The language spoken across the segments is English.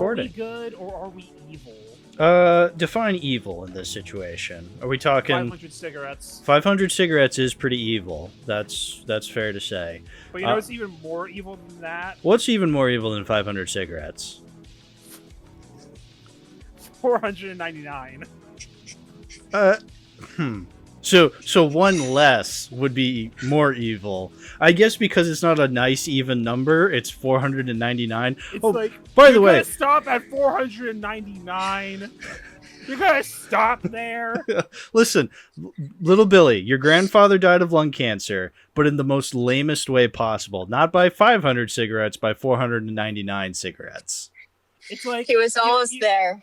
recording. Are we good or are we evil? Define evil in this situation. Are we talking 500 cigarettes? 500 cigarettes is pretty evil. That's fair to say. But you know what's even more evil than that? What's even more evil than 500 cigarettes? 499. So one less would be more evil. I guess because it's not a nice even number, it's 499. It's by the way, you gotta stop at 499. You gotta stop there. Listen, little Billy, your grandfather died of lung cancer, but in the most lamest way possible. Not by 500 cigarettes, by 499 cigarettes. It's like he was almost there.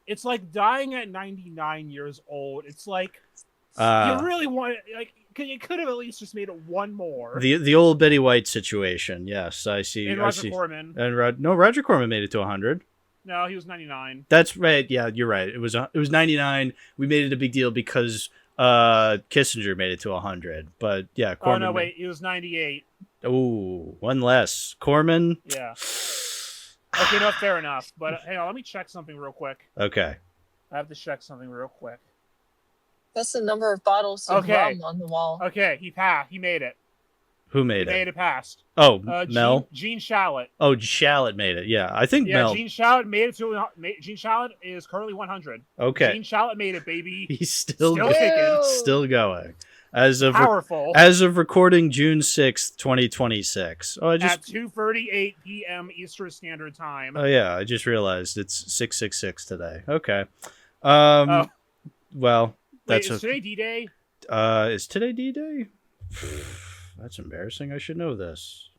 It's like dying at 99 years old. It's like you really want you could have at least just made it one more. The old Betty White situation. Yes, I see. And Roger Corman. And Roger Corman made it to 100. No, he was 99. That's right. Yeah, you're right. It was 99. We made it a big deal because Kissinger made it to 100. But yeah, Corman. Oh no, wait, he was 98. Ooh, one less. Corman. Yeah. Okay, no, fair enough. But hang on, let me check something real quick. Okay. I have to check something real quick. That's the number of bottles of rum on the wall. Okay, he passed. He made it. Who made it? Made it past. Oh, Mel? Gene Shalit. Oh, Shalit made it. Yeah, I think Mel. Yeah, Gene Shalit made it to... Gene Shalit is currently 100. Okay. Gene Shalit made it, baby. He's still kicking. Still going. As of recording June 6th, 2026. Oh, at 2:38 p.m. Eastern Standard Time. Oh yeah, I just realized it's 666 today. Okay. Well, wait, is today D-Day? Is today D-Day? That's embarrassing. I should know this.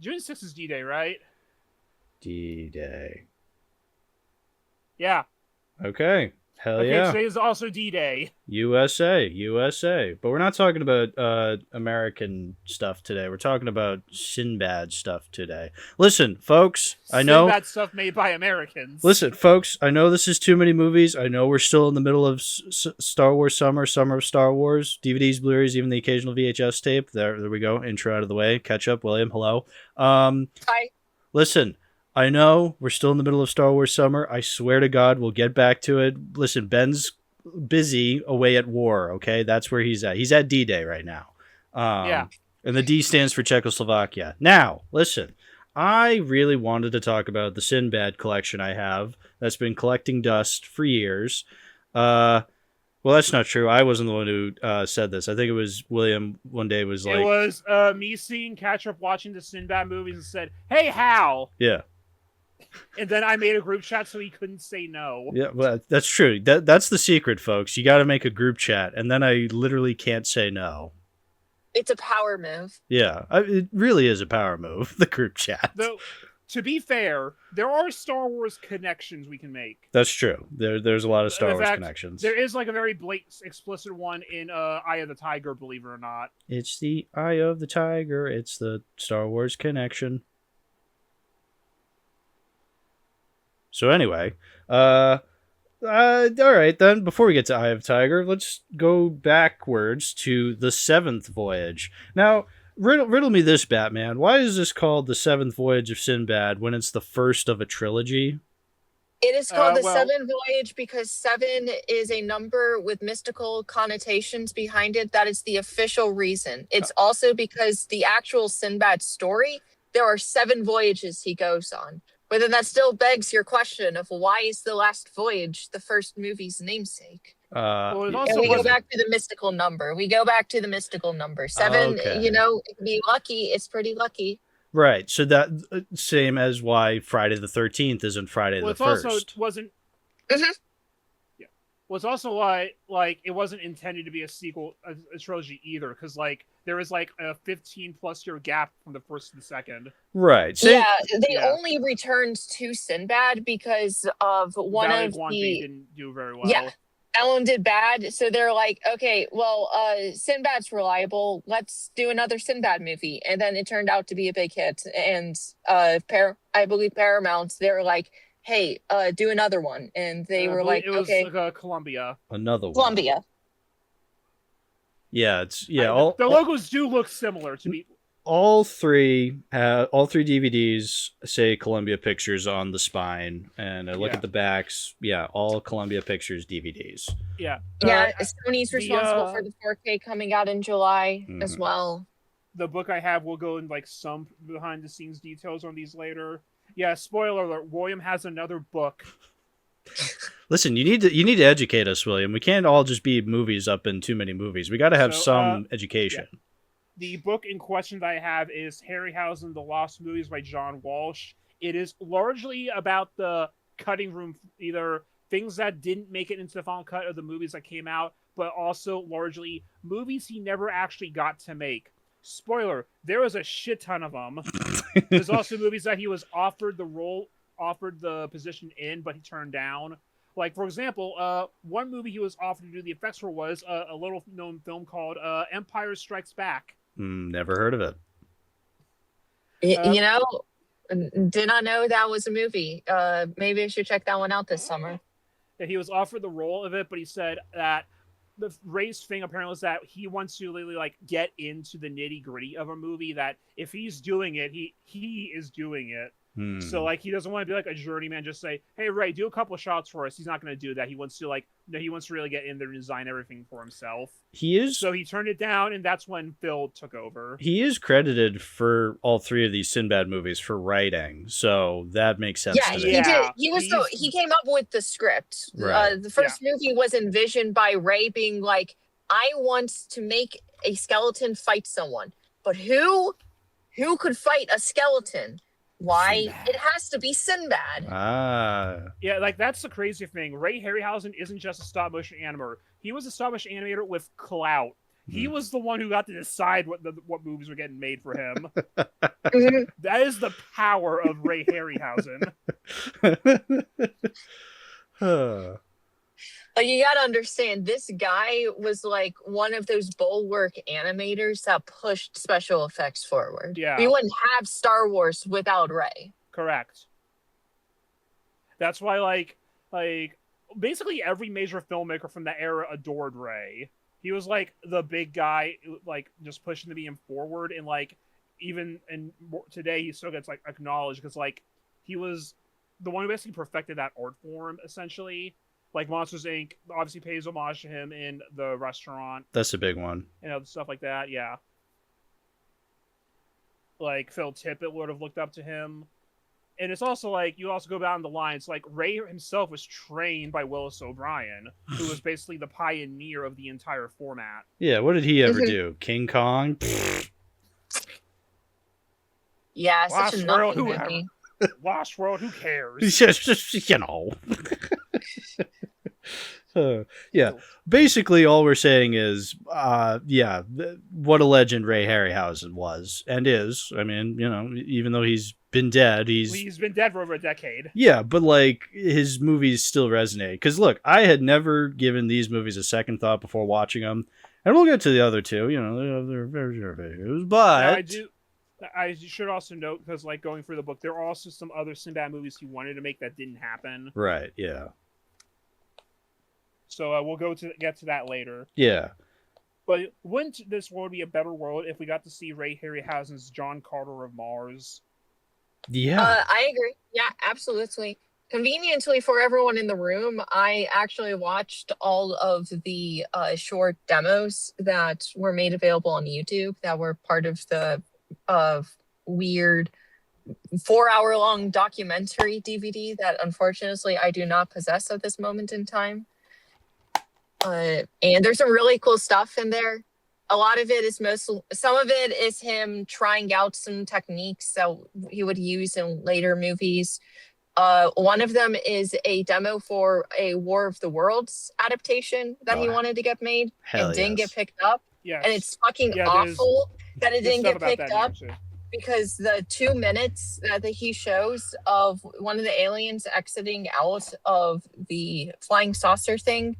June 6th is D-Day, right? D-Day. Yeah. Okay. Hell yeah. Today is also D-Day. USA. But we're not talking about American stuff today. We're talking about Sinbad stuff today. Listen, folks, I know... Sinbad stuff made by Americans. Listen, folks, I know this is too many movies. I know we're still in the middle of Star Wars summer of Star Wars. DVDs, Blu-rays, even the occasional VHS tape. There we go. Intro out of the way. Ketchup, William, hello. Hi. Listen... I know we're still in the middle of Star Wars summer. I swear to God, we'll get back to it. Listen, Ben's busy away at war, okay? That's where he's at. He's at D-Day right now. Yeah. And the D stands for Czechoslovakia. Now, listen, I really wanted to talk about the Sinbad collection I have that's been collecting dust for years. Well, that's not true. I wasn't the one who said this. I think it was William one day was like... It was me seeing Ketchup watching the Sinbad movies and said, "Hey, Hal!" Yeah. And then I made a group chat so he couldn't say no. Yeah, well, that's true. That's the secret, folks. You got to make a group chat, and then I literally can't say no. It's a power move. Yeah, it really is a power move, the group chat. Though, to be fair, there are Star Wars connections we can make. That's true. There's a lot of Star Wars connections. There is like a very blatant, explicit one in Eye of the Tiger, believe it or not. It's the Eye of the Tiger. It's the Star Wars connection. So anyway, all right then. Before we get to Eye of Tiger, let's go backwards to the seventh voyage. Now, riddle me this, Batman. Why is this called the seventh voyage of Sinbad when it's the first of a trilogy? It is called the Seventh Voyage because 7 is a number with mystical connotations behind it. That is the official reason. It's also because the actual Sinbad story, there are 7 voyages he goes on. But then that still begs your question of why is the last voyage the first movie's namesake? Well, and we go back to the mystical number. 7, you know, if you be lucky, it's pretty lucky. Right. So that same as why Friday the 13th isn't Friday the 1st. Also, it wasn't. Yeah. Well, it's also why it wasn't intended to be a sequel, a trilogy either, because there is a 15+ year gap from the first to the second. Right. So, they only returned to Sinbad because of one of the didn't do very well. Yeah. That one did bad, so they're like, okay, well, Sinbad's reliable. Let's do another Sinbad movie, and then it turned out to be a big hit. And I believe Paramount, they were like, hey, do another one, and they were like, it was okay, Columbia. Another one. Columbia. Yeah, it's the logos do look similar to me. all three DVDs say Columbia Pictures on the spine, and I look at the backs. Yeah, all Columbia Pictures DVDs. Yeah. Sony's responsible for the 4K coming out in July as well. The book I have will go in like some behind the scenes details on these later. Yeah, spoiler alert, William has another book. Listen, you need to educate us, William. We can't all just be movies up in too many movies. We got to have some education. Yeah. The book in question that I have is Harryhausen, The Lost Movies by John Walsh. It is largely about the cutting room, either things that didn't make it into the final cut of the movies that came out, but also largely movies he never actually got to make. Spoiler, there was a shit ton of them. There's also movies that he was offered the position in, but he turned down. Like, for example, one movie he was offered to do the effects for was a little-known film called Empire Strikes Back. Never heard of it. You know, did not know that was a movie. Maybe I should check that one out this summer. Yeah, he was offered the role of it, but he said that the Ray's thing apparently was that he wants to literally like get into the nitty-gritty of a movie, that if he's doing it, he is doing it. So like he doesn't want to be like a journeyman, just say, "Hey Ray, do a couple of shots for us." He's not going to do that. He wants to really get in there and design everything for himself. So he turned it down, and that's when Phil took over. He is credited for all three of these Sinbad movies for writing, so that makes sense. Yeah, he did. He came up with the script. Right. The first movie was envisioned by Ray being like, "I want to make a skeleton fight someone, but who could fight a skeleton? Why? Sinbad. It has to be Sinbad." Yeah, like that's the crazy thing. Ray Harryhausen isn't just a stop motion animator. He was a stop motion animator with clout. He was the one who got to decide what movies were getting made for him. That is the power of Ray Harryhausen. You gotta understand, this guy was like one of those bulwark animators that pushed special effects forward. Yeah. We wouldn't have Star Wars without Ray. Correct. That's why like basically every major filmmaker from that era adored Ray. He was like the big guy, like just pushing the medium forward, and like even today he still gets like acknowledged because like he was the one who basically perfected that art form essentially. Like Monsters, Inc. obviously pays homage to him in The Restaurant. That's a big one. And stuff like that, yeah. Like Phil Tippett would have looked up to him. And it's also like, you also go down the lines, like Ray himself was trained by Willis O'Brien, who was basically the pioneer of the entire format. Yeah, what did he ever do? King Kong? Yeah, such a nothing movie. Lost World, who cares? Just, you know. Yeah, basically all we're saying is, what a legend Ray Harryhausen was and is. I mean, you know, even though he's been dead, he's been dead for over a decade. Yeah, but like his movies still resonate. Because look, I had never given these movies a second thought before watching them, and we'll get to the other two. You know, they're very videos, but I should also note, because like going through the book, there are also some other Sinbad movies he wanted to make that didn't happen. Right. Yeah. So we'll get to that later. Yeah. But wouldn't this world be a better world if we got to see Ray Harryhausen's John Carter of Mars? Yeah. I agree. Yeah, absolutely. Conveniently for everyone in the room, I actually watched all of the short demos that were made available on YouTube that were part of the weird 4-hour-long documentary DVD that unfortunately I do not possess at this moment in time. And there's some really cool stuff in there. A lot of it is some of it is him trying out some techniques that he would use in later movies. One of them is a demo for a War of the Worlds adaptation that he wanted to get made and didn't get picked up. Yes. And it's fucking awful that it didn't get picked up because the 2 minutes that he shows of one of the aliens exiting out of the flying saucer thing,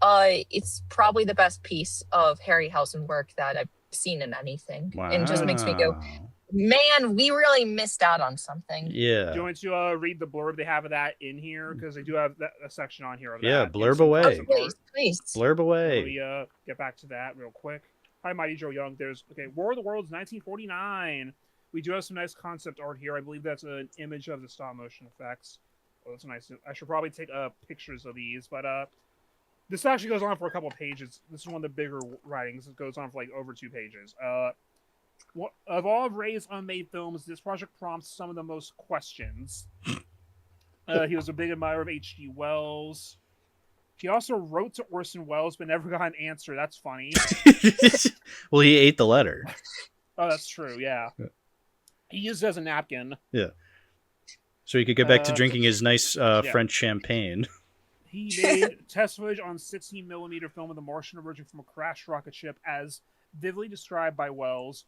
it's probably the best piece of Harryhausen work that I've seen in anything. Wow. And just makes me go, man, we really missed out on something. Yeah. Do you want to read the blurb they have of that in here? Because they do have a section on here of that. Yeah, blurb away. Please. Blurb away. We get back to that real quick. Hi, Mighty Joe Young. There's War of the Worlds 1949. We do have some nice concept art here. I believe that's an image of the stop motion effects. Oh, that's nice. I should probably take pictures of these, but this actually goes on for a couple of pages. This is one of the bigger writings. It goes on for like over 2 pages. Of all of Ray's unmade films, this project prompts some of the most questions. He was a big admirer of H.G. Wells. He also wrote to Orson Welles, but never got an answer. That's funny. Well, he ate the letter. Oh, that's true. Yeah. He used it as a napkin. Yeah. So he could get back to drinking his nice French champagne. He made test footage on 16mm film of the Martian emerging from a crashed rocket ship as vividly described by Wells.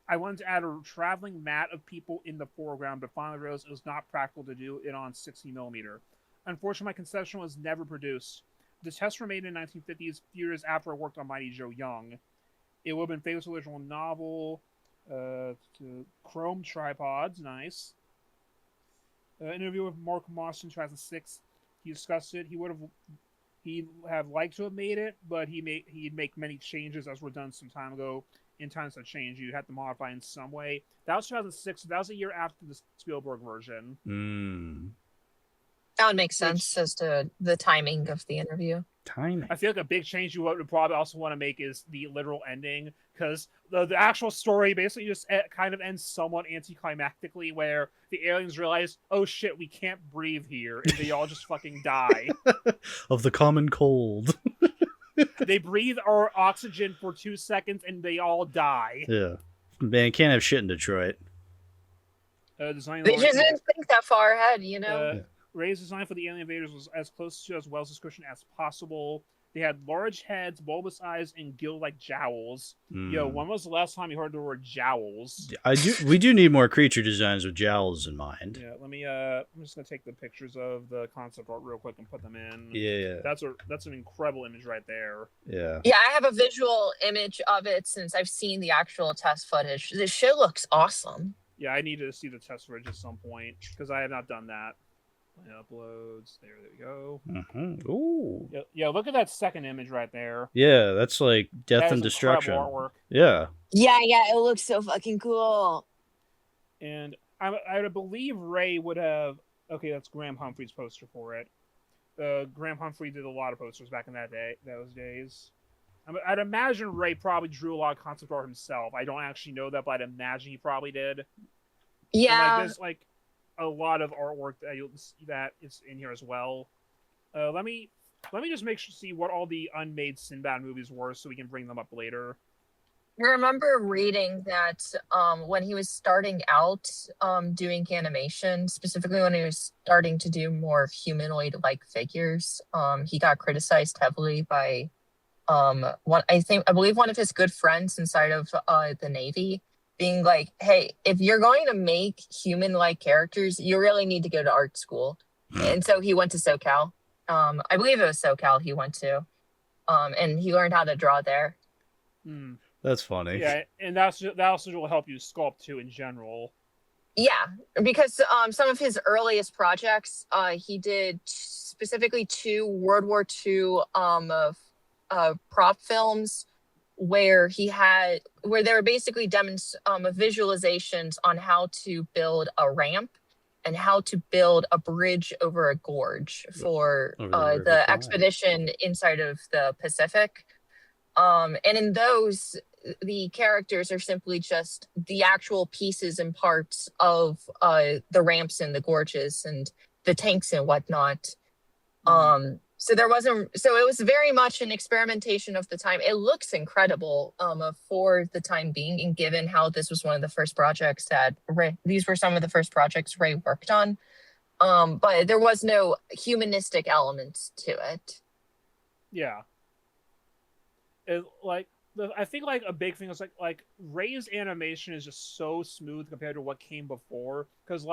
I wanted to add a traveling mat of people in the foreground, but finally realized it was not practical to do it on 16mm. Unfortunately, my conception was never produced. The tests were made in the 1950s, few years after I worked on Mighty Joe Young. It would have been famous original novel. Chrome tripods, nice. Interview with Mark Moss in 2006. He discussed it. He'd have liked to have made it, but he'd make many changes as were done some time ago. In times that change, you had to modify in some way. That was 2006. So that was a year after the Spielberg version. That would make sense as to the timing of the interview. Timing. I feel like a big change you would probably also want to make is the literal ending, because the actual story basically just kind of ends somewhat anticlimactically, where the aliens realize, oh shit, we can't breathe here, and they all just fucking die. Of the common cold. They breathe our oxygen for 2 seconds, and they all die. Yeah. Man, can't have shit in Detroit. They just didn't think that far ahead, you know? Ray's design for the alien invaders was as close to as Wells' description as possible. They had large heads, bulbous eyes, and gill-like jowls. Yo, when was the last time you heard the word jowls? We do need more creature designs with jowls in mind. Yeah, let me. I'm just gonna take the pictures of the concept art real quick and put them in. Yeah. That's an incredible image right there. Yeah. Yeah, I have a visual image of it since I've seen the actual test footage. The show looks awesome. Yeah, I need to see the test footage at some point because I have not done that. Uploads. There we go. Ooh. Yeah, look at that second image right there. Yeah, that's like death and destruction. Artwork. Yeah. Yeah, it looks so fucking cool. And I believe Ray would have. Okay, that's Graham Humphrey's poster for it. Graham Humphrey did a lot of posters back in those days. I'd imagine Ray probably drew a lot of concept art himself. I don't actually know that, but I'd imagine he probably did. Yeah. And, there's a lot of artwork that you'll see that is in here as well. Let me just see what all the unmade Sinbad movies were so we can bring them up later. I remember reading that when he was starting out doing animation, specifically when he was starting to do more humanoid-like figures, he got criticized heavily by I believe one of his good friends inside of the Navy, being like, hey, if you're going to make human-like characters, you really need to go to art school. And so he went to SoCal. I believe it was SoCal he went to. And he learned how to draw there. That's funny. Yeah, and that also will help you sculpt too in general. Yeah, because some of his earliest projects, he did specifically 2 World War II prop films where they were basically visualizations on how to build a ramp and how to build a bridge over a gorge for the expedition inside of the Pacific. And in those, the characters are simply just the actual pieces and parts of the ramps and the gorges and the tanks and whatnot. So it was very much an experimentation of the time. It looks incredible for the time being, and given how this was one of the first projects these were some of the first projects Ray worked on. But there was no humanistic elements to it. Yeah. I think a big thing is like Ray's animation is just so smooth compared to what came before, because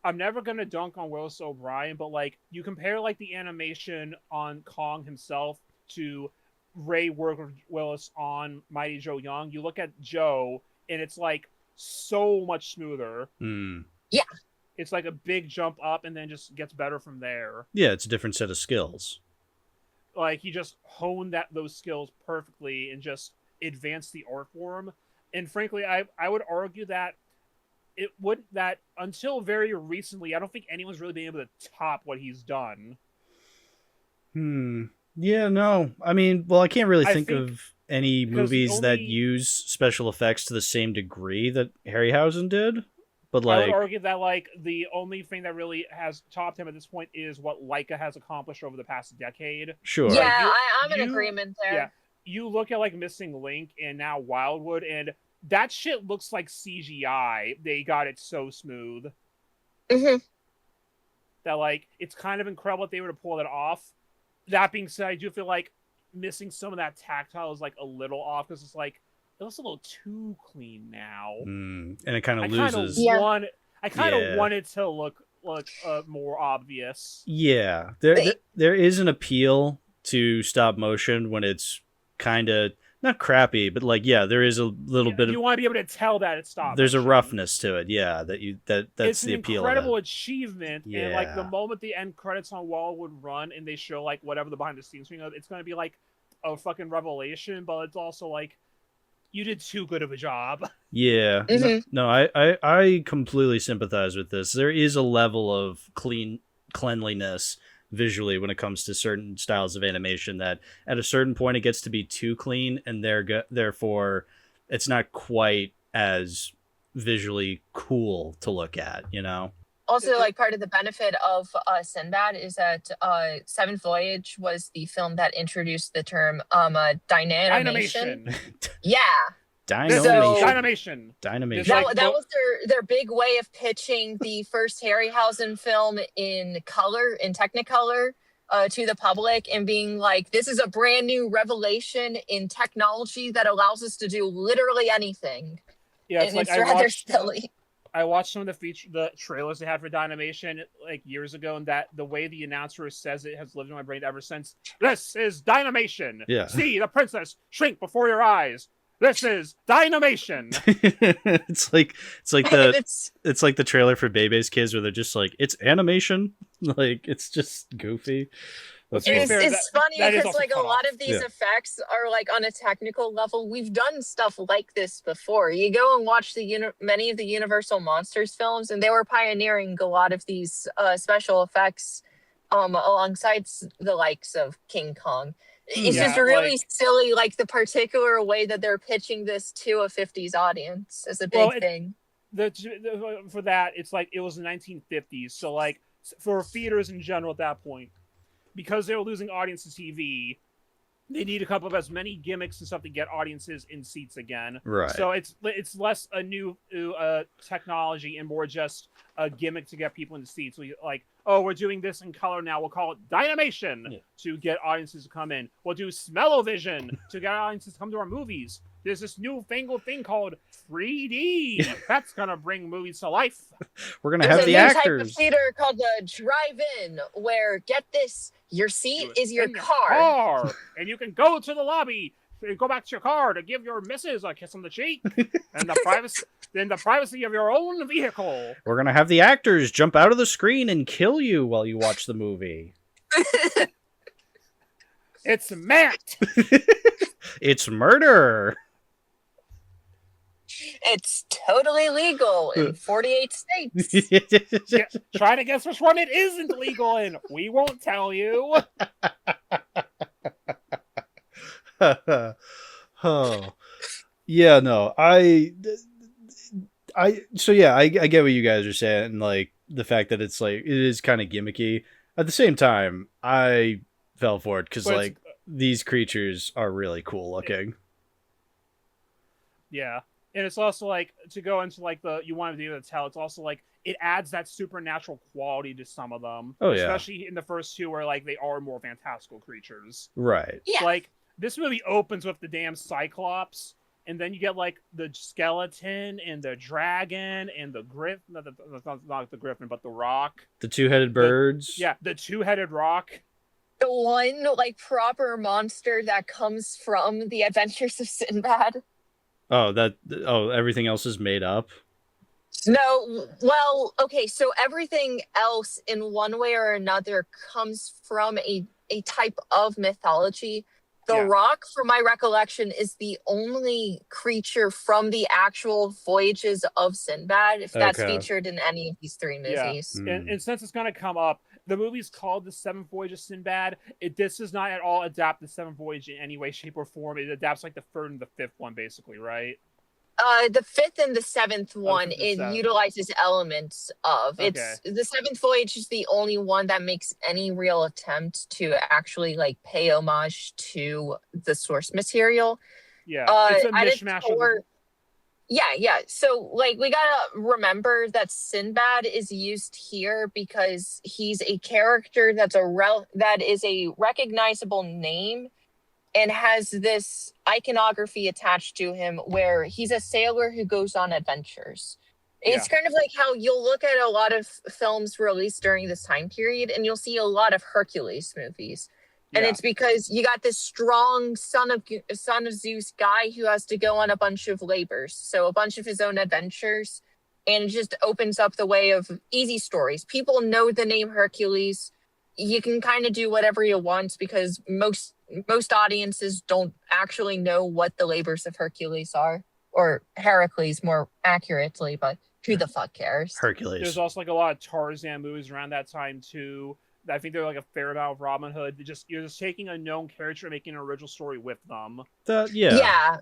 I'm never gonna dunk on Willis O'Brien, but you compare the animation on Kong himself to Ray work with Willis on Mighty Joe Young. You look at Joe and it's so much smoother. Yeah. It's a big jump up and then just gets better from there. Yeah, it's a different set of skills. He just honed those skills perfectly and just advance the art form. And frankly, I would argue that until very recently, I don't think anyone's really been able to top what he's done. Yeah, no. I mean, well, I can't really think of any movies that use special effects to the same degree that Harryhausen did. But like, I would argue that like the only thing that really has topped him at this point is what Leica has accomplished over the past decade. Sure. Yeah, I'm in agreement there. Yeah, you look at like Missing Link and now Wildwood, and that shit looks like CGI. They got it so smooth. That like it's kind of incredible that they were to pull it off. That being said, I do feel like missing some of that tactile is like a little off because it's like it looks a little too clean now, and it kind of loses. I kind of want it to look more obvious. Yeah, there is an appeal to stop motion when it's kind of not crappy, but like there is a little bit of. You want to be able to tell that it's stopped. There's a roughness to it, that's the appeal. It's an incredible of it. achievement, and like the moment the end credits on Wildwood run and they show like whatever the behind the scenes thing, it's going to be like a fucking revelation, but it's also like you did too good of a job. Yeah, no, I completely sympathize with this. There is a level of cleanliness visually when it comes to certain styles of animation that at a certain point it gets to be too clean, and therefore it's not quite as visually cool to look at, Also, like part of the benefit of Sinbad is that Seventh Voyage was the film that introduced the term dynamation. Yeah. Dynamation. That was their big way of pitching the first Harryhausen film in color, in Technicolor, to the public, and being like, this is a brand new revelation in technology that allows us to do literally anything. Yeah, it's rather silly. I watched some of the trailers they had for Dynamation like years ago, and that the way the announcer says it has lived in my brain ever since. This is Dynamation. Yeah. See the princess shrink before your eyes. This is Dynamation. it's like the trailer for Bebe's Kids where they're just like, it's animation. Like it's just goofy. It's funny because like a lot of these effects are like on a technical level. We've done stuff like this before. You go and watch many of the Universal Monsters films, and they were pioneering a lot of these special effects alongside the likes of King Kong. It's just really silly, like the particular way that they're pitching this to a 50s audience as a big thing. For that, it's like it was the 1950s. So like for theaters in general at that point, because they were losing audience to TV, they need to come up with as many gimmicks and stuff to get audiences in seats again. Right. So it's less a new technology and more just a gimmick to get people in the seats. So like, oh, we're doing this in color now. We'll call it Dynamation to get audiences to come in. We'll do Smell-O-Vision to get audiences to come to our movies. There's this newfangled thing called 3D. That's gonna bring movies to life. We're gonna have the actors. There's a type of theater called the drive-in, where get this, your seat is your car, and you can go to the lobby, go back to your car to give your missus a kiss on the cheek, and the privacy of your own vehicle. We're gonna have the actors jump out of the screen and kill you while you watch the movie. It's Matt. It's murder. It's totally legal in 48 states. Try to guess which one it isn't legal in. We won't tell you. Oh, yeah, no, I get what you guys are saying, like the fact that it's like it is kind of gimmicky. At the same time, I fell for it because like these creatures are really cool looking. Yeah. And it's also like to go into like you want to be able to tell, it's also like it adds that supernatural quality to some of them. Oh, especially in the first two where like they are more fantastical creatures. Right. Yeah. Like this movie opens with the damn Cyclops, and then you get like the skeleton and the dragon and the griffin, not the griffin, but the rock. The two-headed birds. The two-headed rock. The one like proper monster that comes from the Adventures of Sinbad. Everything else is made up? No, well, okay, so everything else in one way or another comes from a type of mythology, The Rock, from my recollection, is the only creature from the actual voyages of Sinbad, if that's featured in any of these 3 movies. Yeah. And since it's going to come up, the movie's called The Seventh Voyage of Sinbad. This does not at all adapt the Seventh Voyage in any way, shape, or form. It adapts like the 3rd and the 5th one, basically, right? The 5th and the 7th one, it utilizes elements of. It's the 7th Voyage is the only one that makes any real attempt to actually like pay homage to the source material. Yeah, it's a mishmash. Yeah. So like we gotta remember that Sinbad is used here because he's a character that is a recognizable name. And has this iconography attached to him where he's a sailor who goes on adventures. It's kind of like how you'll look at a lot of films released during this time period and you'll see a lot of Hercules movies. And it's because you got this strong son of Zeus guy who has to go on a bunch of labors. So a bunch of his own adventures. And it just opens up the way of easy stories. People know the name Hercules. You can kind of do whatever you want because most audiences don't actually know what the labors of Hercules are, or Heracles more accurately, but who the fuck cares? Hercules. There's also like a lot of Tarzan movies around that time too. I think they're like a fair amount of Robin Hood. You're just taking a known character and making an original story with them. Yeah.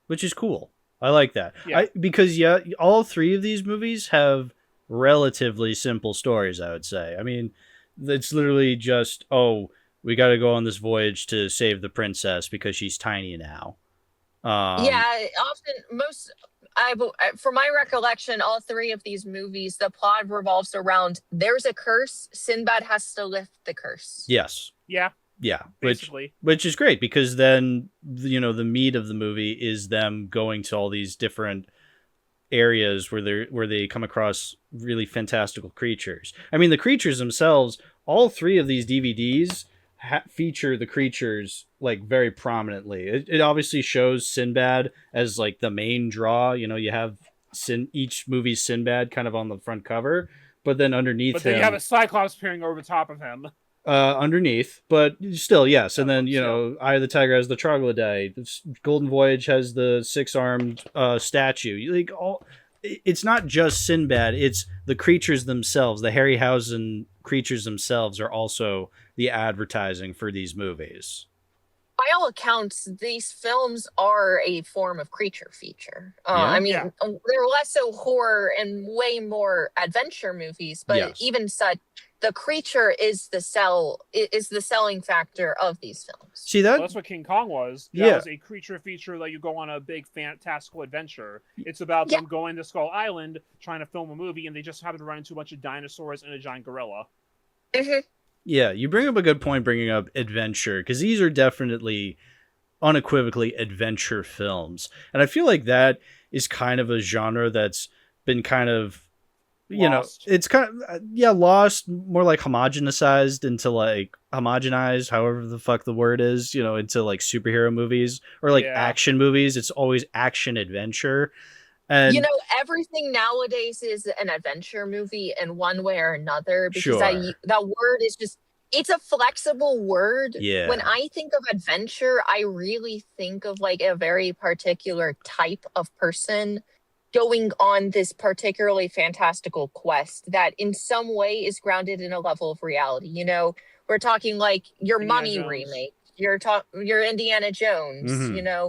Which is cool. I like that. Yeah. Because all 3 of these movies have relatively simple stories, I would say. I mean, it's literally just, we got to go on this voyage to save the princess because she's tiny now. Often from my recollection, all 3 of these movies, the plot revolves around there's a curse. Sinbad has to lift the curse. Yes. Yeah. Yeah. Basically. Which is great because then, the meat of the movie is them going to all these different areas where they come across really fantastical creatures. I mean, the creatures themselves, all 3 of these DVDs feature the creatures like very prominently. It obviously shows Sinbad as like the main draw. You have each movie's Sinbad kind of on the front cover, but then underneath But then you have a Cyclops peering over the top of him. Underneath, but still, yes. And then, Eye of the Tiger has the troglodyte. Golden Voyage has the 6-armed statue. It's not just Sinbad, it's the creatures themselves. The Harryhausen creatures themselves are also the advertising for these movies. By all accounts, these films are a form of creature feature. I mean, they're less so horror and way more adventure movies, but even such, the creature is the selling factor of these films. See that? Well, that's what King Kong was. That was a creature feature that you go on a big fantastical adventure. It's about them going to Skull Island trying to film a movie, and they just happen to run into a bunch of dinosaurs and a giant gorilla. Mm-hmm. Yeah, you bring up a good point bringing up adventure, because these are definitely unequivocally adventure films. And I feel like that is kind of a genre that's been kind of, it's kind of, lost, more like homogenized into like, homogenized, however the fuck the word is, into like superhero movies or like action movies. It's always action adventure. And everything nowadays is an adventure movie in one way or another, because that word is just, it's a flexible word. Yeah. When I think of adventure, I really think of like a very particular type of person going on this particularly fantastical quest that in some way is grounded in a level of reality. We're talking like your Mummy remake, your Indiana Jones, Mm-hmm.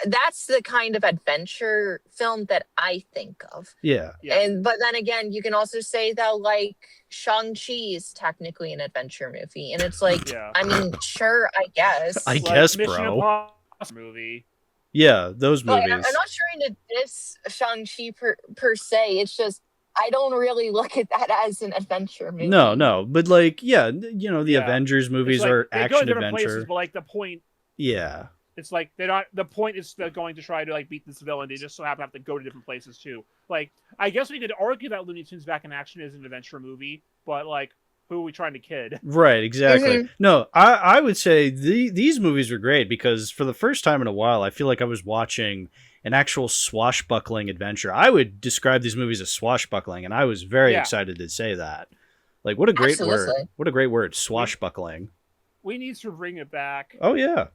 That's the kind of adventure film that I think of. Yeah. But then again, you can also say that like Shang-Chi is technically an adventure movie, and it's like, I mean, sure, I guess. I guess, Mission bro. Impossible movie. Yeah, those movies. I'm not trying to diss Shang-Chi per se. It's just I don't really look at that as an adventure movie. No, but like, the Avengers movies like, are they action go to different adventure. places, but like the point. Yeah. It's like they're not. The point is they're going to try to like beat this villain. They just so happen to have to go to different places too. Like, I guess we could argue that Looney Tunes Back in Action is an adventure movie, but like, who are we trying to kid? Right, exactly. Mm-hmm. No, I would say these movies are great because for the first time in a while, I feel like I was watching an actual swashbuckling adventure. I would describe these movies as swashbuckling, and I was very excited to say that. Like, what a great word! What a great word, swashbuckling. We need to bring it back. Oh yeah.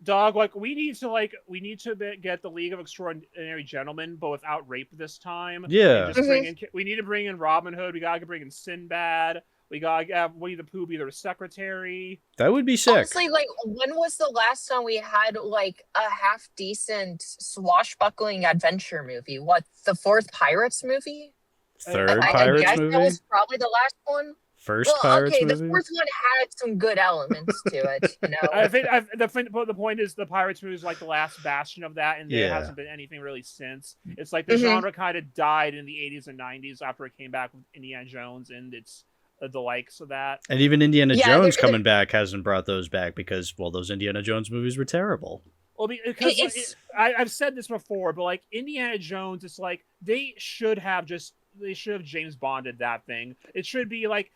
Dog, like we need to get the League of Extraordinary Gentlemen, but without rape this time. Yeah. And just we need to bring in Robin Hood. We gotta bring in Sinbad. We gotta have Winnie the Pooh be their secretary. That would be sick. Honestly, like, when was the last time we had like a half decent swashbuckling adventure movie? What, the fourth Pirates movie? Third I Pirates guess movie? that was probably the last one. First Pirates okay, movie? the fourth one had some good elements to it, you know. I think the point is the Pirates movie is like the last bastion of that, and there hasn't been anything really since. It's like the genre kind of died in the 80s and 90s after it came back with Indiana Jones, and it's the likes of that. And even Indiana Jones coming back hasn't brought those back because, well, those Indiana Jones movies were terrible. Well, because I've said this before, but like Indiana Jones, it's like they should have James Bonded that thing. It should be like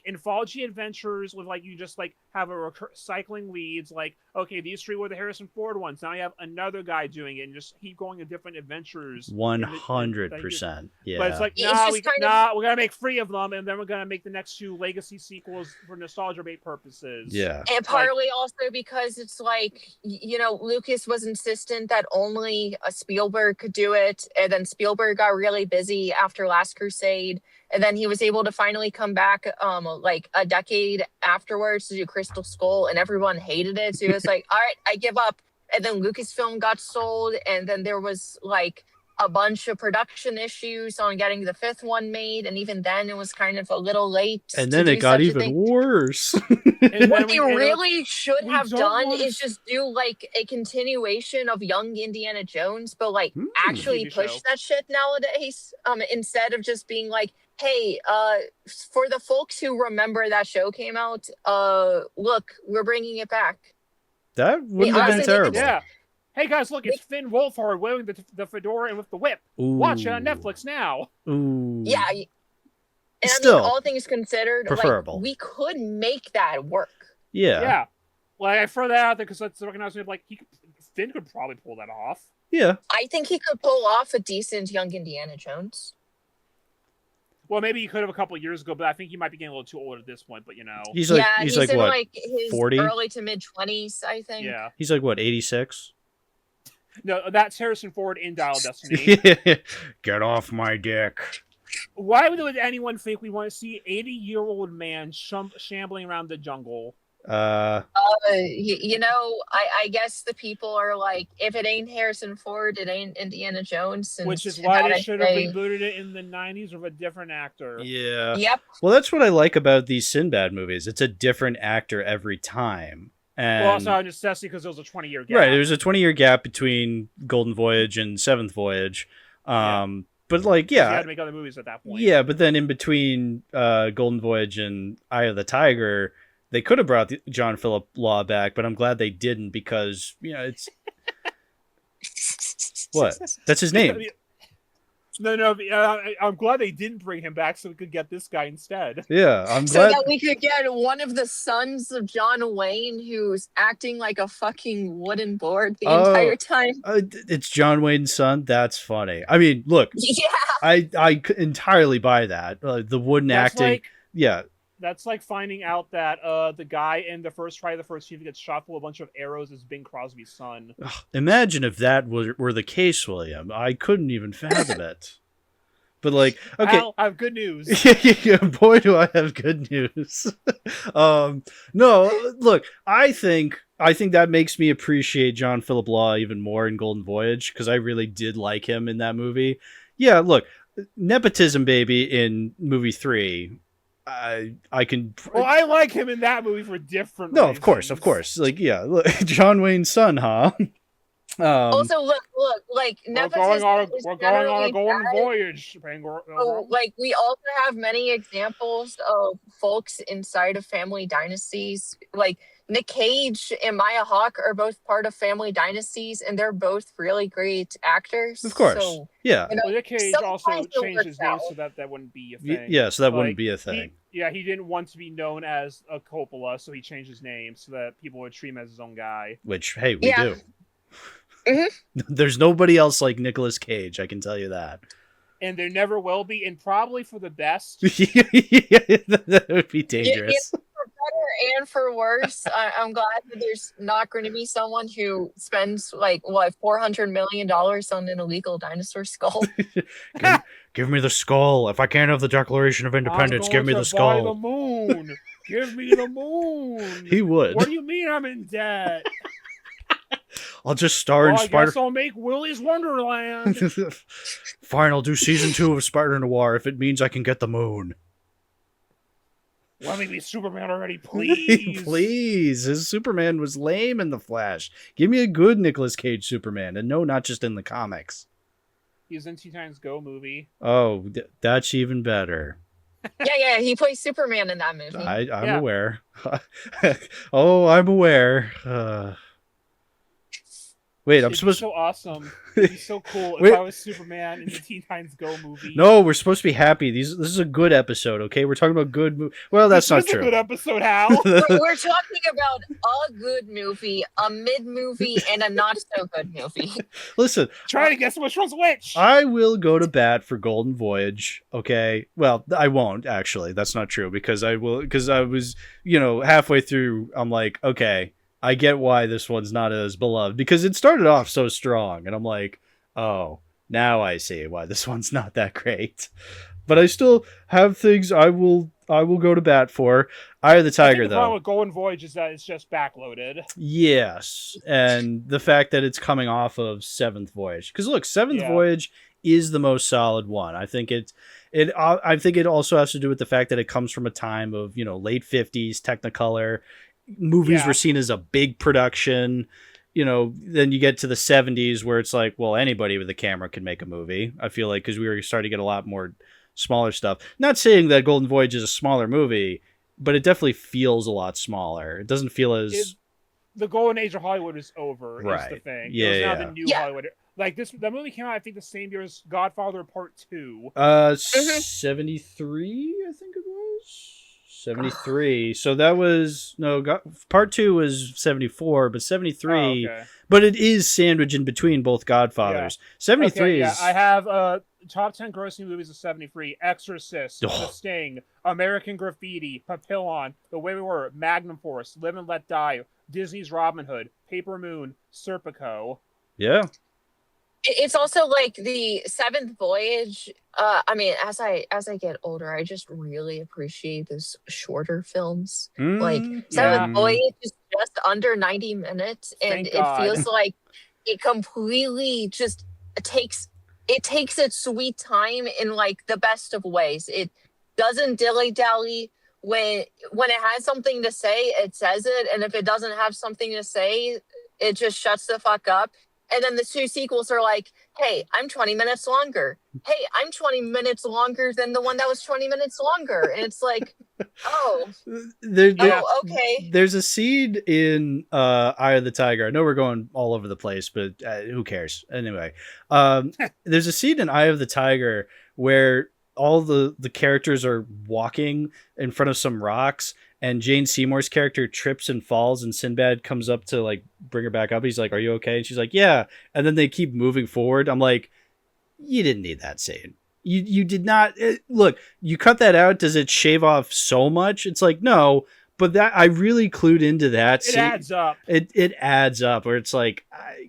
anthology adventures with like you just like have a cycling leads, like, okay, these three were the Harrison Ford ones, now you have another guy doing it and just keep going to different adventures. 100%. Yeah, but it's like we're gonna make 3 of them, and then we're gonna make the next 2 legacy sequels for nostalgia bait purposes. Yeah, and partly also because it's like, you know, Lucas was insistent that only a Spielberg could do it, and then Spielberg got really busy after Last Crusade, and then he was able to finally come back like a decade afterwards to do Crystal Skull, and everyone hated it. So he was like, all right, I give up. And then Lucasfilm got sold, and then there was like a bunch of production issues on getting the 5th one made, and even then it was kind of a little late. And then it got even worse. What they really should have done is just do like a continuation of Young Indiana Jones, but like actually push that shit nowadays, instead of just being like, hey, for the folks who remember that show came out, look, we're bringing it back. That wouldn't have been terrible. Yeah. Hey guys, look, it's Finn Wolfhard wearing the fedora and with the whip. Ooh. Watch it on Netflix now. Ooh. Yeah. And still, I mean, all things considered, preferable. Like, we could make that work. Yeah. Yeah. Like, I throw that out there because let's recognize me, like, Finn could probably pull that off. Yeah. I think he could pull off a decent Young Indiana Jones. Well, maybe he could have a couple of years ago, but I think he might be getting a little too old at this point. But you know, he's like in what, like his 40? early to mid 20s, I think. Yeah, he's like what, 86? No, that's Harrison Ford in Dial of Destiny. Get off my dick. Why would anyone think we want to see 80-year-old man shambling around the jungle? You know, I guess the people are like, if it ain't Harrison Ford, it ain't Indiana Jones. Which is why they should have rebooted it in the 90s with a different actor. Yeah. Yep. Well, that's what I like about these Sinbad movies. It's a different actor every time. And well, also necessity because there was a 20-year gap. Right, there was a 20-year gap between Golden Voyage and Seventh Voyage. But like, yeah, you had to make other movies at that point. Yeah, but then in between Golden Voyage and Eye of the Tiger, they could have brought John Philip Law back, but I'm glad they didn't because, you know, it's... What? That's his name. No, I'm glad they didn't bring him back so we could get this guy instead. Yeah, I'm glad. So that we could get one of the sons of John Wayne who's acting like a fucking wooden board the entire time. It's John Wayne's son? That's funny. I mean, look, yeah, I entirely buy that. The wooden acting. Yeah. That's like finding out that the guy in the first Friday the 13th gets shot full of a bunch of arrows is Bing Crosby's son. Imagine if that were the case, William. I couldn't even fathom it. But like, okay, Al, I have good news. Boy, do I have good news. No, look, I think that makes me appreciate John Philip Law even more in Golden Voyage because I really did like him in that movie. Yeah, look, nepotism baby in movie 3. I can. Well, I like him in that movie for different No, reasons. of course. Like, yeah, look, John Wayne's son, huh? Also, look, like we're going on a golden voyage. Like, we also have many examples of folks inside of family dynasties. Like, Nick Cage and Maya Hawke are both part of family dynasties, and they're both really great actors. Of course, so, yeah. You know, Nick Cage also changed his name so that wouldn't be a thing. Yeah, so that wouldn't be a thing. He didn't want to be known as a Coppola, so he changed his name so that people would treat him as his own guy. Which, hey, we do. Mm-hmm. There's nobody else like Nicolas Cage, I can tell you that. And there never will be, and probably for the best. That would be dangerous. For better and for worse, I'm glad that there's not going to be someone who spends like what $400 million on an illegal dinosaur skull. Give me the skull. If I can't have the Declaration of Independence, give me the skull. Buy the moon. Give me the moon. He would. What do you mean I'm in debt? I'll just star in I Spider. guess I'll make Willy's Wonderland. Fine, I'll do season 2 of Spider Noir if it means I can get the moon. Let me be Superman already, please. Please. His Superman was lame in The Flash. Give me a good Nicolas Cage Superman, and no, not just in the comics. He's in Teen Titans Go movie. Oh, that's even better. Yeah, he plays Superman in that movie. I'm aware. Oh, I'm aware. Wait, I'm supposed to be so awesome. It'd be so cool if I was Superman in the Teen Titans Go movie. No, we're supposed to be happy. This is a good episode, okay? We're talking about good movie. Well, that's not true. This is a good episode, Hal. We're talking about a good movie, a mid movie, and a not so good movie. Listen, try to guess which one's which. I will go to bat for Golden Voyage, okay? Well, I won't actually. That's not true because I was, halfway through. I'm like, okay, I get why this one's not as beloved because it started off so strong, and I'm like, oh, now I see why this one's not that great. But I still have things I will go to bat for. Eye of the Tiger, the problem with Golden Voyage is that it's just backloaded. Yes, and the fact that it's coming off of Seventh Voyage, because look, Seventh Voyage is the most solid one. I think I think it also has to do with the fact that it comes from a time of late 50s Technicolor. Movies were seen as a big production. Then you get to the 70s where it's like, well, anybody with a camera can make a movie. I feel like because we were starting to get a lot more smaller stuff. Not saying that Golden Voyage is a smaller movie, but it definitely feels a lot smaller. It doesn't feel as... The golden age of Hollywood is over, is the thing. Yeah, it's now the new Hollywood. Like, that movie came out, I think, the same year as Godfather Part 2. 73, I think it was? 73. So that was part 2 was 74, but 73. Oh, okay. But it is sandwiched in between both Godfathers. 73 is. I have top 10 grossing movies of 73: Exorcist, The Sting, American Graffiti, Papillon, The Way We Were, Magnum Force, Live and Let Die, Disney's Robin Hood, Paper Moon, Serpico. Yeah. It's also like the Seventh Voyage. I mean, as I get older, I just really appreciate those shorter films. Like Seventh Voyage is just under 90 minutes, and it feels like it completely just takes its sweet time in like the best of ways. It doesn't dilly dally. When it has something to say, it says it, and if it doesn't have something to say, it just shuts the fuck up. And then the 2 sequels are like, hey, I'm 20 minutes longer. Hey, I'm 20 minutes longer than the one that was 20 minutes longer. And it's like, okay. There's a scene in Eye of the Tiger. I know we're going all over the place, but who cares? Anyway, there's a scene in Eye of the Tiger where all the characters are walking in front of some rocks, and Jane Seymour's character trips and falls, and Sinbad comes up to like bring her back up. He's like, "Are you okay?" And she's like, "Yeah." And then they keep moving forward. I'm like, you didn't need that scene. You did not. Look, you cut that out. Does it shave off so much? It's like, no. But that I really clued into that. It adds up. It adds up. Where it's like,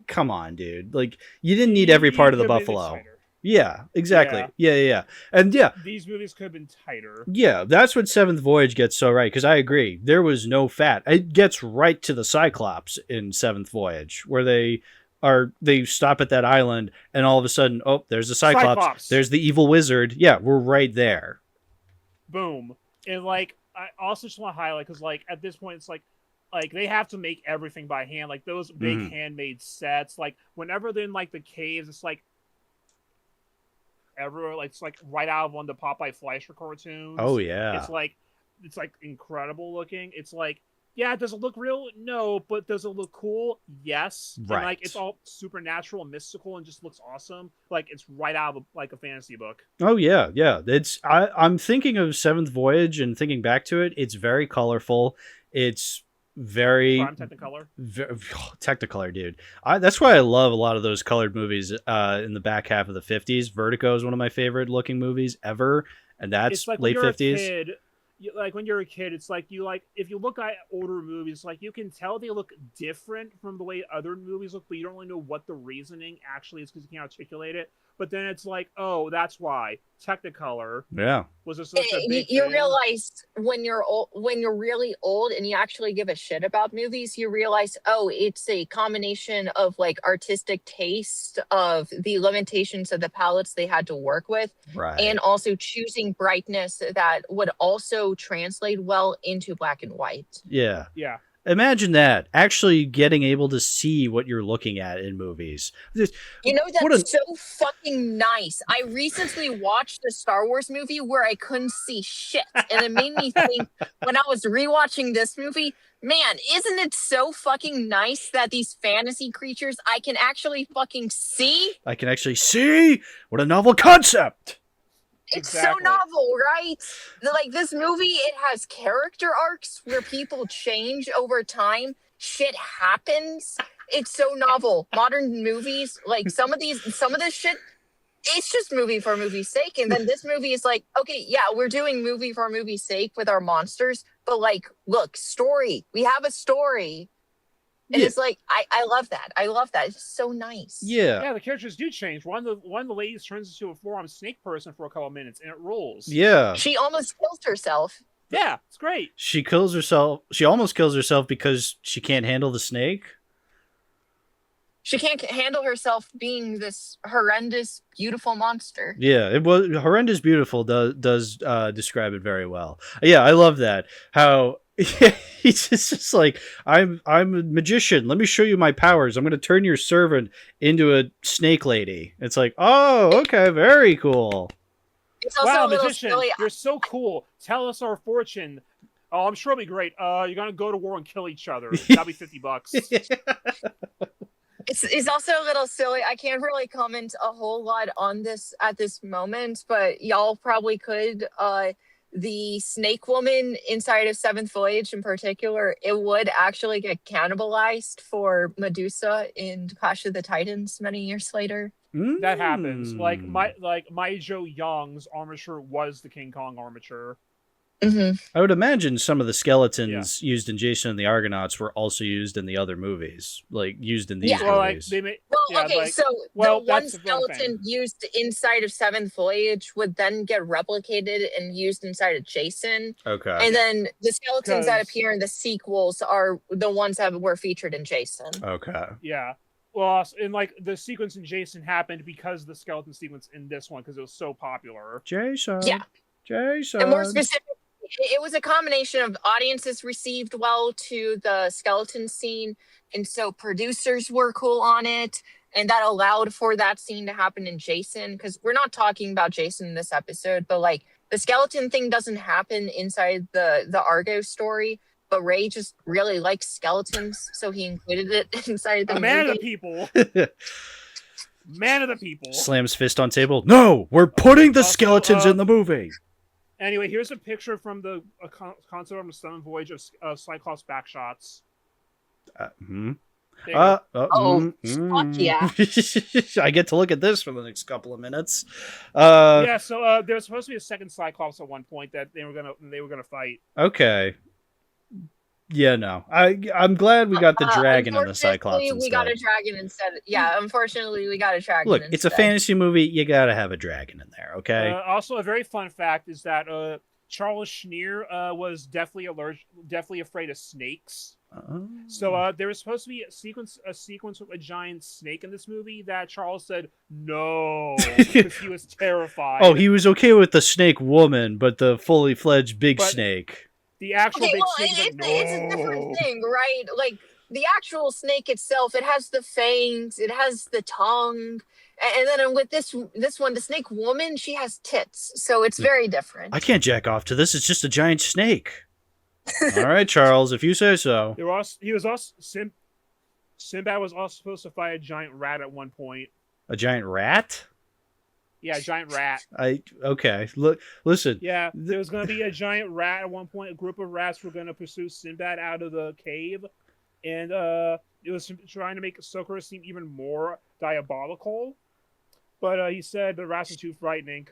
come on, dude. Like you didn't need every part of the buffalo. Yeah, exactly. Yeah. And these movies could have been tighter. Yeah, that's what Seventh Voyage gets so right, because I agree. There was no fat. It gets right to the Cyclops in Seventh Voyage, where they stop at that island, and all of a sudden, oh, there's the Cyclops. There's the evil wizard. Yeah, we're right there. Boom. And like, I also just want to highlight, because like at this point, it's like they have to make everything by hand. Like those big handmade sets. Like whenever they're in like the caves, it's like everywhere, like it's like right out of one of the Popeye Fleischer cartoons. Oh yeah, it's like incredible looking. It's like, yeah, does it look real? No, but does it look cool? Yes. Right. And like it's all supernatural and mystical and just looks awesome. Like it's right out of like a fantasy book. Oh yeah. I'm thinking of Seventh Voyage and thinking back to it. It's very colorful. It's very Technicolor. Technicolor, dude. That's why I love a lot of those colored movies in the back half of the 50s. Vertigo is one of my favorite looking movies ever, and that's like late 50s. like when you're a kid, it's like if you look at older movies, like you can tell they look different from the way other movies look, but you don't really know what the reasoning actually is because you can't articulate it. But then it's like, oh, that's why Technicolor was such a big you thing. realize when you're really old and you actually give a shit about movies, you realize, oh, it's a combination of like artistic taste, of the limitations of the palettes they had to work with, and also choosing brightness that would also translate well into black and white. Yeah. Yeah. Imagine that, actually getting able to see what you're looking at in movies. You know, that's so fucking nice. I recently watched a Star Wars movie where I couldn't see shit. And it made me think, when I was rewatching this movie, man, isn't it so fucking nice that these fantasy creatures I can actually fucking see? I can actually see? What a novel concept! It's so novel, right? Like, this movie, it has character arcs where people change over time. Shit happens. It's so novel. Modern movies, like some of this shit, it's just movie for movie's sake. And then this movie is like, okay, yeah, we're doing movie for movie's sake with our monsters, but like, look, story. We have a story. And it's like, I love that. I love that. It's so nice. Yeah. Yeah, the characters do change. One of the ladies turns into a four-armed snake person for a couple of minutes, and it rules. Yeah. She almost kills herself. Yeah, it's great. She kills herself. She almost kills herself because she can't handle the snake. She can't handle herself being this horrendous, beautiful monster. Yeah, it was horrendous. Beautiful does describe it very well. Yeah, I love that. How he's just like, I'm a magician. Let me show you my powers. I'm going to turn your servant into a snake lady. It's like, oh, okay, very cool. It's also wow, a little magician, silly. you're so cool. Tell us our fortune. Oh, I'm sure it'll be great. You're gonna go to war and kill each other. That'll be $50. It's also a little silly. I can't really comment a whole lot on this at this moment, but y'all probably could. The snake woman inside of Seventh Voyage in particular, it would actually get cannibalized for Medusa in Clash of the Titans many years later. That happens. Like Maijo Young's armature was the King Kong armature. Mm-hmm. I would imagine some of the skeletons used in Jason and the Argonauts were also used in the other movies, like used in these movies. Well, like, the one skeleton used inside of Seventh Voyage would then get replicated and used inside of Jason. Okay. And then the skeletons that appear in the sequels are the ones that were featured in Jason. Okay. Yeah. Well, and like the sequence in Jason happened because of the skeleton sequence in this one because it was so popular. Jason. Yeah. Jason. And more specifically, it was a combination of audiences received well to the skeleton scene, and so producers were cool on it, and that allowed for that scene to happen in Jason, because we're not talking about Jason in this episode, but like the skeleton thing doesn't happen inside the Argo story, but Ray just really likes skeletons, so he included it inside the movie. Man of the people. Man of the people. Slams fist on table. No, we're putting the skeletons in the movie. Anyway, here's a picture from the concept from the Seventh Voyage of Cyclops backshots. Fuck yeah. I get to look at this for the next couple of minutes. Yeah, so there was supposed to be a second Cyclops at one point that they were gonna fight. Okay. Yeah, no. I'm glad we got the dragon and the Cyclops instead. We got a dragon instead. Yeah, unfortunately, we got a dragon. Look, instead. It's a fantasy movie. You gotta have a dragon in there, okay? Also, a very fun fact is that Charles Schneer was definitely afraid of snakes. So there was supposed to be a sequence with a giant snake in this movie that Charles said no because he was terrified. Oh, he was okay with the snake woman, but the fully fledged big snake. The actual big snake. It's a different thing, right? Like the actual snake itself, it has the fangs, it has the tongue, and then with this one, the snake woman, she has tits, so it's very different. I can't jack off to this. It's just a giant snake. All right, Charles, if you say so. Sinbad was also supposed to fight a giant rat at one point. A giant rat? Yeah, a giant rat. Okay. Listen. Yeah, there was going to be a giant rat at one point. A group of rats were going to pursue Sinbad out of the cave, and it was trying to make Sokora seem even more diabolical. But he said the rats are too frightening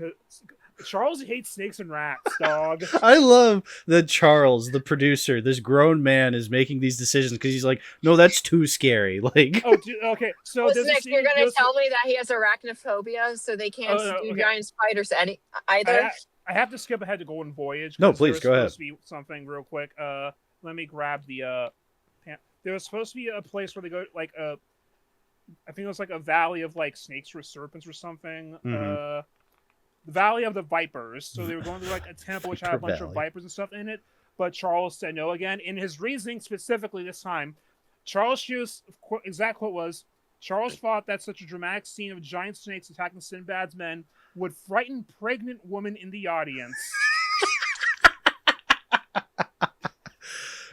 Charles hates snakes and rats, dog. I love that Charles, the producer, this grown man, is making these decisions because he's like, no, that's too scary. Like, Oh, dude, okay. So Nick, you're gonna tell me that he has arachnophobia, so they can't do giant spiders either. I have to skip ahead to Golden Voyage. No, please go ahead. Supposed to be something real quick. Let me grab the. There was supposed to be a place where they go like I think it was like a valley of like snakes or serpents or something. The Valley of the Vipers. So they were going to like a temple which had a bunch of vipers and stuff in it. But Charles said no again. In his reasoning specifically this time, Charles Hughes' exact quote was, Charles thought that such a dramatic scene of giant snakes attacking Sinbad's men would frighten pregnant women in the audience.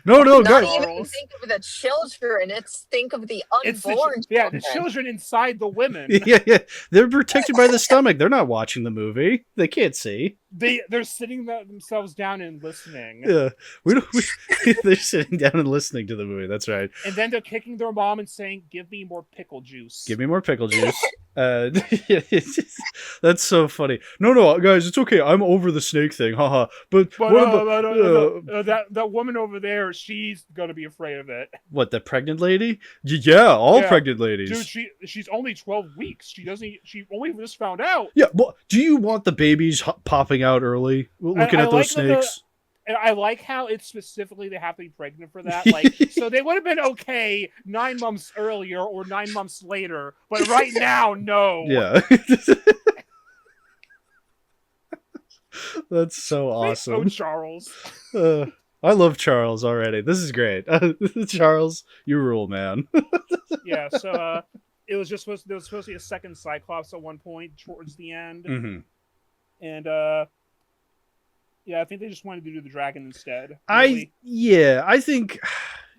No, Not guys. even think of the children. Think of the unborn. The children inside the women. Yeah. They're protected by the stomach. They're not watching the movie. They can't see. They're sitting themselves down and listening. Yeah, they're sitting down and listening to the movie. That's right. And then they're kicking their mom and saying, "Give me more pickle juice. Give me more pickle juice." That's so funny. No, guys, it's okay. I'm over the snake thing, haha. But what about that woman over there? She's gonna be afraid of it. What, the pregnant lady? Yeah, all pregnant ladies. Dude, she's only 12 weeks. She only just found out. Yeah, well, do you want the babies popping out early, looking at those snakes? And I like how it's specifically they have to be pregnant for that. Like, so they would have been okay 9 months earlier or 9 months later, but right now, no. Yeah. That's so awesome. Oh, Charles. I love Charles already. This is great. Charles, you rule, man. Yeah, so there was supposed to be a second Cyclops at one point towards the end. Mm-hmm. And yeah, I think they just wanted to do the dragon instead. Really. I think,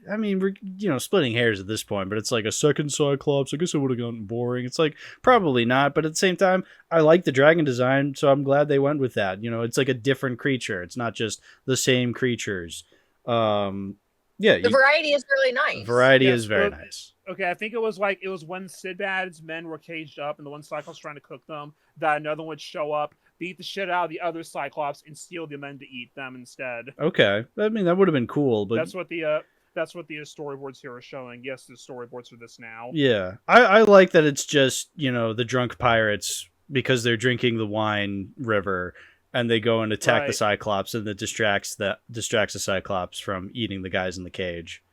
I mean, we're splitting hairs at this point, but it's like a second Cyclops. I guess it would have gotten boring. It's like probably not, but at the same time, I like the dragon design, so I'm glad they went with that. It's like a different creature. It's not just the same creatures. The variety is really nice. Variety is very nice. Okay, I think it was when Sinbad's men were caged up and the one Cyclops trying to cook them, that another one would show up, beat the shit out of the other Cyclops, and steal the men to eat them instead. Okay, I mean that would have been cool, but that's what the storyboards here are showing. Yes, the storyboards for this now. Yeah, I like that it's just the drunk pirates because they're drinking the wine river, and they go and attack the Cyclops, and that distracts the Cyclops from eating the guys in the cage.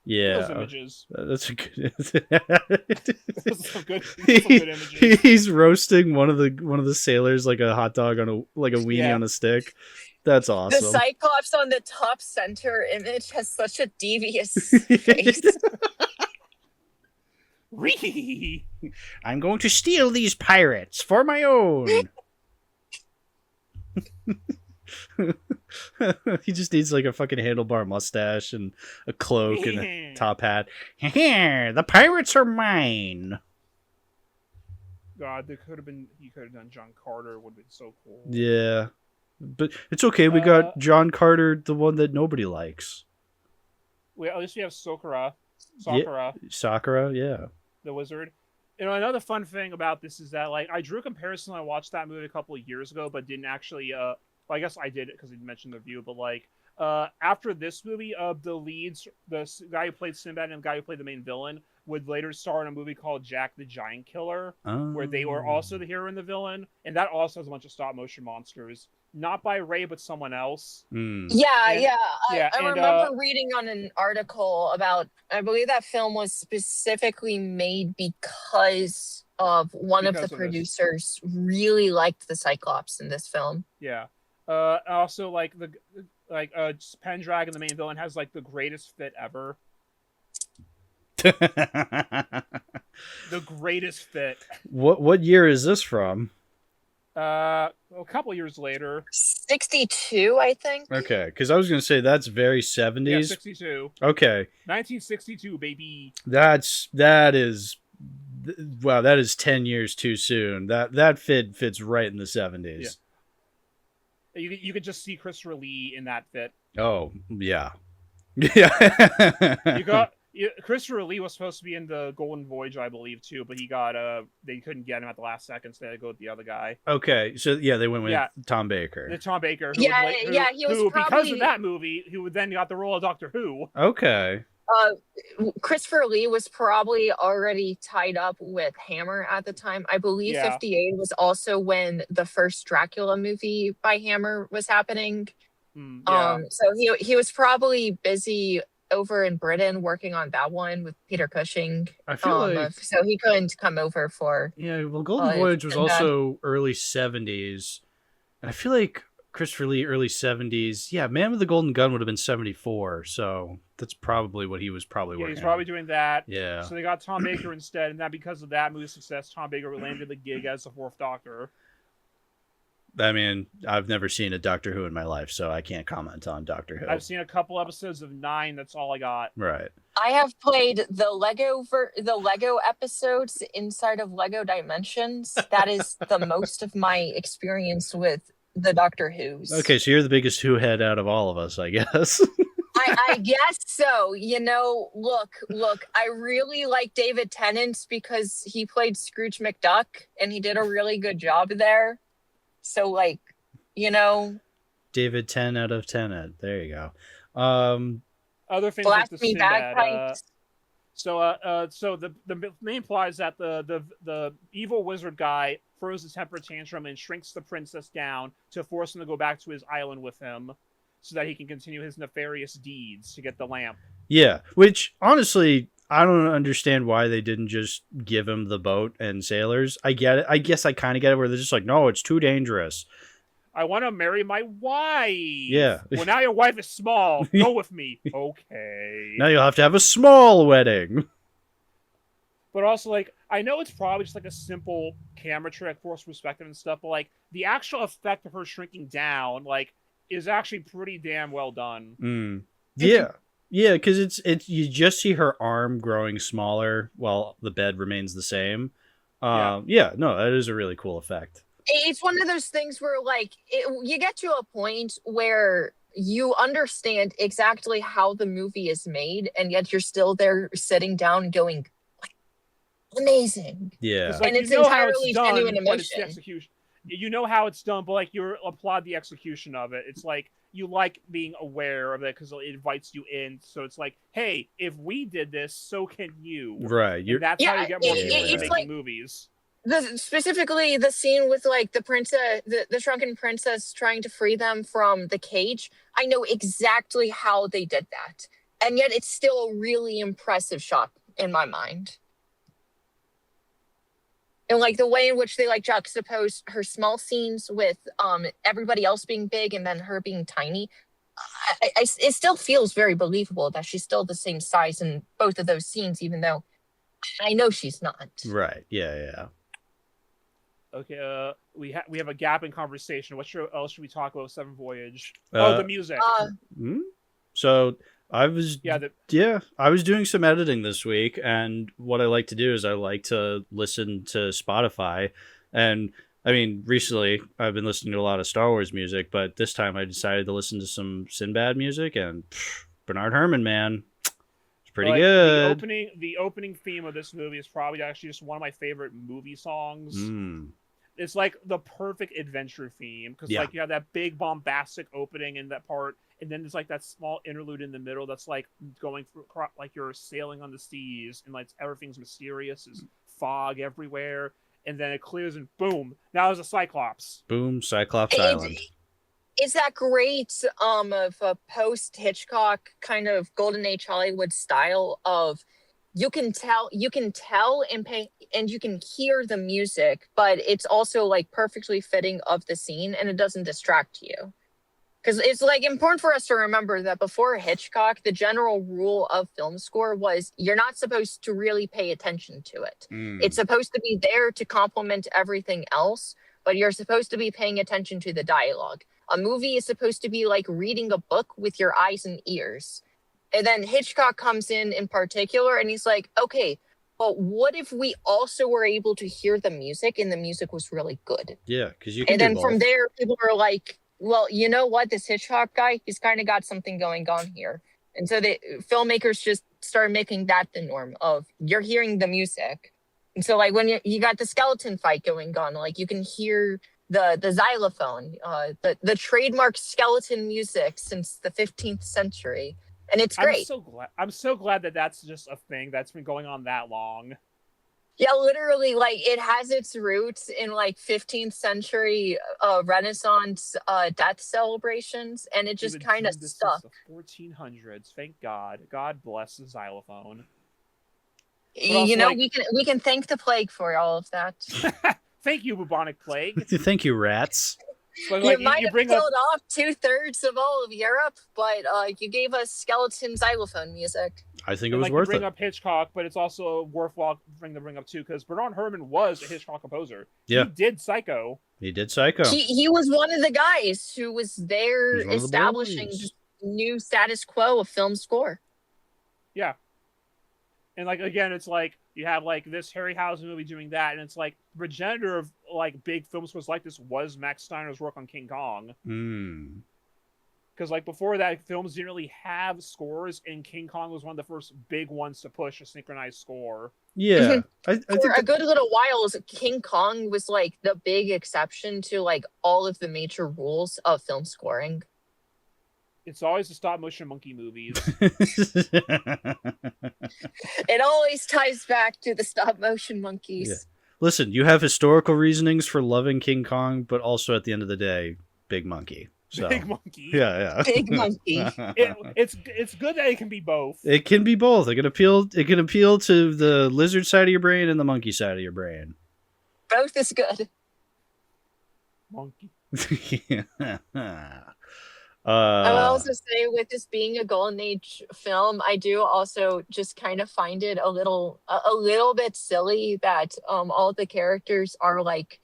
Yeah, those images. That's a good. Some good images. He's roasting one of the sailors like a hot dog on a weenie on a stick. That's awesome. The Cyclops on the top center image has such a devious face. I'm going to steal these pirates for my own. He just needs like a fucking handlebar mustache and a cloak and a top hat. The pirates are mine. God, he could have done John Carter. It would have been so cool. Yeah, but it's okay. We got John Carter, the one that nobody likes. At least we have Sakura, yeah, the wizard. Another fun thing about this is that I drew a comparison. I watched that movie a couple of years ago, but didn't actually. I guess I did it because he mentioned the review, but after this movie, the leads, the guy who played Sinbad and the guy who played the main villain, would later star in a movie called Jack the Giant Killer, where they were also the hero and the villain, and that also has a bunch of stop motion monsters, not by Ray but someone else. I remember reading on an article about. I believe that film was specifically made because of one of the producers really liked the Cyclops in this film. Yeah. Also, Pendragon, the main villain, has the greatest fit ever. The greatest fit. What year is this from? A couple years later. 62, I think. Okay, because I was going to say that's very 70s. Yeah, 62. Okay. 1962, baby. That is 10 years too soon. That fits right in the 70s. Yeah. You could just see Christopher Lee in that fit. Oh, yeah. Yeah. Christopher Lee was supposed to be in the Golden Voyage, I believe, too, but he got they couldn't get him at the last second, so they had to go with the other guy. Okay, so yeah, they went with Tom Baker. The Tom Baker. He was probably, because of that movie, who then got the role of Doctor Who. Okay. Christopher Lee was probably already tied up with Hammer at the time. I believe 58 was also when the first Dracula movie by Hammer was happening. So he was probably busy over in Britain working on that one with Peter Cushing. I feel like so he couldn't come over for well, Golden Voyage was also early 70s. And I feel like Christopher Lee early 70s. Yeah, Man with the Golden Gun would have been 74, so that's probably what he was probably working on. He's probably doing that. Yeah. So they got Tom Baker instead, and that because of that movie's success, Tom Baker landed the gig as the Fourth Doctor. I mean, I've never seen a Doctor Who in my life, so I can't comment on Doctor Who. I've seen a couple episodes of 9. That's all I got. Right. I have played the Lego episodes inside of Lego Dimensions. That is the most of my experience with the Doctor Who's. Okay, so you're the biggest Who head out of all of us, I guess. I guess so. Look, I really like David Tennant because he played Scrooge McDuck and he did a really good job there. So, David 10 out of 10. There you go. Other things like the Sinbad. So the main plot is that the evil wizard guy throws a temper tantrum and shrinks the princess down to force him to go back to his island with him, so that he can continue his nefarious deeds to get the lamp. Yeah, which honestly, I don't understand why they didn't just give him the boat and sailors. I get it. I guess I kind of get it where they're just like, no, it's too dangerous. I want to marry my wife. Yeah. Well, now your wife is small. Go with me. Okay. Now you'll have to have a small wedding. But also, I know it's probably just a simple camera trick, force perspective and stuff, but the actual effect of her shrinking down, is actually pretty damn well done. Yeah. Yeah, because it's you just see her arm growing smaller while the bed remains the same. No, that is a really cool effect. It's one of those things where you get to a point where you understand exactly how the movie is made, and yet you're still there sitting down going, amazing. Yeah. And it's entirely genuine emotion. You know how it's done, but you applaud the execution of it. It's you like being aware of it because it invites you in. So it's hey, if we did this, so can you. Right. That's how you get more people into making movies. Specifically the scene with the princess, the shrunken princess trying to free them from the cage. I know exactly how they did that, and yet it's still a really impressive shot in my mind. And the way in which they juxtapose her small scenes with everybody else being big and then her being tiny, it still feels very believable that she's still the same size in both of those scenes, even though I know she's not. Right. Yeah. Okay. We have a gap in conversation. What else should we talk about? Seventh Voyage. The music. So I was I was doing some editing this week, and what I like to do is I like to listen to Spotify, and I mean recently I've been listening to a lot of Star Wars music, but this time I decided to listen to some Sinbad music, and Bernard Herrmann, man, it's pretty good. The opening theme of this movie is probably actually just one of my favorite movie songs. It's the perfect adventure theme because you have that big bombastic opening in that part, and then there's that small interlude in the middle that's going through you're sailing on the seas and everything's mysterious, there's fog everywhere, and then it clears and boom, now there's a Cyclops. Boom, Cyclops Island. It's that great of a post Hitchcock kind of golden age Hollywood style of you can tell and you can hear the music, but it's also perfectly fitting of the scene and it doesn't distract you. Because it's important for us to remember that before Hitchcock, the general rule of film score was you're not supposed to really pay attention to it. It's supposed to be there to complement everything else, but you're supposed to be paying attention to the dialogue. A movie is supposed to be like reading a book with your eyes and ears. And then Hitchcock comes in particular, and he's like, okay, but what if we also were able to hear the music and the music was really good? Yeah, because you can. And then from there, people are like, well, you know what? This Hitchcock guy, he's kind of got something going on here. And so the filmmakers just started making that the norm of you're hearing the music. And so like when you got the skeleton fight going on, like you can hear the xylophone, the trademark skeleton music since the 15th century. And it's great. I'm so glad that that's just a thing that's been going on that long. Yeah, literally, like it has its roots in like 15th century Renaissance death celebrations, and it just kind of stuck. The 1400s, thank God. God bless the xylophone. You know, like, we can thank the plague for all of that. Thank you, bubonic plague. Thank you, rats. But, like, you might have killed off 2/3 of all of Europe, but you gave us skeleton xylophone music. I think it was worth it. You bring up Hitchcock, but it's also a worthwhile thing to bring up too, because Bernard Herrmann was a Hitchcock composer. Yeah, he did Psycho. He did Psycho. He was one of the guys who was there establishing new status quo of film score. Yeah, and like again, it's like you have like this Harryhausen movie doing that, and it's like the progenitor of like big film scores like this was Max Steiner's work on King Kong. Because like before that, films didn't really have scores, and King Kong was one of the first big ones to push a synchronized score. Yeah, I think for a good little while, King Kong was like the big exception to like all of the major rules of film scoring. It's always the stop motion monkey movies. It always ties back to the stop motion monkeys. Yeah. Listen, you have historical reasonings for loving King Kong, but also at the end of the day, big monkey. So, big monkey. Yeah. Big monkey. It's good that it can be both. It can be both. It can appeal to the lizard side of your brain and the monkey side of your brain. Both is good. Monkey. I will also say, with this being a golden age film, I do also just kind of find it a little bit silly that all the characters are like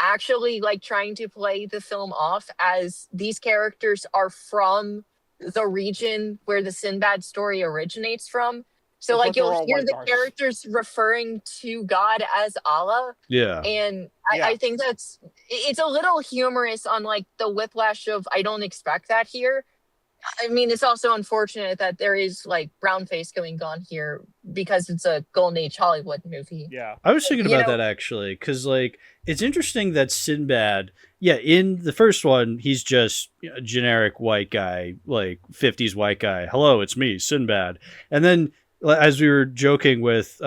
actually like trying to play the film off as these characters are from the region where the Sinbad story originates from. So like you'll hear the characters referring to God as Allah. Yeah. And I think it's a little humorous on like the whiplash of I don't expect that here. I mean, it's also unfortunate that there is like brown face going on here because it's a golden age Hollywood movie. Yeah. I was thinking about that actually, because like it's interesting that Sinbad, in the first one, he's just a generic white guy, like 50s white guy. Hello, it's me, Sinbad. And then as we were joking with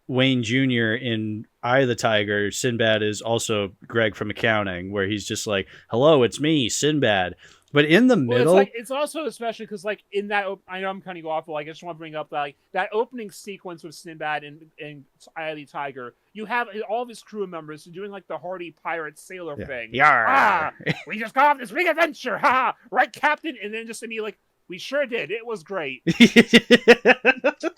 Wayne Jr. in Eye of the Tiger, Sinbad is also Greg from accounting, where he's just like, hello, it's me, Sinbad. But in the middle, it's also especially because like in that, I know I'm kind of go off, but like I just want to bring up like that opening sequence with Sinbad and Eye of the Tiger. You have all of his crew members doing like the hardy pirate sailor thing. Yeah. We just got off this big adventure, right, Captain? And then just to me like, we sure did. It was great.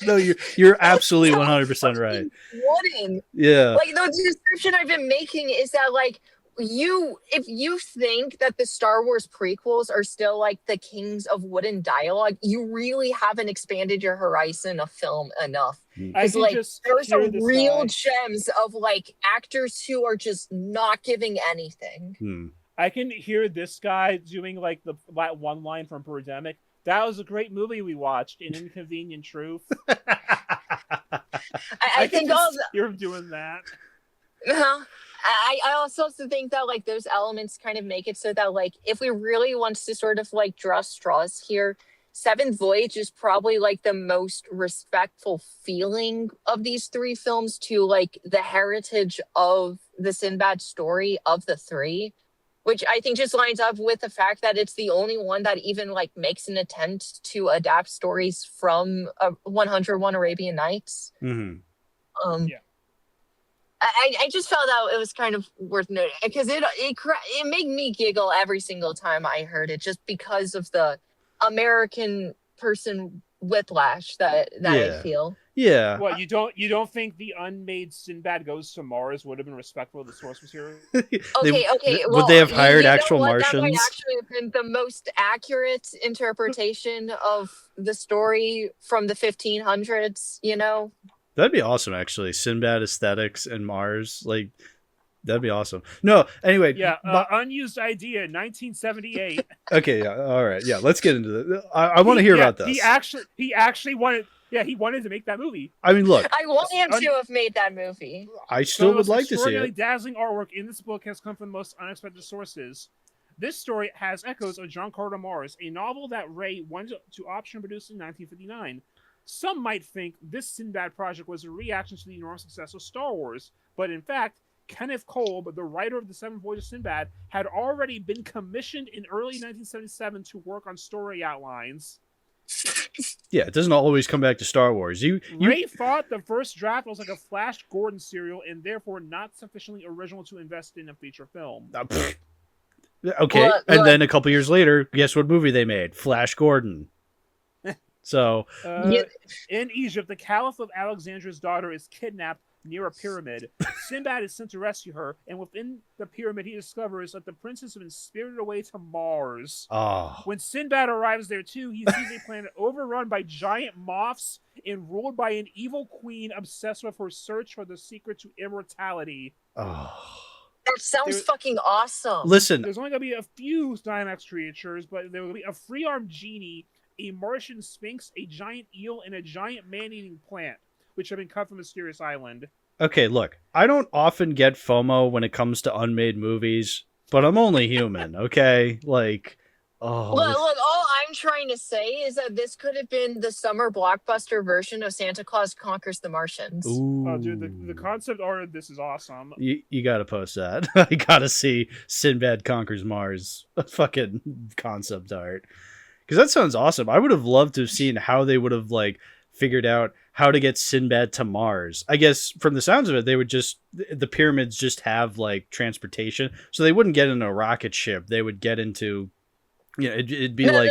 No, you're absolutely 100% right. Wooden. Yeah. Like the description I've been making is that like if you think that the Star Wars prequels are still like the kings of wooden dialogue, you really haven't expanded your horizon of film enough. Because like there are some real gems of like actors who are just not giving anything. I can hear this guy doing like that one line from Birdemic. That was a great movie we watched, An Inconvenient Truth. I think you're doing that. I also think that like those elements kind of make it so that like if we really want to sort of like draw straws here, Seventh Voyage is probably like the most respectful feeling of these three films to like the heritage of the Sinbad story of the three, which I think just lines up with the fact that it's the only one that even like makes an attempt to adapt stories from 101 Arabian Nights. I just felt that it was kind of worth noting because it made me giggle every single time I heard it, just because of the American person whiplash that I feel. Yeah. What, you don't think the unmade Sinbad Goes to Mars would have been respectful of the source material? Okay. Would they have hired actual Martians? That might actually have been the most accurate interpretation of the story from the 1500s, you know? That'd be awesome, actually. Sinbad aesthetics and Mars, like that'd be awesome. No, anyway. Yeah, unused idea, 1978. Okay, yeah, all right, yeah. Let's get into this. I want to hear about this. He actually wanted. Yeah, he wanted to make that movie. I mean, look, I want him to have made that movie. I still would like to see extraordinarily it. dazzling artwork in this book has come from the most unexpected sources. This story has echoes of John Carter Mars, a novel that Ray wanted to option produce in 1959. Some might think this Sinbad project was a reaction to the enormous success of Star Wars, but in fact, Kenneth Kolb, the writer of The Seventh Voyage of Sinbad, had already been commissioned in early 1977 to work on story outlines. Yeah, it doesn't always come back to Star Wars. Ray thought the first draft was like a Flash Gordon serial and therefore not sufficiently original to invest in a feature film. Okay, and then a couple years later, guess what movie they made? Flash Gordon. So, in Egypt, the Caliph of Alexandra's daughter is kidnapped near a pyramid. Sinbad is sent to rescue her, and within the pyramid, he discovers that the princess has been spirited away to Mars. oh, When Sinbad arrives there too, he sees a planet overrun by giant moths and ruled by an evil queen obsessed with her search for the secret to immortality. oh. That sounds fucking awesome. Listen, There's only going to be a few Dynamax creatures, but there will be a free-armed genie, a Martian sphinx, a giant eel, and a giant man-eating plant, which have been cut from a mysterious island. okay, look, I don't often get FOMO when it comes to unmade movies, but I'm only human, okay? Like, oh. Look, all I'm trying to say is that this could have been the summer blockbuster version of Santa Claus Conquers the Martians. Ooh. Oh, dude, the concept art of this is awesome. You gotta post that. I gotta see Sinbad Conquers Mars fucking concept art. Because that sounds awesome. I would have loved to have seen how they would have, like, figured out how to get Sinbad to Mars. I guess from the sounds of it, they would just, the pyramids just have, like, transportation. So they wouldn't get in a rocket ship. They would get into, you know, it'd be No.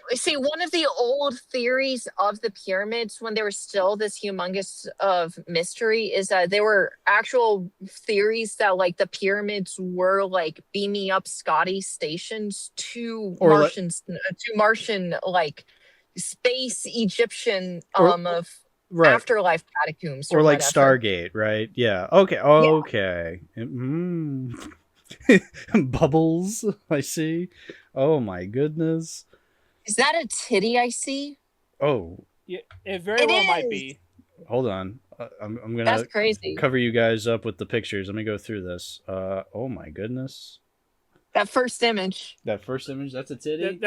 See, one of the old theories of the pyramids, when they were still this humongous of mystery, is that there were actual theories that, like, the pyramids were like beaming up Scotty stations to Martian, like space Egyptian of right. afterlife catacombs, or like whatever. Stargate, right? Yeah. Okay. Bubbles, I see. Oh my goodness. Is that a titty I see? Oh, Yeah, it very well might be. hold on. I'm gonna That's crazy. cover you guys up with the pictures. Let me go through this. Oh my goodness. That first image. That first image, that's a titty?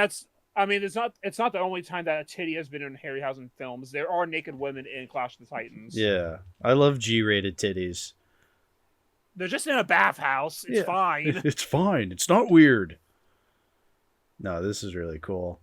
I mean, it's not the only time that a titty has been in Harryhausen films. There are naked women in Clash of the Titans. Yeah. I love G-rated titties. They're just in a bathhouse. It's fine. It's fine. It's not weird. No, this is really cool.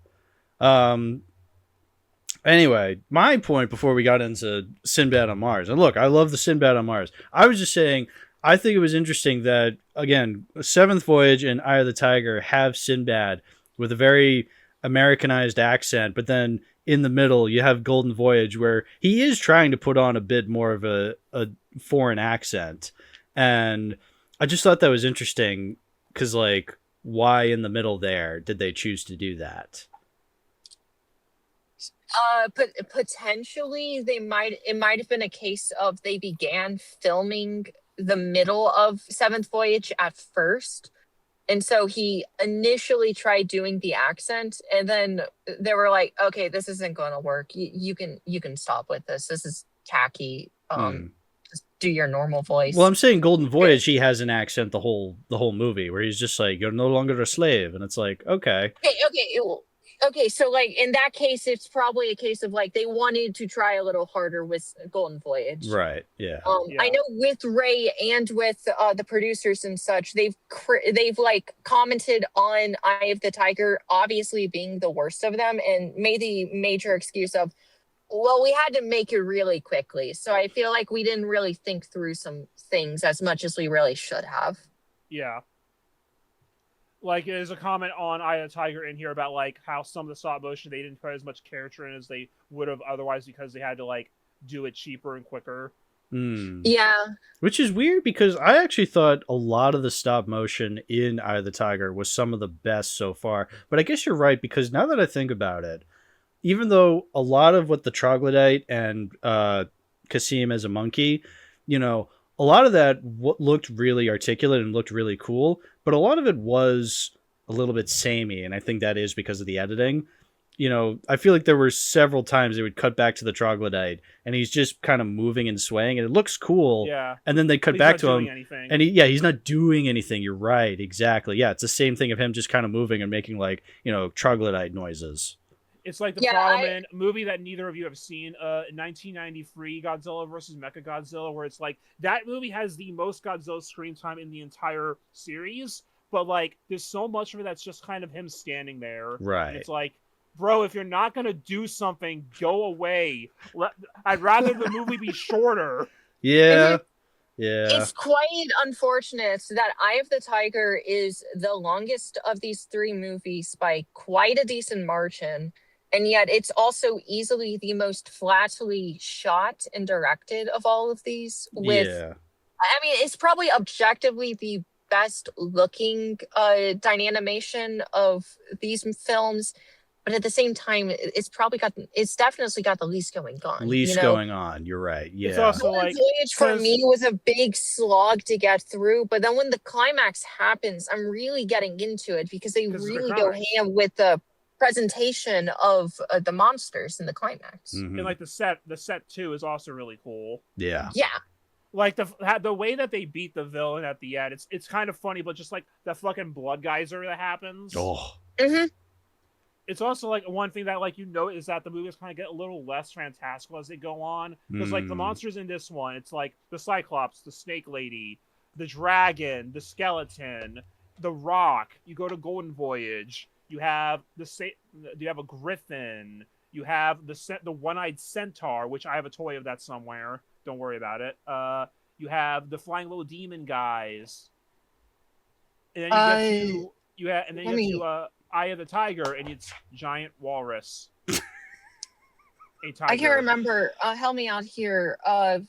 Anyway, my point before we got into Sinbad on Mars, and look, I love the Sinbad on Mars. I was just saying, I think it was interesting that, again, Seventh Voyage and Eye of the Tiger have Sinbad with a very Americanized accent, but then in the middle you have Golden Voyage where he is trying to put on a bit more of a foreign accent. And I just thought that was interesting because, like, why in the middle there did they choose to do that? But potentially it might have been a case of they began filming the middle of Seventh Voyage at first. And so he initially tried doing the accent, and then they were like, okay, this isn't going to work. You can stop with this. This is tacky. Just do your normal voice. Well, I'm saying Golden Voyage, he has an accent the whole movie where he's just like, you're no longer a slave. And it's like, okay. Okay, so, like, in that case, it's probably a case of, like, they wanted to try a little harder with Golden Voyage. Right, yeah. I know with Ray and with the producers and such, they've like commented on Eye of the Tiger obviously being the worst of them and made the major excuse of, well, we had to make it really quickly. So I feel like we didn't really think through some things as much as we really should have. Yeah. Like, there's a comment on Eye of the Tiger in here about, like, how some of the stop motion, they didn't put as much character in as they would have otherwise because they had to, like, do it cheaper and quicker. Yeah. Which is weird because I actually thought a lot of the stop motion in Eye of the Tiger was some of the best so far. But I guess you're right, because now that I think about it, even though a lot of what the troglodyte and Kasim as a monkey, you know, a lot of that looked really articulate and looked really cool, but a lot of it was a little bit samey, and I think that is because of the editing. I feel like there were several times they would cut back to the troglodyte and he's just kind of moving and swaying and it looks cool. Yeah. And then they cut He's back not to doing him anything. and he's not doing anything. You're right. Exactly. Yeah. It's the same thing of him just kind of moving and making like, troglodyte noises. It's like the problem in a movie that neither of you have seen, 1993 Godzilla versus Mechagodzilla, where it's like that movie has the most Godzilla screen time in the entire series, but like there's so much of it that's just kind of him standing there. Right. And it's like, bro, if you're not gonna do something, go away. I'd rather the movie be shorter. Yeah. Yeah. It's quite unfortunate that Eye of the Tiger is the longest of these three movies by quite a decent margin. And yet it's also easily the most flatly shot and directed of all of these. It's probably objectively the best looking dynamation of these films. But at the same time, it's definitely got the least going on. Going on. You're right. Yeah. It's also Golden Voyage for me was a big slog to get through. But then when the climax happens, I'm really getting into it because they really go ham with the presentation of the monsters in the climax. Mm-hmm. And like the set too is also really cool. Yeah. Yeah. Like the way that they beat the villain at the end, it's kind of funny, but just like the fucking blood geyser that happens. Oh. Mm-hmm. It's also like one thing that is that the movies kind of get a little less fantastical as they go on, because like the monsters in this one, it's like the Cyclops, the Snake Lady, the Dragon, the Skeleton, the Rock. You go to Golden Voyage, you have a Griffin, you have the one-eyed Centaur, which I have a toy of that somewhere. Don't worry about it. You have the flying little demon guys, and then you get to Eye of the Tiger, and it's giant walrus. A tiger. I can't remember. Help me out here. Eye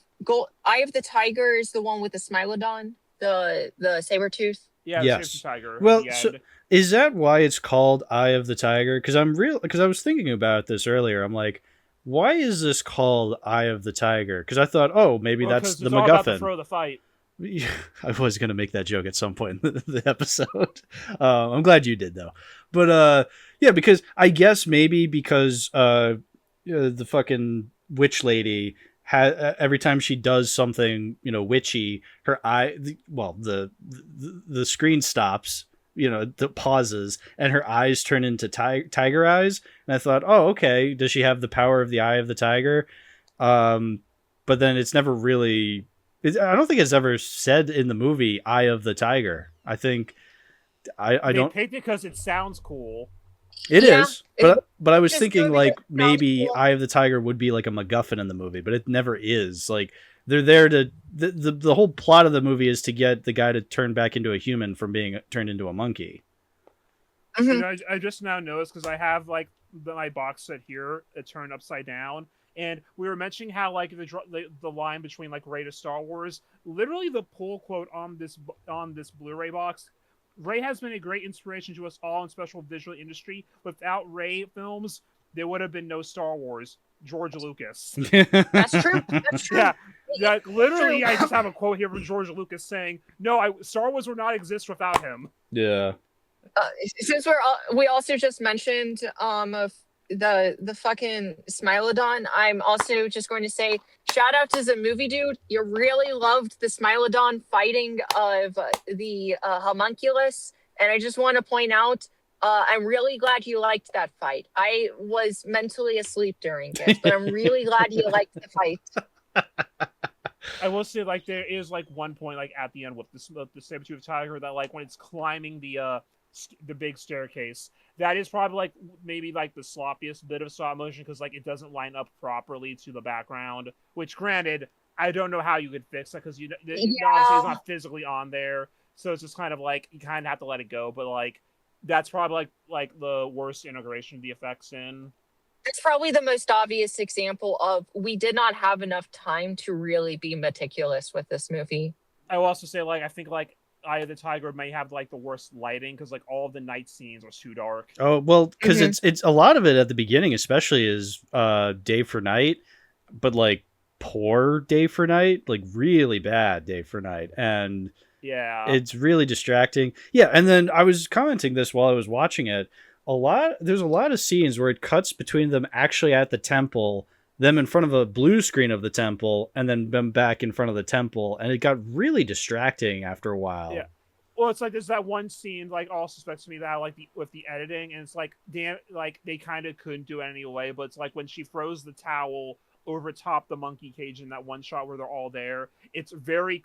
of the Tiger is the one with the Smilodon, the saber tooth. Yeah, yes. the tiger. Well, so is that why it's called Eye of the Tiger? Because I was thinking about this earlier. I'm like, why is this called Eye of the Tiger? Because I thought, maybe that's the MacGuffin. All about the throw of the fight. I was going to make that joke at some point in the episode. I'm glad you did though. But because I guess maybe because the fucking witch lady every time she does something witchy, her eye the screen stops, pauses, and her eyes turn into tiger eyes. And I thought, okay, does she have the power of the Eye of the Tiger? But then it's never really. I don't think it's ever said in the movie Eye of the Tiger. I think I don't. They picked it because it sounds cool. It is, but I was thinking like maybe cool. Eye of the Tiger would be like a MacGuffin in the movie, but it never is. Like they're there to the whole plot of the movie is to get the guy to turn back into a human from being turned into a monkey. Mm-hmm. I just now noticed because I have like my box set here, it turned upside down. And we were mentioning how like the line between like Rey to Star Wars, literally the pull quote on this Blu-ray box. Rey has been a great inspiration to us all in special visual industry. Without Rey films, there would have been no Star Wars. George Lucas. That's true. That's true. Yeah, literally, true. I just have a quote here from George Lucas saying, "No, Star Wars would not exist without him." Yeah. Since we also just mentioned of the fucking Smilodon, I'm also just going to say shout out to the movie dude. You really loved the Smilodon fighting of the homunculus, and I just want to point out I'm really glad you liked that fight. I was mentally asleep during it, but I'm really glad you liked the fight. I will say, like, there is like one point, like at the end with the saber-toothed tiger, that like when it's climbing the big staircase, that is probably like maybe like the sloppiest bit of stop motion because like it doesn't line up properly to the background. Which, granted, I don't know how you could fix that because obviously it's not physically on there, so it's just kind of like you kind of have to let it go. But like that's probably like the worst integration of the effects in. It's probably the most obvious example of we did not have enough time to really be meticulous with this movie. I will also say, like, I think like Eye of the Tiger may have like the worst lighting because like all of the night scenes are too dark. Oh well, because it's a lot of it at the beginning, especially is day for night, but like poor day for night, like really bad day for night, and yeah, it's really distracting. Yeah, and then I was commenting this while I was watching it. there's a lot of scenes where it cuts between them actually at the temple, them in front of a blue screen of the temple, and then them back in front of the temple, and it got really distracting after a while. Yeah. Well, it's like there's that one scene, like, all suspects me that, like, with the editing, and it's like, damn, like, they kind of couldn't do it anyway, but it's like when she throws the towel over top the monkey cage in that one shot where they're all there, it's a very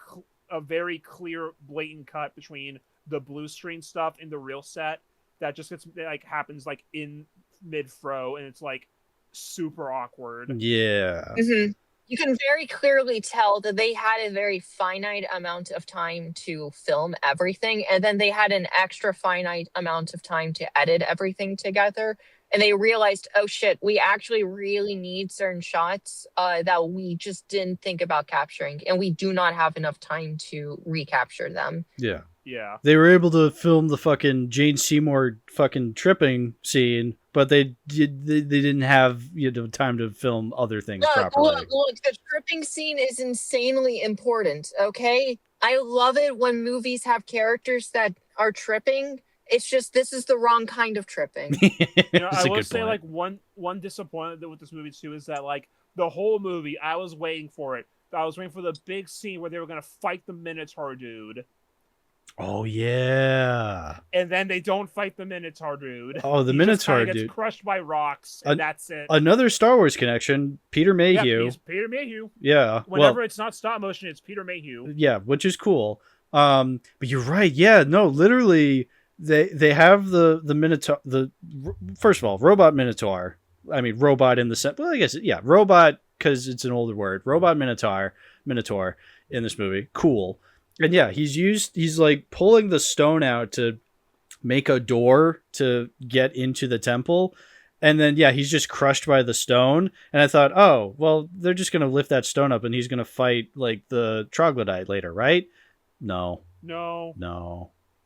clear, blatant cut between the blue screen stuff and the real set that just gets, like, happens, like, in mid-throw, and it's, like, super awkward. Yeah. Mm-hmm. You can very clearly tell that they had a very finite amount of time to film everything, and then they had an extra finite amount of time to edit everything together. And they realized, oh shit, we actually really need certain shots that we just didn't think about capturing, and we do not have enough time to recapture them. Yeah. Yeah. They were able to film the fucking Jane Seymour fucking tripping scene, but they didn't have time to film other things properly. Look, the tripping scene is insanely important, okay? I love it when movies have characters that are tripping. It's just, this is the wrong kind of tripping. I will say, like, one disappointment with this movie too is that, like, the whole movie, I was waiting for it. I was waiting for the big scene where they were gonna fight the Minotaur dude. Oh yeah. And then they don't fight the Minotaur dude. Oh, the Minotaur dude gets crushed by rocks, and that's it. Another Star Wars connection. Peter Mayhew. Yeah, Peter Mayhew. Yeah. Whenever it's not stop motion, it's Peter Mayhew. Yeah, which is cool. But you're right. Yeah, no, literally. They have the Minotaur, first of all, robot Minotaur. I mean, robot in the sense, well, I guess, yeah, robot, because it's an older word. Robot Minotaur in this movie. Cool. And yeah, he's like pulling the stone out to make a door to get into the temple. And then, yeah, he's just crushed by the stone. And I thought, oh, well, they're just going to lift that stone up and he's going to fight like the troglodyte later, right? No.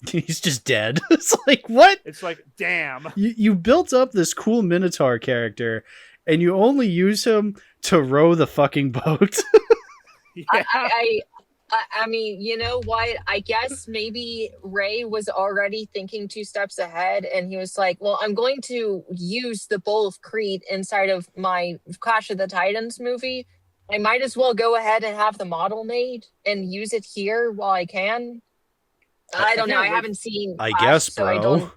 He's just dead. It's like, what? It's like, damn. You built up this cool Minotaur character, and you only use him to row the fucking boat. Yeah. I mean, you know what? I guess maybe Ray was already thinking 2 steps ahead, and he was like, well, I'm going to use the Bowl of Crete inside of my Clash of the Titans movie. I might as well go ahead and have the model made and use it here while I can. I don't know. I haven't seen I Clash, guess, bro. so I don't.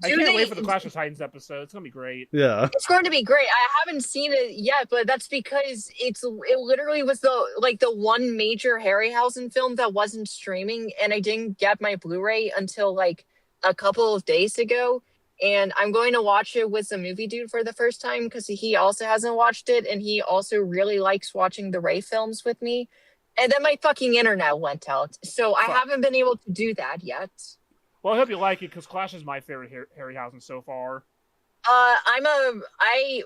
I can't wait for the Clash of Titans episode. It's gonna be great. Yeah, it's going to be great. I haven't seen it yet, but that's because it literally was the one major Harryhausen film that wasn't streaming, and I didn't get my Blu-ray until like a couple of days ago. And I'm going to watch it with the movie dude for the first time because he also hasn't watched it, and he also really likes watching the Ray films with me. And then my fucking internet went out, so I haven't been able to do that yet. Well, I hope you like it, because Clash is my favorite Harryhausen so far. I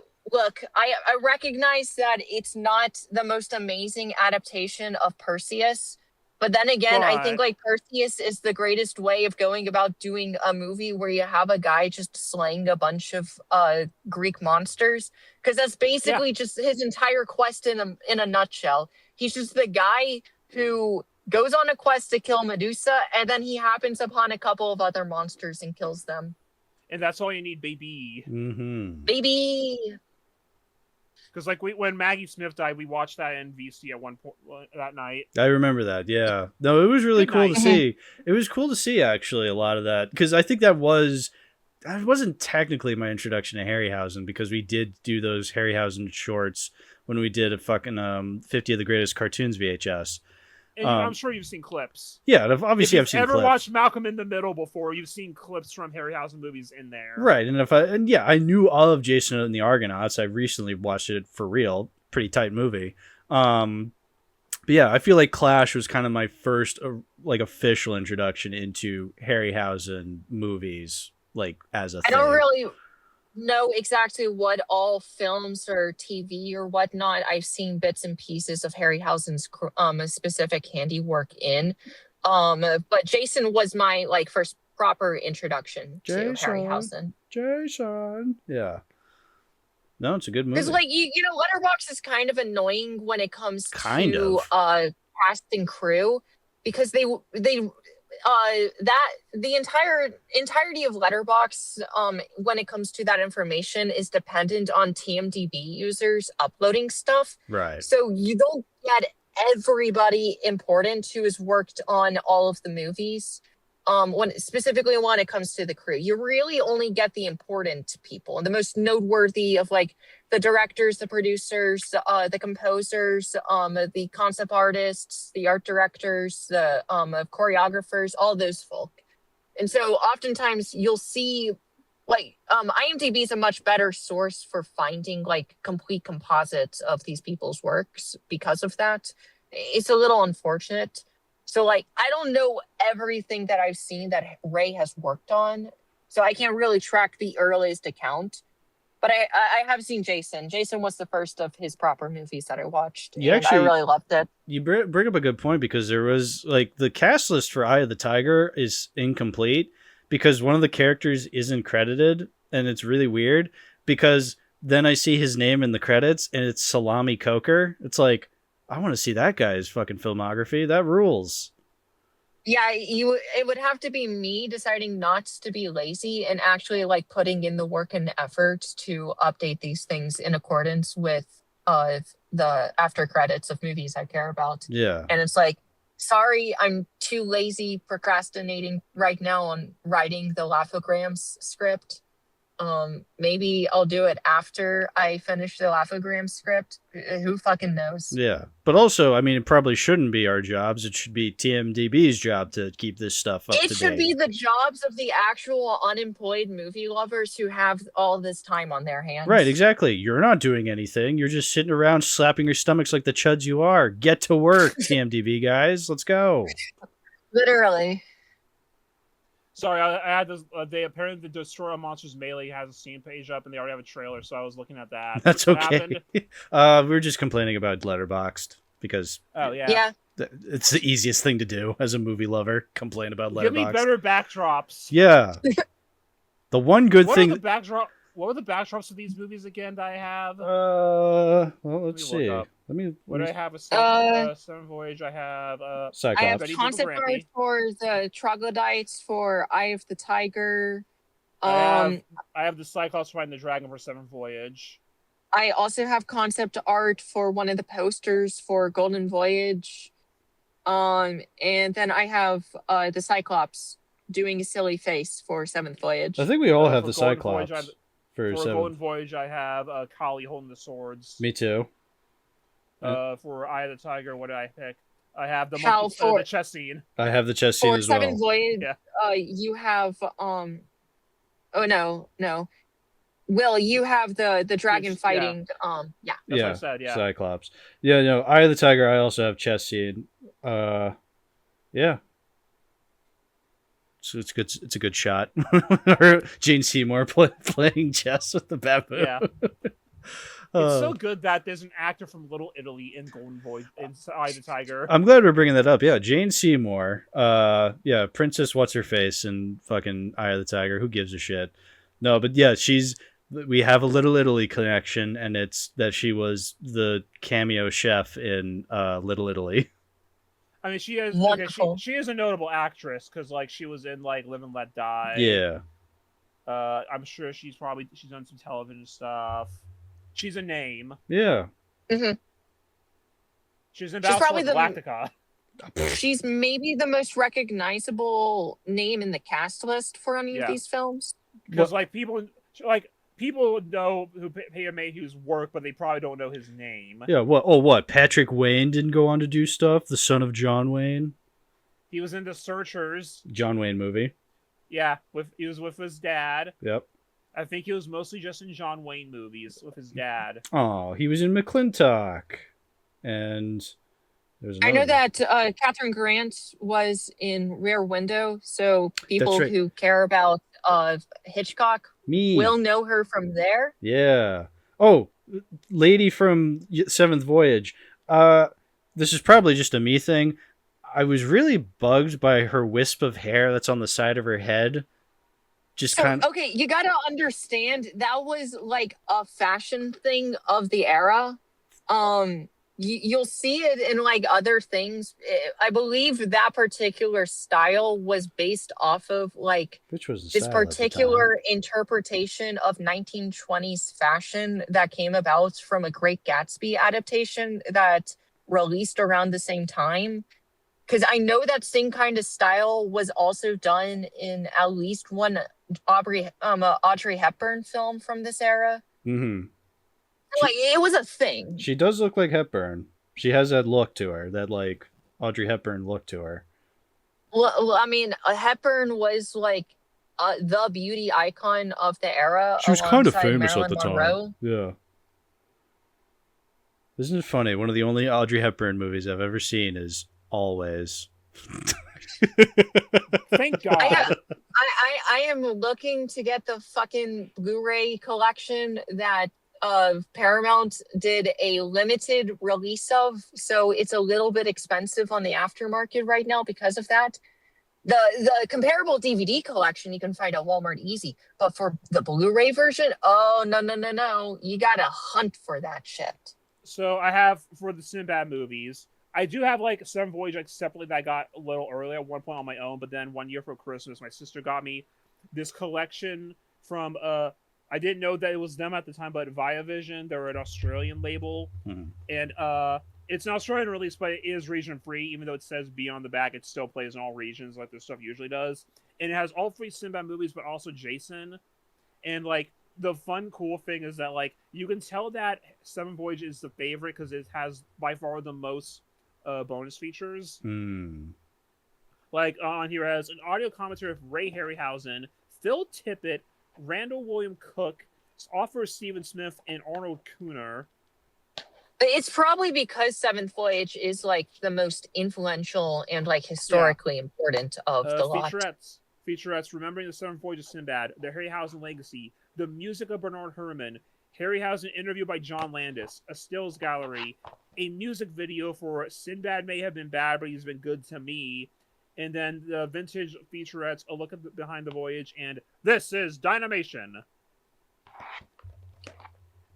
recognize that it's not the most amazing adaptation of Perseus, but then again, I think like Perseus is the greatest way of going about doing a movie where you have a guy just slaying a bunch of Greek monsters, because that's basically just his entire quest in a nutshell. He's just the guy who goes on a quest to kill Medusa, and then he happens upon a couple of other monsters and kills them. And that's all you need, baby. Mm-hmm. Baby. Because like when Maggie Smith died, we watched that in VC at one point that night. I remember that. Yeah. No, it was really cool to see. It was cool to see actually a lot of that, because I think that wasn't technically my introduction to Harryhausen, because we did do those Harryhausen shorts when we did a fucking 50 of the Greatest Cartoons VHS. And I'm sure you've seen clips. Yeah, obviously I've seen clips. If you've ever watched Malcolm in the Middle before, you've seen clips from Harryhausen movies in there. Right, and I knew all of Jason and the Argonauts. I recently watched it for real. Pretty tight movie. But yeah, I feel like Clash was kind of my first like official introduction into Harryhausen movies, like as a thing. I don't really know exactly what all films or TV or whatnot I've seen bits and pieces of Harryhausen's specific handiwork in. But Jason was my like first proper introduction to Harryhausen. Jason. Yeah. No, it's a good movie. Because like you know, Letterboxd is kind of annoying when it comes to cast and crew, because they that the entirety of Letterboxd, when it comes to that information, is dependent on TMDb users uploading stuff. Right. So you don't get everybody important who has worked on all of the movies. Specifically when it comes to the crew, you really only get the important people and the most noteworthy of like the directors, the producers, the composers, the concept artists, the art directors, the choreographers, all those folk. And so oftentimes you'll see like IMDb is a much better source for finding like complete composites of these people's works because of that. It's a little unfortunate. So, like, I don't know everything that I've seen that Ray has worked on, so I can't really track the earliest account. But I have seen Jason. Jason was the first of his proper movies that I watched, and I really loved it. You bring up a good point, because there was, like, the cast list for Eye of the Tiger is incomplete because one of the characters isn't credited, and it's really weird because then I see his name in the credits, and it's Salami Coker. It's like, I want to see that guy's fucking filmography. That rules. Yeah, it would have to be me deciding not to be lazy and actually like putting in the work and effort to update these things in accordance with the after credits of movies I care about. Yeah. And it's like, sorry, I'm too lazy procrastinating right now on writing the Laugh-O-Grams script. Maybe I'll do it after I finish the Laugh-O-Gram script. Who fucking knows? Yeah. But also, I mean, it probably shouldn't be our jobs. It should be TMDB's job to keep this stuff up to date. It should be the jobs of the actual unemployed movie lovers who have all this time on their hands. Right, exactly. You're not doing anything. You're just sitting around slapping your stomachs like the chuds you are. Get to work, TMDB guys. Let's go. Literally. Sorry, I had this. They apparently the Destroy All Monsters Melee has a Steam page up, and they already have a trailer, so I was looking at that. That's What okay. We were just complaining about Letterboxd because Yeah. it's the easiest thing to do as a movie lover. Complain about Letterboxd. Give me better backdrops. Yeah. The one good thing. What were the backdrops of these movies again that I have? Well, let's see. What do I have? Seven Voyage. I have Cyclops. I have Betty concept Boop art for the Troglodytes for Eye of the Tiger. I have the Cyclops fighting the dragon for Seventh Voyage. I also have concept art for one of the posters for Golden Voyage. And then I have the Cyclops doing a silly face for Seventh Voyage. I think we all have the Golden Cyclops. Voyage, for Golden Voyage, I have Kali holding the swords. Me too. For Eye of the Tiger, what did I pick? I have the the chess scene. I have the chess scene for as well. Seventh Voyage, Yeah. you have oh no. Will, you have the dragon fighting That's what I said, yeah. Cyclops. Yeah, no, Eye of the Tiger, I also have chess scene. Yeah. So it's good. It's a good shot. Or Jane Seymour playing chess with the baboon. Yeah. It's so good that there's an actor from Little Italy in Golden Voyage in Eye of the Tiger. I'm glad we're bringing that up. Yeah, Jane Seymour. Yeah, Princess What's Her Face in fucking Eye of the Tiger. Who gives a shit? No, but yeah, we have a Little Italy connection, and it's that she was the cameo chef in Little Italy. I mean, she is she is a notable actress because like she was in like Live and Let Die. Yeah. I'm sure she's done some television stuff. She's a name. Yeah. Mm-hmm. She's probably Galactica. She's maybe the most recognizable name in the cast list for any of these films. Because people know who Peter Mayhew's work, but they probably don't know his name. Yeah. What? Patrick Wayne didn't go on to do stuff. The son of John Wayne. He was in The Searchers. John Wayne movie. Yeah, he was with his dad. Yep. I think he was mostly just in John Wayne movies with his dad. Oh, he was in McClintock. And I know that Catherine Grant was in Rear Window, so people who care about Hitchcock will know her from there. Yeah. Oh, lady from Seventh Voyage. This is probably just a me thing. I was really bugged by her wisp of hair that's on the side of her head. Okay, you gotta understand that was like a fashion thing of the era. you'll see it in like other things. I believe that particular style was based off of like Which was the this style at the particular interpretation of 1920s fashion that came about from a Great Gatsby adaptation that released around the same time. Because I know that same kind of style was also done in at least one Audrey Hepburn film from this era. Mm-hmm. Like, it was a thing. She does look like Hepburn. She has that look to her, that like Audrey Hepburn look to her. Well, I mean, Hepburn was like the beauty icon of the era. She was kind of alongside famous Marilyn at the Monroe. time. Yeah. Isn't it funny? One of the only Audrey Hepburn movies I've ever seen is Always. Thank God. I am looking to get the fucking Blu-ray collection that Paramount did a limited release of, so it's a little bit expensive on the aftermarket right now because of that. The comparable DVD collection you can find at Walmart easy, but for the Blu-ray version, oh no, you gotta hunt for that shit. So I have, for the Sinbad movies, I do have like Seven Voyage like separately that I got a little earlier at one point on my own, but then one year for Christmas, my sister got me this collection from I didn't know that it was them at the time, but Viavision, they're an Australian label, and it's an Australian release, but it is region free. Even though it says B on the back, it still plays in all regions like this stuff usually does. And it has all 3 Sinbad movies, but also Jason. And like the fun, cool thing is that like you can tell that Seven Voyage is the favorite because it has by far the most bonus features. Like on here has an audio commentary of Ray Harryhausen, Phil Tippett, Randall William Cook, Offer Stephen Smith, and Arnold Cooner. It's probably because Seventh Voyage is like the most influential and like historically important of the lot. Featurettes, Remembering the Seventh Voyage of Sinbad, The Harryhausen Legacy, The Music of Bernard Herrmann, Harryhausen Interview by John Landis, A Stills Gallery, a music video for Sinbad May Have Been Bad, but He's Been Good to Me, and then the vintage featurettes, A Look at Behind the Voyage, and This is Dynamation.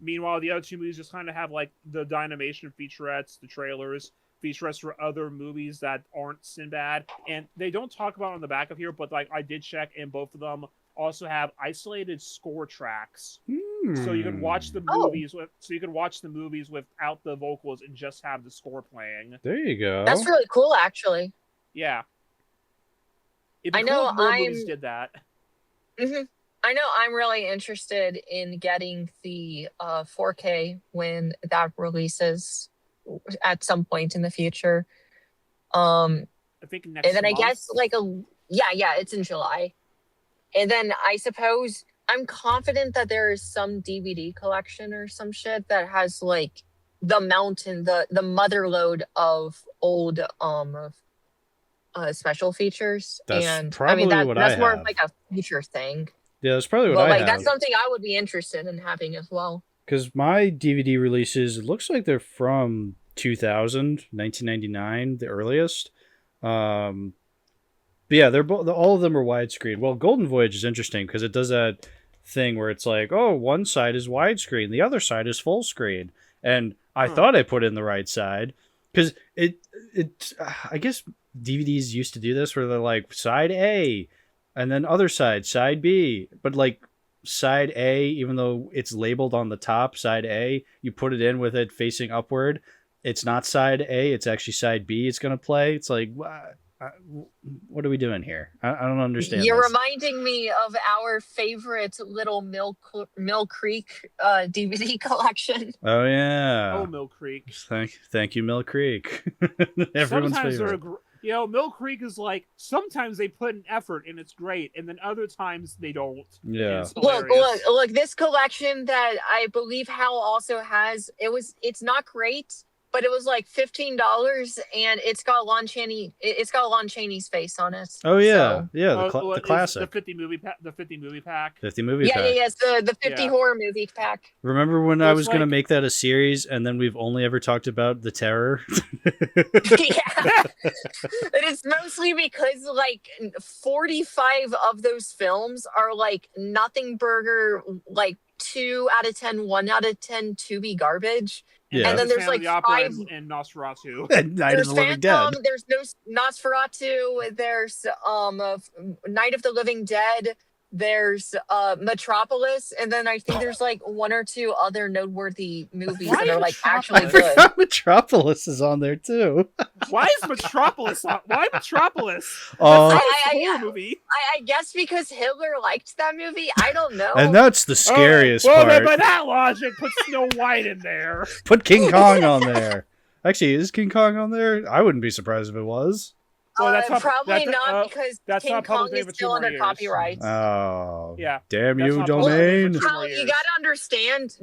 Meanwhile, the other 2 movies just kind of have like the Dynamation featurettes, the trailers, featurettes for other movies that aren't Sinbad, and they don't talk about it on the back of here, but like I did check, and both of them also have isolated score tracks, so you can watch the movies without the vocals and just have the score playing. There you go. That's really cool, actually. Yeah. I know more movies did that. I know I'm really interested in getting the 4K when that releases at some point in the future. I think next and then month. I guess like it's in July. And then I suppose I'm confident that there is some DVD collection or some shit that has like the mountain, the mother load of old special features. That's and probably what that's I more have. of like a future thing. Yeah, that's probably what But I like have. that's something I would be interested in having as well. Because my DVD releases, it looks like they're from 2000, 1999, the earliest. But yeah, they're all of them are widescreen. Well, Golden Voyage is interesting because it does that thing where it's like, oh, one side is widescreen, the other side is full screen, and I thought I put in the right side because it I guess DVDs used to do this where they're like side A, and then other side B, but like side A, even though it's labeled on the top side A, you put it in with it facing upward. It's not side A, it's actually side B. It's gonna play. It's like, what are we doing here? I don't understand. You're this. reminding me of our favorite little Mill Creek DVD collection. Oh yeah. Oh, Mill Creek. Thank you, Mill Creek. Everyone's sometimes favorite. Mill Creek is like sometimes they put an effort and it's great, and then other times they don't. Yeah. Look! This collection that I believe Hal also has. It's not great, but it was like $15, and it's got Lon Chaney. It's got Lon Chaney's face on it. Oh yeah, so. yeah. The classic. The 50 movie pack. 50 movie pack. Yeah, it's the 50 horror movie pack. Remember when I was gonna make that a series, and then we've only ever talked about The Terror? Yeah, it's mostly because like 45 of those films are like nothing burger, like 2 out of 10, 1 out of 10 to be garbage. Yeah. And then there's like the Opera 5 and Nosferatu. And Night of there's the Living Dead. Phantom, there's no Nosferatu, there's Night of the Living Dead, there's Metropolis, and then I think there's like 1 or 2 other noteworty movies Why that are like Metropolis? actually I good. forgot Metropolis is on there too. Why is Metropolis on? Why Metropolis? Uh, That's not a horror movie. I guess because Hitler liked that movie. I don't know. and that's the scariest well, part. by that logic, put Snow White in there. Put King Kong on there. Actually, is King Kong on there? I wouldn't be surprised if it was. Well, that's not- probably that's, not because that's King not public Kong domain is for 2 still more under years. copyright. Oh, Yeah. damn That's you, not public domain domain. for 2 Well, more you years. gotta understand,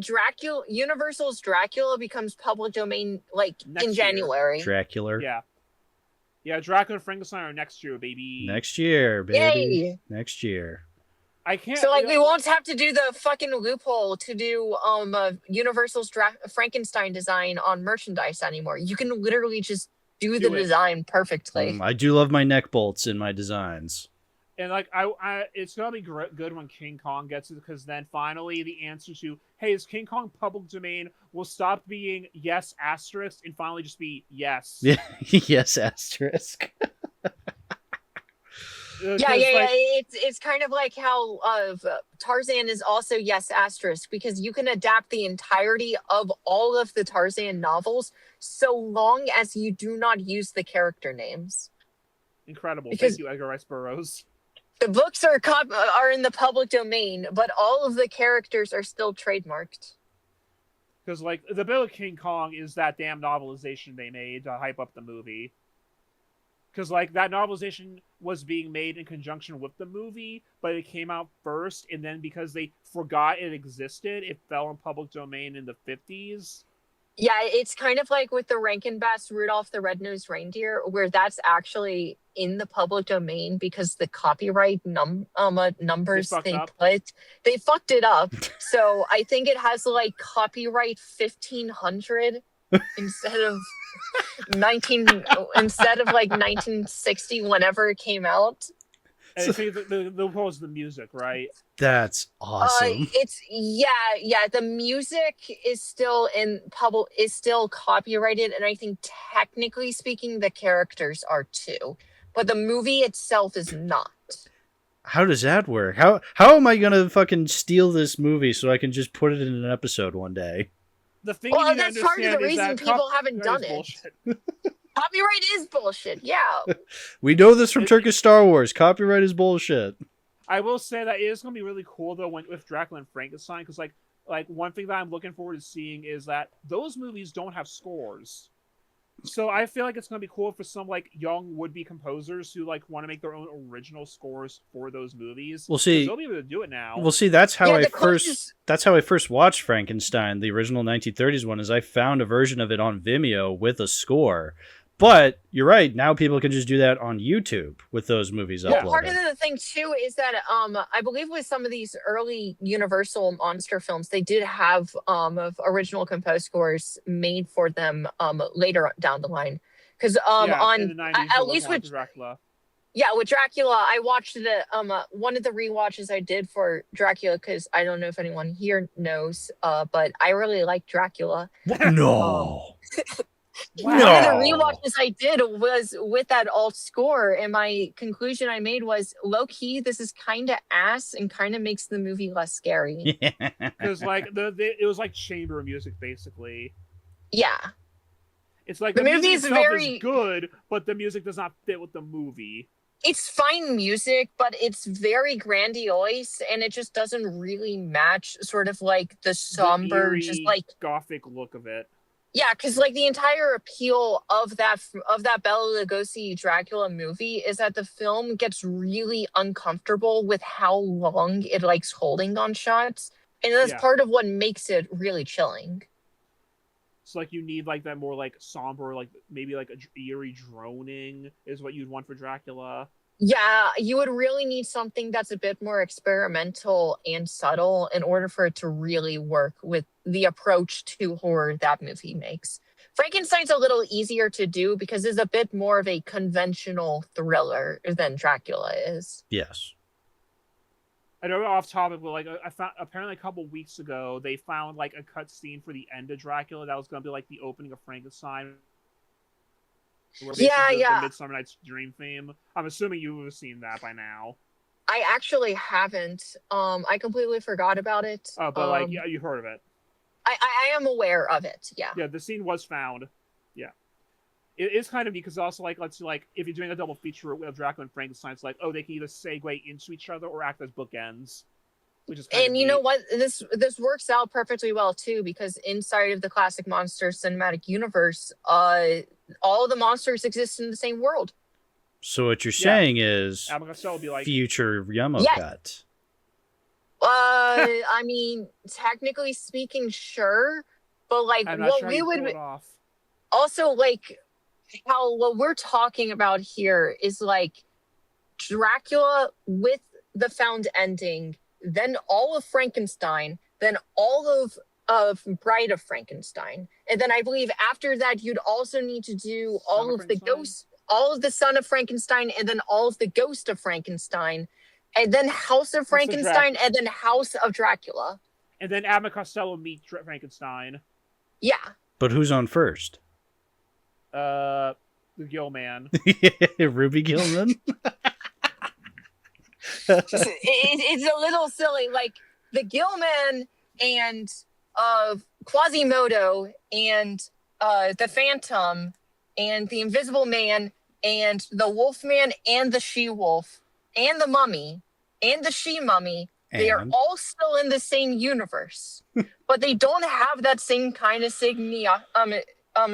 Universal's Dracula becomes public domain like Next in year. January. Dracula. Yeah, Dracula and Frankenstein are next year, baby. Next year, baby. Yay! Next year. I can't. So like we won't have to do the fucking loophole to do Universal's Frankenstein design on merchandise anymore. You can literally just do the Do it. design perfectly. I do love my neck bolts in my designs. And like I it's gonna be good when King Kong gets it, because then finally the answer to hey, is King Kong public domain will stop being yes asterisk and finally just be yes. Yeah, yes, asterisk. Yeah. It's kind of like how Tarzan is also yes asterisk, because you can adapt the entirety of all of the Tarzan novels so long as you do not use the character names. Incredible. Because- Thank you, Edgar Rice Burroughs. The books are in the public domain, but all of the characters are still trademarked. Because like the bit of King Kong is that damn novelization they made to hype up the movie. Because like that novelization was being made in conjunction with the movie, but it came out first, and then because they forgot it existed, it fell in public domain in the 50s. Yeah, it's kind of like with the Rankin Bass Rudolph the Red-Nosed Reindeer, where that's actually in the public domain because the copyright numbers They they fucked it up. So I think it has like copyright 1500 instead of 1960 whenever it came out. And I think the was the music, right? That's awesome. The music is still copyrighted, and I think technically speaking the characters are too, but the movie itself is not. How does that work? How am I gonna fucking steal this movie so I can just put it in an episode one day? The thing Well, you need to that's part of the understand is reason that people haven't copyright done is it. bullshit. Copyright is bullshit. Yeah. We know this from Turkish Star Wars. Copyright is bullshit. I will say that it is going to be really cool though with Dracula and Frankenstein, because like one thing that I'm looking forward to seeing is that those movies don't have scores. So I feel like it's going to be cool for some like young would-be composers who like want to make their own original scores for those movies. We'll see. They'll be able to do it now. Well, see, that's how Yeah, that's how I first watched Frankenstein, the original 1930s one. Is I found a version of it on Vimeo with a score. But you're right. Now people can just do that on YouTube with those movies Well, uploaded. part of the thing too is that I believe with some of these early Universal monster films, they did have of original composed scores made for them later down the line. Because in on the 90s, at least with Dracula. with Dracula, I watched the one of the rewatches I did for Dracula, because I don't know if anyone here knows, but I really like Dracula. No. One of the rewatches I did was with that alt score, and my conclusion I made was low key, this is kind of ass and kind of makes the movie less scary. Because like it was like chamber music basically. Yeah. It's like The music movie is itself very- is good, but the music does not fit with the movie. It's fine music, but it's very grandiose, and it just doesn't really match sort of like the somber, eerie, just like gothic look of it. yeah, because like the entire appeal of that Bela Lugosi Dracula movie is that the film gets really uncomfortable with how long it likes holding on shots, and that's Yeah. part of what makes it really chilling. So like you need like that more like somber, like maybe like a eerie droning is what you'd want for Dracula. Yeah, you would really need something that's a bit more experimental and subtle in order for it to really work with the approach to horror that movie makes. Frankenstein's a little easier to do because it's a bit more of a conventional thriller than Dracula is. Yes. I know we're off topic, but like I found apparently a couple weeks ago they found like a cut scene for the end of Dracula that was gonna be like the opening of Frankenstein. The Midsummer Night's Dream theme. I'm assuming you have seen that by now. I actually haven't. I completely forgot about it. Oh, but like, yeah, you heard of it. I am aware of it. Yeah. Yeah, the scene was found. Yeah. It is kind of because also like, let's see, like if you're doing a double feature with Dracula and Frankenstein, it's like, oh, they can either segue into each other or act as bookends. Which is kind of you neat. know what? This works out perfectly well too, because inside of the classic monsters cinematic universe, all of the monsters exist in the same world. So what you're saying is would be like, future Yummo cut. I mean, technically speaking, sure, but like what we would also like how what we're talking about here is like Dracula with the found ending, then all of Frankenstein, then all of Bride of Frankenstein, and then I believe after that you'd also need to do all of the ghosts, all of the Son of Frankenstein, and then all of the Ghost of Frankenstein, and then House of Frankenstein, and then House of Dracula. And then Abbott and Costello meet Frankenstein. Yeah. But who's on first? The Gill Man. Ruby Gillman? It's a little silly. Like, the Gill Man and Quasimodo and the Phantom and the Invisible Man and the Wolfman and the She-Wolf and the Mummy and the She-Mummy, they are all still in the same universe. But they don't have that same kind of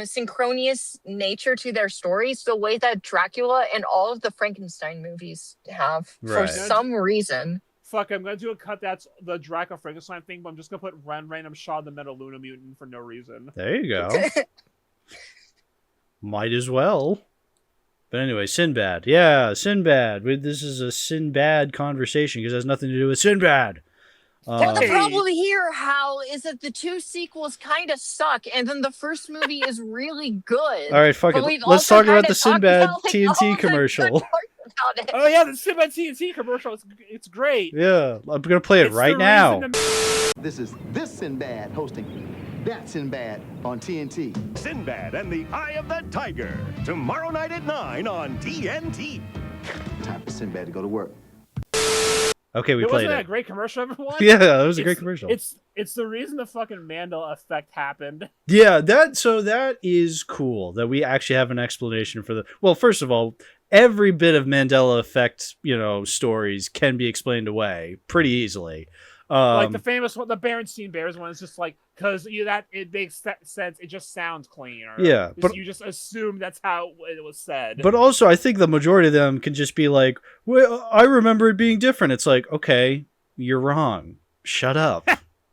synchronous nature to their stories the way that Dracula and all of the Frankenstein movies have for some reason. Fuck, I'm gonna do a cut that's the Dracula Frankenstein thing, but I'm just gonna put Random Shaw the Metaluna Mutant for no reason. There you go. Might as well. But anyway, Sinbad. Yeah, Sinbad. This is a Sinbad conversation because it has nothing to do with Sinbad. Well, the problem here, Hal, is that the two sequels kind of suck, and then the first movie is really good. All right, fuck it. Let's talk about the Sinbad TNT commercial. Oh yeah, the Sinbad TNT commercial. It's great. Yeah, I'm gonna play it right now. This is this Sinbad hosting that Sinbad on TNT. Sinbad and the Eye of the Tiger, tomorrow night at 9 on TNT. Time for Sinbad to go to work. Okay, we played wasn't it. That a great commercial, everyone? Yeah, that was a great commercial. It's the reason the fucking Mandela effect happened. Yeah, that is cool that we actually have an explanation for the. Well, first of all, every bit of Mandela effect, stories can be explained away pretty easily. Like the famous one, the Berenstein Bears one is just like, because it makes sense. It just sounds cleaner. Yeah, but you just assume that's how it was said. But also, I think the majority of them can just be like, "Well, I remember it being different." It's like, okay, you're wrong. Shut up.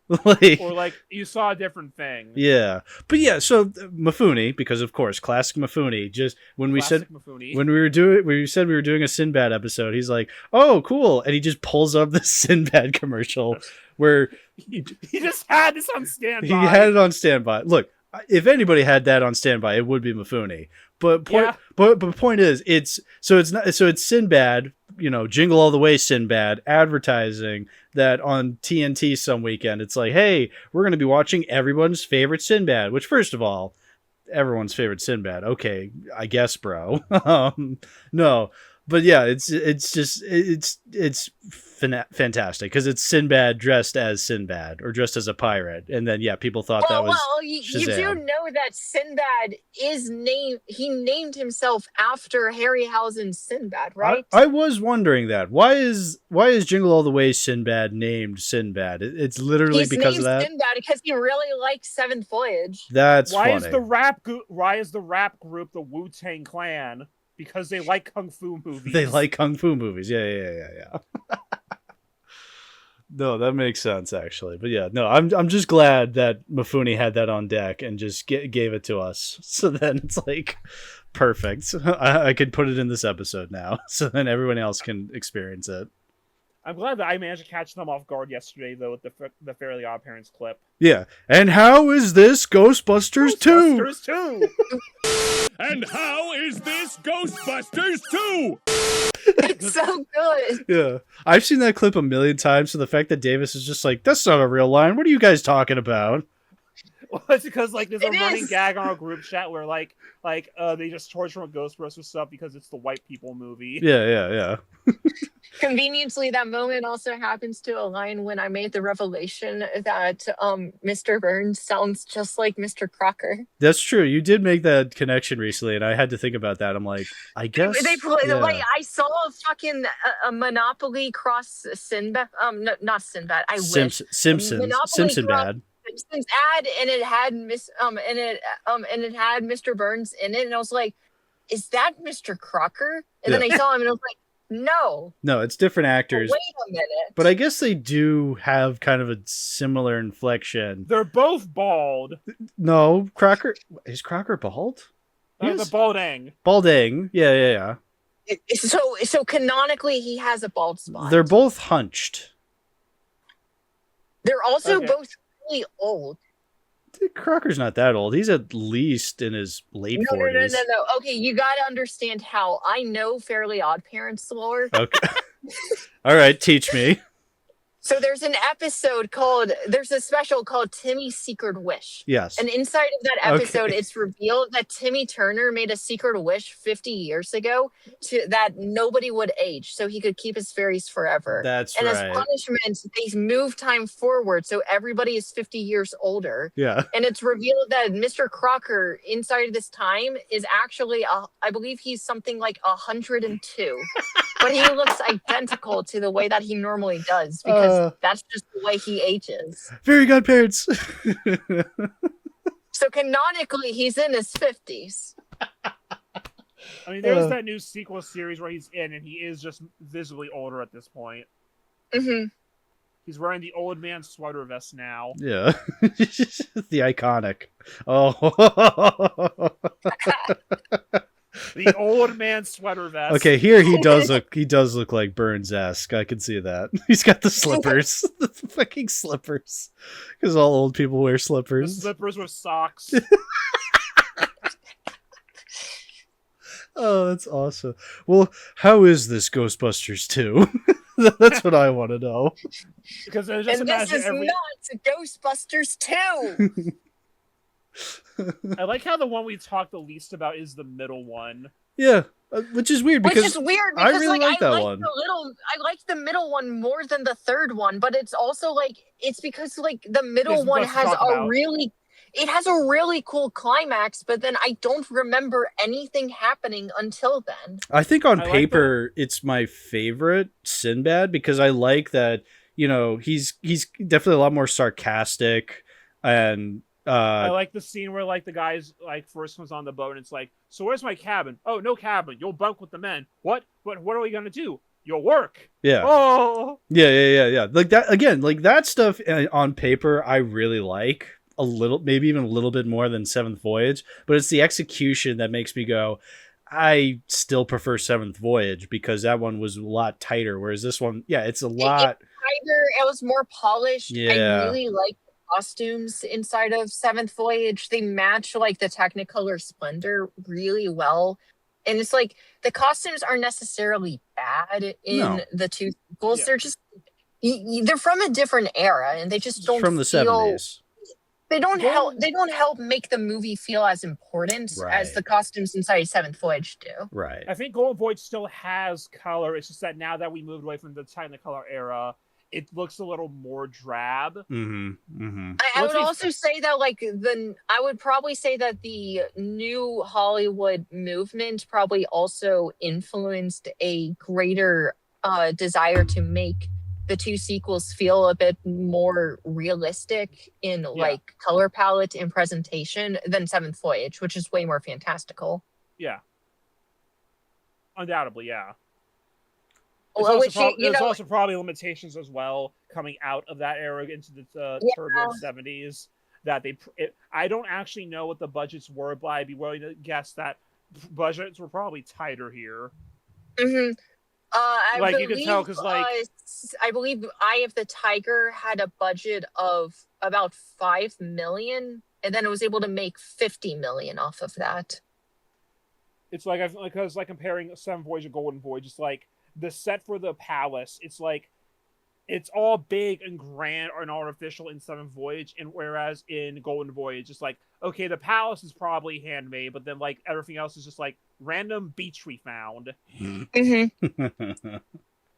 Or like you saw a different thing. Yeah, but yeah. So Mifune, because of course, classic Mifune. Just when we said we were doing a Sinbad episode, he's like, "Oh, cool," and he just pulls up the Sinbad commercial where he just had this on standby. He had it on standby. Look, if anybody had that on standby, it would be Mifune. But point is, it's Sinbad. Jingle All the Way Sinbad advertising that on TNT some weekend. It's like, hey, we're going to be watching everyone's favorite Sinbad, which first of all, everyone's favorite Sinbad. Okay, I guess, bro. No, but yeah, it's fantastic because it's Sinbad dressed as Sinbad or dressed as a pirate, and then people thought that was. Well, you do know that Sinbad is named. He named himself after Harryhausen's Sinbad, right? I was wondering that. Why is Jingle All the Way Sinbad named Sinbad? It's literally He's because of that. Sinbad because he really likes Seventh Voyage. That's why funny. Why is the rap group the Wu-Tang Clan? Because they like kung fu movies. They like kung fu movies. Yeah. No, that makes sense actually. But yeah, no, I'm just glad that Mifune had that on deck and just gave it to us. So then it's like perfect. I could put it in this episode now, so then everyone else can experience it. I'm glad that I managed to catch them off guard yesterday, though, with the Fairly Odd Parents clip. Yeah. And how is this Ghostbusters 2? Ghostbusters 2! And how is this Ghostbusters 2? It's so good. Yeah. I've seen that clip a million times, so the fact that Davis is just like, that's not a real line. What are you guys talking about? Well, it's because like there's a It running is. gag on our group chat where they just torture from Ghostbusters stuff because it's the white people movie. Yeah. Conveniently, that moment also happens to align when I made the revelation that Mr. Burns sounds just like Mr. Crocker. That's true. You did make that connection recently, and I had to think about that. I'm like, I guess. They play yeah. like I saw a fucking a Monopoly cross Sinbad. No, not Sinbad. I wish Simpsons. Monopoly Simpson cross bad. Simpsons ad, and it had it had Mr. Burns in it, and I was like, "Is that Mr. Crocker?" And then I saw him, and I was like, "No, No, it's different actors. wait a minute." But I guess they do have kind of a similar inflection. They're both bald. No, Crocker is Crocker bald? The balding. Balding. Yeah. So canonically, he has a bald spot. They're both hunched. They're also Okay. both really old. Crocker's not that old. He's at least in his late No, 40s. no. Okay, you got to understand how I know Fairly Odd Parents lore. Okay. All right, teach me. So there's a special called Timmy's Secret Wish. Yes. And inside of that episode, it's revealed that Timmy Turner made a secret wish 50 years ago that nobody would age, so he could keep his fairies forever. That's and right. as punishment, they move time forward, so everybody is 50 years older. Yeah. And it's revealed that Mr. Crocker, inside of this time, is actually, I believe he's something like 102. But he looks identical to the way that he normally does, because that's just the way he ages. Very good parents. So canonically, he's in his 50s. I mean, there's that new sequel series where he's in, and he is just visibly older at this point. Mm-hmm. He's wearing the old man sweater vest now. Yeah. The iconic. Oh. The old man sweater vest. Okay, here he does look like Burns-esque. I can see that. He's got the slippers. The fucking slippers. Because all old people wear The slippers. slippers with socks. Oh, that's awesome. Well, how is this Ghostbusters 2? That's what I want to know. Because I just And this imagine is every. not Ghostbusters 2! I like how the one we talked the least about is the middle one. Yeah, which is weird because Which is weird I because really like that I one. I like the middle one more than the third one, but it's also like it's because like the middle There's one less to has talk about. it has a really cool climax, but then I don't remember anything happening until then. I think on I like paper it's my favorite Sinbad because I like that, you know, he's definitely a lot more sarcastic and I like the scene where like the guys like first comes on the boat and it's like, so where's my cabin? Oh, no cabin. You'll bunk with the men. What are we gonna do? You'll work. yeah. Oh, Yeah. Like that again, like that stuff on paper I really like a little, maybe even a little bit more than Seventh Voyage, but it's the execution that makes me go, I still prefer Seventh Voyage because that one was a lot tighter, whereas this one, yeah, it's a lot. It was more polished. Yeah. I really like the costumes inside of Seventh Voyage. They match like the Technicolor splendor really well. And it's like the costumes aren't necessarily bad in the two sequels. Yeah. They're just they're from a different era, and they just don't from the feel, 70s. They don't help make the movie feel as important as Right. the costumes inside Seventh Voyage do. Right. I think Golden Voyage still has color. It's just that now that we moved away from the Technicolor era, it looks a little more drab. I would also say that I would probably say that the new Hollywood movement probably also influenced a greater desire to make the two sequels feel a bit more realistic in like color palette and presentation than Seventh Voyage, which is way more fantastical. Yeah. Undoubtedly, yeah. Well, There's also probably limitations as well coming out of that era into the turbulent 70s that I don't actually know what the budgets were, but I'd be willing to guess that budgets were probably tighter here. Mm-hmm. I Like, believe, you can tell 'cause, like- I believe Eye of the Tiger had a budget of about 5 million, and then it was able to make 50 million off of that. It's like because like comparing Seven Voyage and Golden Voyage, it's like the set for the palace. It's like it's all big and grand and artificial in Seven Voyage, and whereas in Golden Voyage, it's like okay, the palace is probably handmade, but then like everything else is just like random beach we found.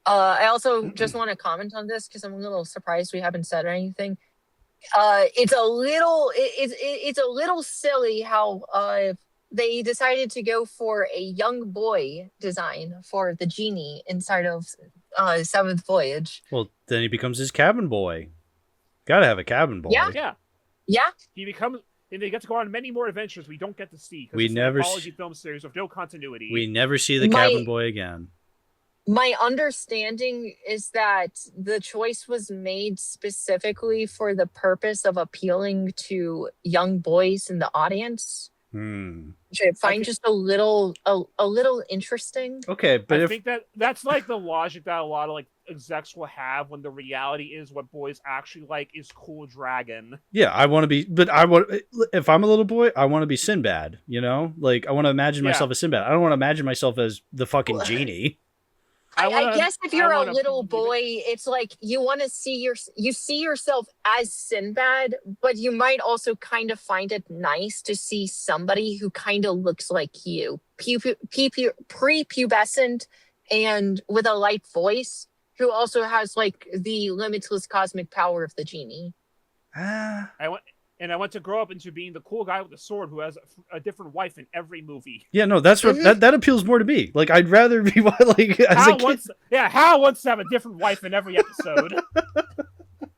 I also just want to comment on this because I'm a little surprised we haven't said anything. It's a little silly how they decided to go for a young boy design for the genie inside of Seventh Voyage. Well, then he becomes his cabin boy. Gotta have a cabin boy. Yeah. He becomes. And they get to go on many more adventures we don't get to see. We it's never an anthology film series with no continuity. We never see the cabin boy again. My understanding is that the choice was made specifically for the purpose of appealing to young boys in the audience, which I find just a little interesting. Okay, but I think that's like the logic that a lot of like execs will have when the reality is what boys actually like is Cool Dragon. Yeah, I want to be, but if I'm a little boy, I want to be Sinbad, you know? Like, I want to imagine myself as Sinbad. I don't want to imagine myself as the fucking genie. I guess if you're a little boy, it's like you want to see you see yourself as Sinbad, but you might also kind of find it nice to see somebody who kind of looks like you, prepubescent and with a light voice, who also has like the limitless cosmic power of the genie. I want to grow up into being the cool guy with the sword who has a different wife in every movie. Yeah, no, that's what that appeals more to me. Like, I'd rather be like as Hal a kid. Hal wants to have a different wife in every episode.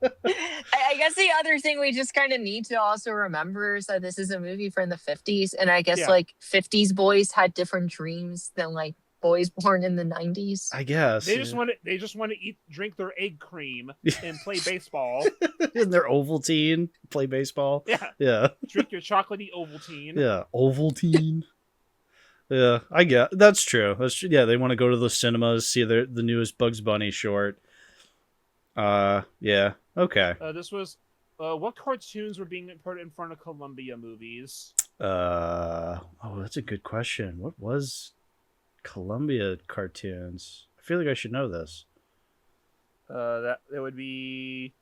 I guess the other thing we just kind of need to also remember is that this is a movie from the 50s, and I guess like 50s boys had different dreams than like boys born in the 90s. I guess they just want to drink their egg cream and play baseball. In their Ovaltine, play baseball. Yeah. Drink your chocolatey Ovaltine. Yeah, Ovaltine. Yeah, I get that's true. That's true. Yeah, they want to go to the cinemas, see the newest Bugs Bunny short. Yeah, okay. This was what cartoons were being put in front of Columbia movies? Oh, that's a good question. What was Columbia cartoons? I feel like I should know this. That would be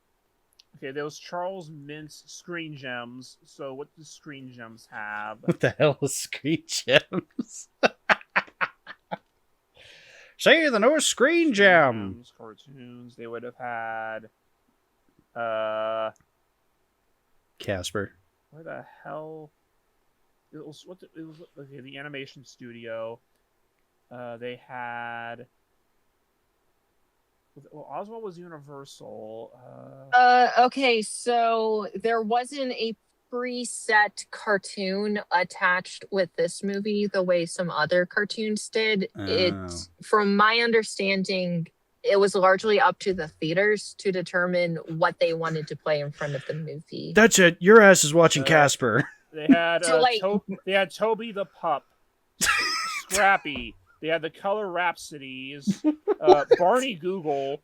okay. There was Charles Mintz Screen Gems. So what does Screen Gems have? What the hell is Screen Gems? Say the no Screen Gem. Cartoons. They would have had. Casper. Where the hell? It was okay. The animation studio. They had. Well, Oswald was Universal. Okay, so there wasn't a preset cartoon attached with this movie the way some other cartoons did. It, from my understanding, it was largely up to the theaters to determine what they wanted to play in front of the movie. That's it. Your ass is watching Casper. They had they had Toby the Pup, Scrappy. They had the Color Rhapsodies, Barney Google.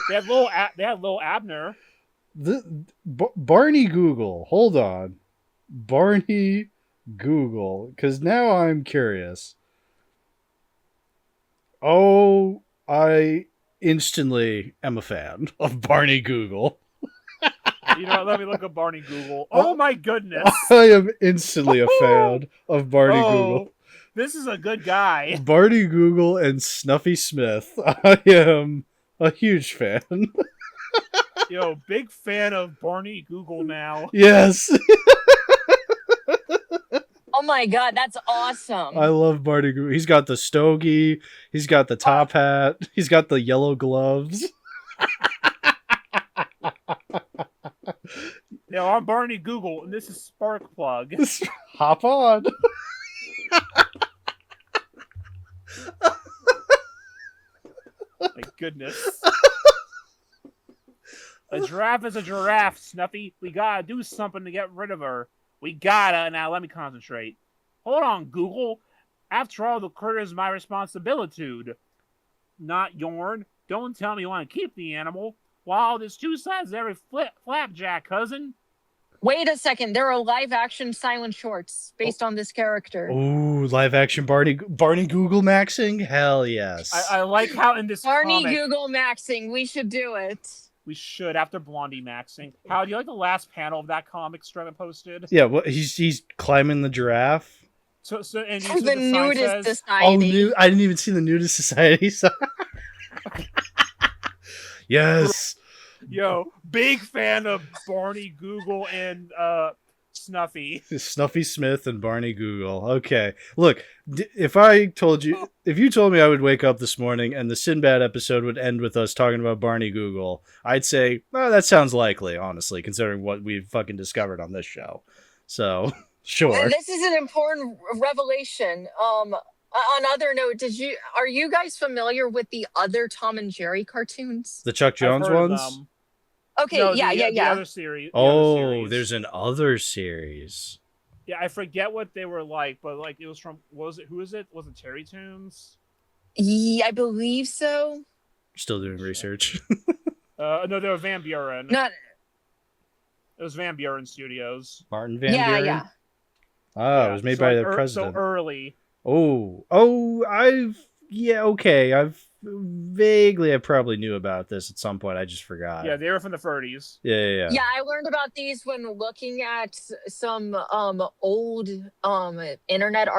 They had Lil Abner. Barney Google. Hold on, Barney Google, because now I'm curious. Oh, I instantly am a fan of Barney Google. You know what? Let me look up Barney Google. Oh my goodness! I am instantly a fan of Barney Google. This is a good guy. Barney Google and Snuffy Smith. I am a huge fan. Yo, big fan of Barney Google now. Yes. Oh my god, that's awesome. I love Barney Google. He's got the stogie. He's got the top hat. He's got the yellow gloves. Yo, I'm Barney Google, and this is Sparkplug. Hop on. My goodness. A giraffe is a giraffe, Snuffy. We gotta do something to get rid of her. We gotta. Now let me concentrate. Hold on, Google. After all, the critter is my responsibility. not yourn. Don't tell me you want to keep the animal. Wow, there's two sides to every flapjack, cousin. Wait a second. There are live-action silent shorts based on this character. Oh, live action Barney Google maxing? Hell yes. I like how in this Barney comic, Google maxing. We should do it. we should after Blondie maxing. How do you like the last panel of that comic Strata posted? Yeah, what he's climbing the giraffe. So and you For see the sign nudist says, society. I didn't even see the nudist society. So. Yes. Yo, big fan of Barney Google and Snuffy. Snuffy Smith and Barney Google. Okay. Look, if you told me I would wake up this morning and the Sinbad episode would end with us talking about Barney Google, I'd say, well, that sounds likely, honestly, considering what we've fucking discovered on this show. So, sure. This is an important revelation. On other note, are you guys familiar with the other Tom and Jerry cartoons? The Chuck Jones I've heard of ones? them. Okay, No, yeah. The other series. There's an other series. Yeah, I forget what they were like, but like it was from. Who is it? Was it Terry Toons? Yeah, I believe so. Still doing research. No, they were Van Buren. Not. It was Van Buren Studios. Martin Van Buren? Yeah. Ah, it was made by the president. So early. I probably knew about this at some point. I just forgot. Yeah, they were from the 30s. Yeah. Yeah, I learned about these when looking at some old internet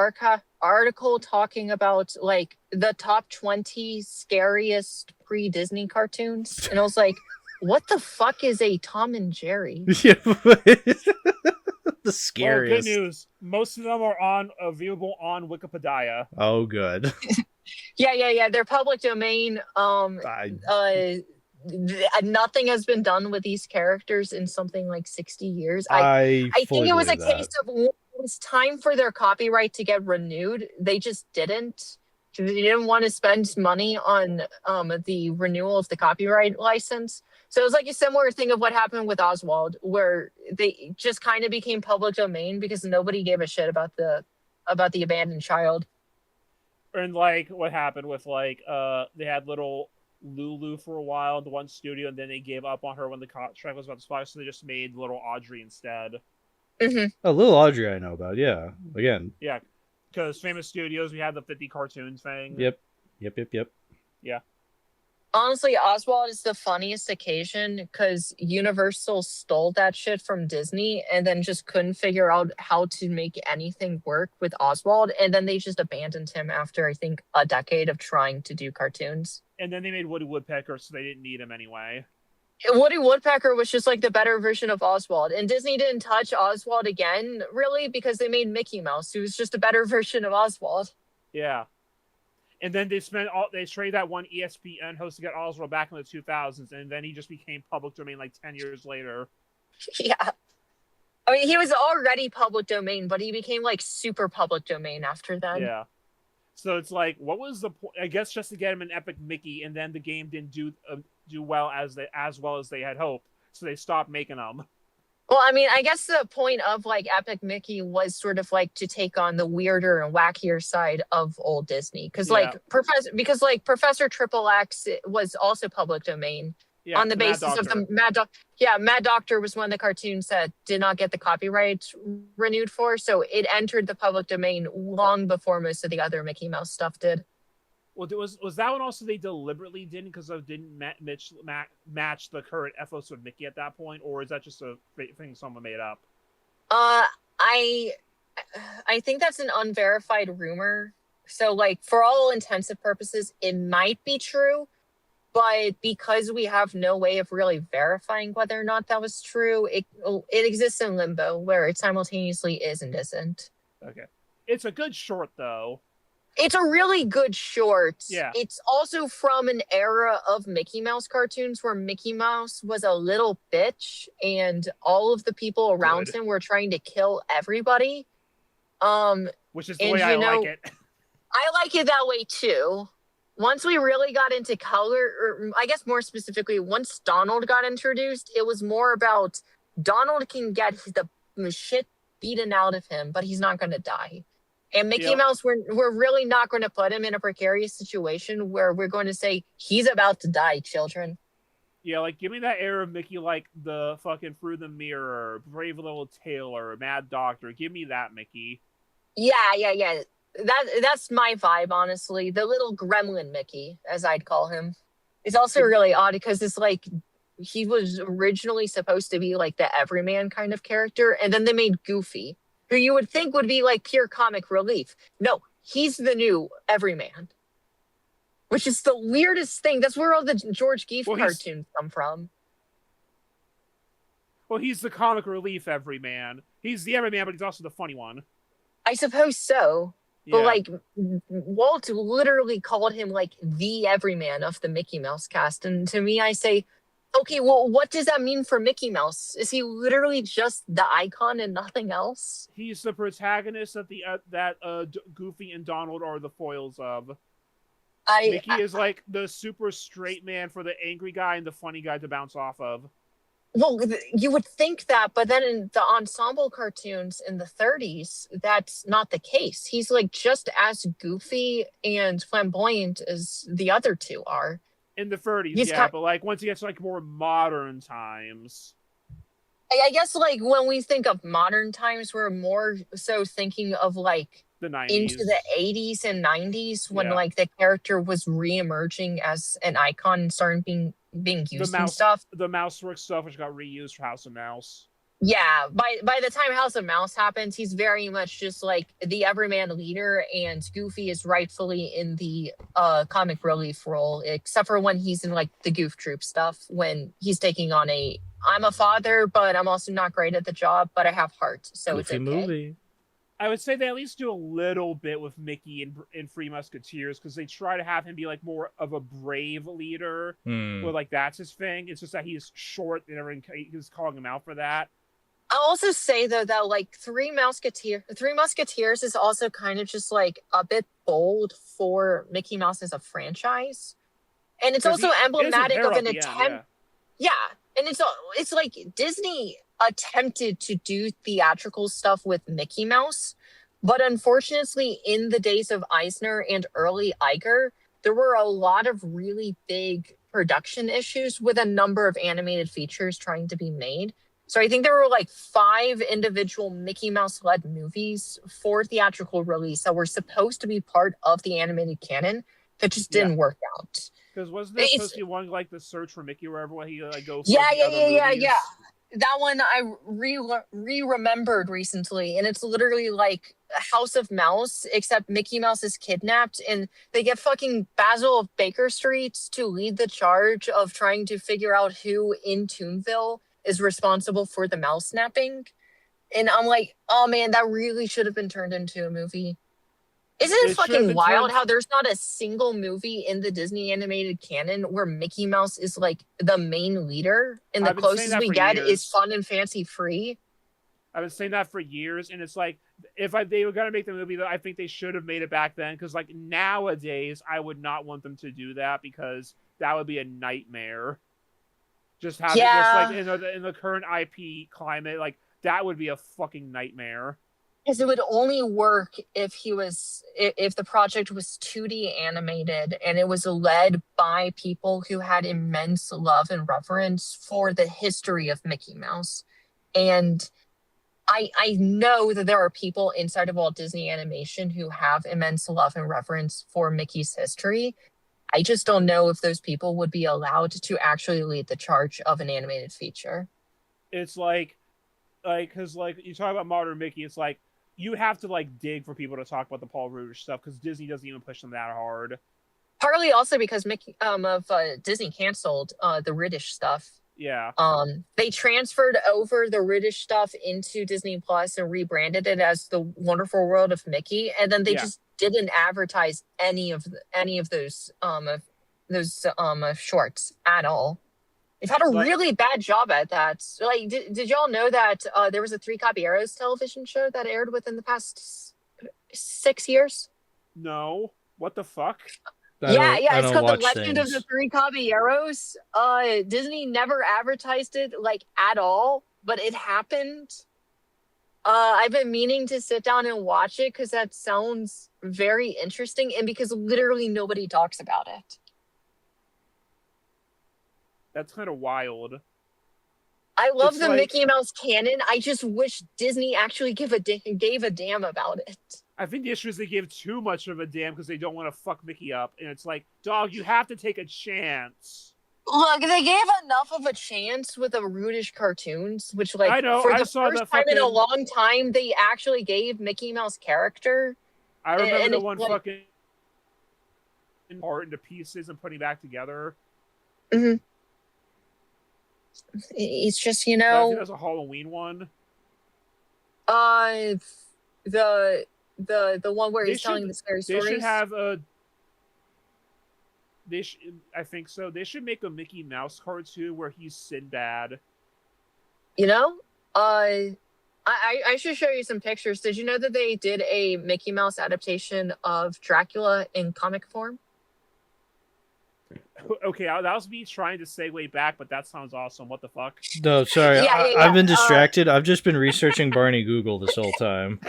article talking about like the top 20 scariest pre-Disney cartoons, and I was like, what the fuck is a Tom and Jerry? Yeah. The Well, scariest. good news. Most of them are viewable on Wikipedia. Oh, good. Yeah. They're public domain. Nothing has been done with these characters in something like 60 years. I think it was a case of when it was time for their copyright to get renewed. They just didn't. They didn't want to spend money on the renewal of the copyright license. So it was like a similar thing of what happened with Oswald, where they just kind of became public domain because nobody gave a shit about the abandoned child. And like what happened with like they had little Lulu for a while in the one studio, and then they gave up on her when the contract was about to expire, so they just made little Audrey instead. Mm-hmm. A little Audrey I know about, yeah. Again. Yeah, because Famous Studios, we had the 50 cartoons thing. Yep. Yeah. Honestly, Oswald is the funniest occasion because Universal stole that shit from Disney and then just couldn't figure out how to make anything work with Oswald. And then they just abandoned him after, I think, a decade of trying to do cartoons. And then they made Woody Woodpecker, so they didn't need him anyway. Woody Woodpecker was just like the better version of Oswald. And Disney didn't touch Oswald again, really, because they made Mickey Mouse, who was just a better version of Oswald. Yeah. And then they traded that one ESPN host to get Oswald back in the 2000s, and then he just became public domain like 10 years later. Yeah. I mean, he was already public domain, but he became like super public domain after that. Yeah. So it's like, what was the point? I guess just to get him an Epic Mickey, and then the game didn't do well as well as they had hoped, so they stopped making them. Well, I mean, I guess the point of like Epic Mickey was sort of like to take on the weirder and wackier side of old Disney, because Professor Triple X was also public domain on the basis of the Mad Doctor. Yeah, Mad Doctor was one of the cartoons that did not get the copyright renewed for, so it entered the public domain long before most of the other Mickey Mouse stuff did. Well, was that one also they deliberately didn't because it didn't match the current ethos of Mickey at that point, or is that just a thing someone made up? I think that's an unverified rumor. So, like, for all intents and purposes, it might be true, but because we have no way of really verifying whether or not that was true, it exists in limbo where it simultaneously is and isn't. Okay, it's a good short though. It's a really good short. Yeah. It's also from an era of Mickey Mouse cartoons where Mickey Mouse was a little bitch and all of the people around him were trying to kill everybody. Which is the way I like it. I like it that way too. Once we really got into color, or I guess more specifically, once Donald got introduced, it was more about Donald can get the shit beaten out of him, but he's not going to die. And Mickey Mouse, we're really not going to put him in a precarious situation where we're going to say, he's about to die, children. Yeah, like, give me that air of Mickey, like, the fucking Through the Mirror, Brave Little Tailor, Mad Doctor. Give me that, Mickey. Yeah. That's my vibe, honestly. The little gremlin Mickey, as I'd call him. It's also really odd because it's like, he was originally supposed to be like the everyman kind of character, and then they made Goofy, who you would think would be like pure comic relief. No, he's the new everyman, which is the weirdest thing. That's where all the George Geef cartoons come from. Well, he's the comic relief everyman. He's the everyman, but he's also the funny one. I suppose so. But like, Walt literally called him like the everyman of the Mickey Mouse cast. And to me, I say, okay, well, what does that mean for Mickey Mouse? Is he literally just the icon and nothing else? He's the protagonist of that Goofy and Donald are the foils of. Mickey is like the super straight man for the angry guy and the funny guy to bounce off of. Well, you would think that, but then in the ensemble cartoons in the 30s, that's not the case. He's like just as goofy and flamboyant as the other two are. In the 30s, but like once he gets like more modern times. I guess like when we think of modern times, we're more so thinking of like the 90s. Into the 80s and 90s when like the character was re-emerging as an icon and started being used and stuff. The Mouseworks stuff, which got reused for House of Mouse. Yeah, by the time House of Mouse happens, he's very much just like the everyman leader, and Goofy is rightfully in the comic relief role, except for when he's in like the Goof Troop stuff, when he's taking on I'm a father, but I'm also not great at the job, but I have heart, so Goofy it's okay. movie. I would say they at least do a little bit with Mickey in Three Musketeers, because they try to have him be like more of a brave leader, where like that's his thing. It's just that he's short and everyone is calling him out for that. I'll also say though that like Three Musketeers is also kind of just like a bit bold for Mickey Mouse as a franchise, and it's also emblematic of an attempt. Yeah, and it's like Disney attempted to do theatrical stuff with Mickey Mouse, but unfortunately in the days of Eisner and early Iger, there were a lot of really big production issues with a number of animated features trying to be made. So I think there were like 5 individual Mickey Mouse-led movies for theatrical release that were supposed to be part of the animated canon that just didn't work out. Because wasn't there supposed to be one like The Search for Mickey, wherever he like goes? Yeah. That one I re-remembered recently, and it's literally like House of Mouse, except Mickey Mouse is kidnapped, and they get fucking Basil of Baker Street to lead the charge of trying to figure out who in Toonville is responsible for the mouse snapping. And I'm like, oh man, that really should have been turned into a movie. Isn't it fucking wild how there's not a single movie in the Disney animated canon where Mickey Mouse is like the main leader and the closest we get is Fun and Fancy Free? I've been saying that for years, and it's like, they were going to make the movie, I think they should have made it back then, because like nowadays, I would not want them to do that, because that would be a nightmare. Just having this like in the current IP climate, like that would be a fucking nightmare. Because it would only work if the project was 2D animated and it was led by people who had immense love and reverence for the history of Mickey Mouse. And I know that there are people inside of Walt Disney Animation who have immense love and reverence for Mickey's history. I just don't know if those people would be allowed to actually lead the charge of an animated feature. It's like, because like you talk about modern Mickey, it's like, you have to like dig for people to talk about the Paul Rudish stuff, because Disney doesn't even push them that hard. Partly also because Disney canceled the Rudish stuff. Yeah. They transferred over the Rudish stuff into Disney Plus and rebranded it as The Wonderful World of Mickey, and then they just didn't advertise any of those shorts at all. They've had a really bad job at that. Like, did y'all know that there was a Three Caballeros television show that aired within the past 6 years? No. What the fuck? It's called The Legend of the Three Caballeros. Disney never advertised it like at all, but it happened. I've been meaning to sit down and watch it because that sounds very interesting, and because literally nobody talks about it. That's kind of wild. I love It's the like- Mickey Mouse canon. I just wish Disney actually gave a damn about it. I think the issue is they give too much of a damn because they don't want to fuck Mickey up, and it's like, dog, you have to take a chance. Look, they gave enough of a chance with the Rudish cartoons, which, like, I know, for I the saw first the time in a fucking- long time, they actually gave Mickey Mouse character. I remember And the it's one like- fucking part into pieces and putting back together. It's just, I think that's a Halloween one. the one where They he's telling should- the scary They stories. should have a. I think so. They should make a Mickey Mouse cartoon where he's Sinbad. You know, I should show you some pictures. Did you know that they did a Mickey Mouse adaptation of Dracula in comic form? Okay, that was me trying to segue back, but that sounds awesome. What the fuck? No, sorry. Yeah, I've been yeah, distracted. I've just been researching Barney Google this whole time.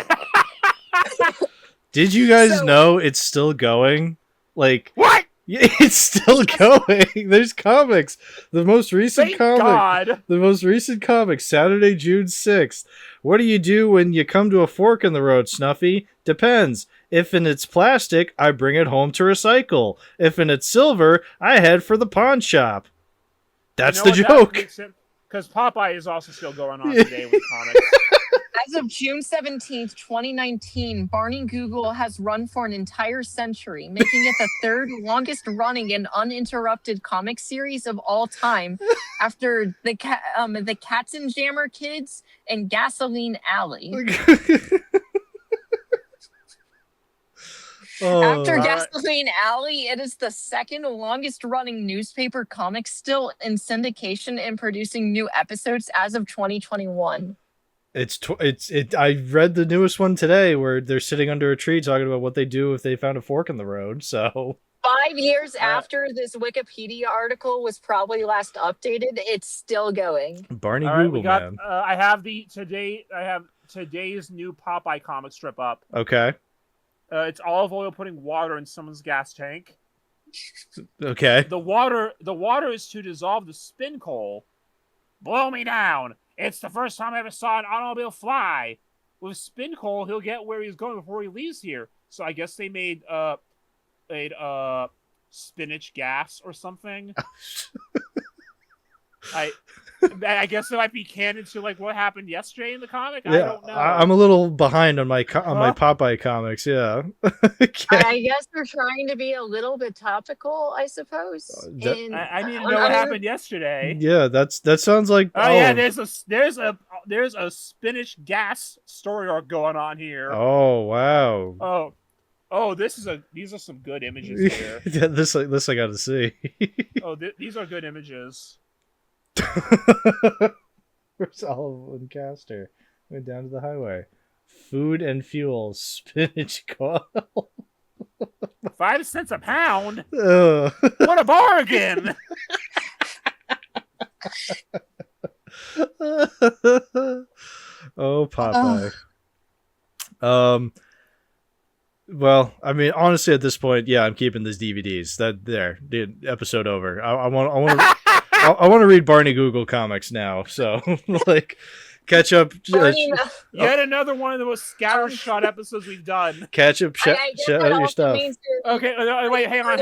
Did you guys So- know it's still going? Like, What? yeah, it's still going. There's comics. The most recent Thank comic. God. The most recent comic, Saturday, June 6th. What do you do when you come to a fork in the road, Snuffy? Depends. If in it's plastic, I bring it home to recycle. If in it's silver, I head for the pawn shop. That's the joke. Because Popeye is also still going on today with comics. As of June 17th, 2019, Barney Google has run for an entire century, making it the third longest running and uninterrupted comic series of all time, after the Katzenjammer Kids and Gasoline Alley. After Oh, Gasoline Alley, it is the second longest running newspaper comic still in syndication and producing new episodes as of 2021. I read the newest one today where they're sitting under a tree talking about what they do if they found a fork in the road. So 5 years after this Wikipedia article was probably last updated, it's still going. Barney All right, Google, we got. man. I have today's new Popeye comic strip up. Okay. It's olive oil putting water in someone's gas tank. Okay. The water is to dissolve the spin coal. Blow me down. It's the first time I ever saw an automobile fly. With spin coal, he'll get where he's going before he leaves here. So I guess they made spinach gas or something. I guess it might be canon to like what happened yesterday in the comic. I don't know. I'm a little behind on my Popeye comics. Yeah. Okay. I guess they're trying to be a little bit topical, I suppose. And I need to know what happened yesterday. Yeah, that sounds like. Oh yeah, there's a spinach gas story arc going on here. Oh wow. Oh, these are some good images here. Yeah, this I got to see. These are good images. Where's Olive and Castor? Went down to the highway. Food and fuel, spinach coil. 5 cents a pound. Ugh. What a bargain! Oh, Popeye. Well, I mean, honestly, at this point, yeah, I'm keeping these DVDs. Dude, episode over. I want to read Barney Google comics now. So, like, Ketchup. Yet another one of the most scattershot episodes we've done. Ketchup, shut out your stuff. Okay, wait, hang on.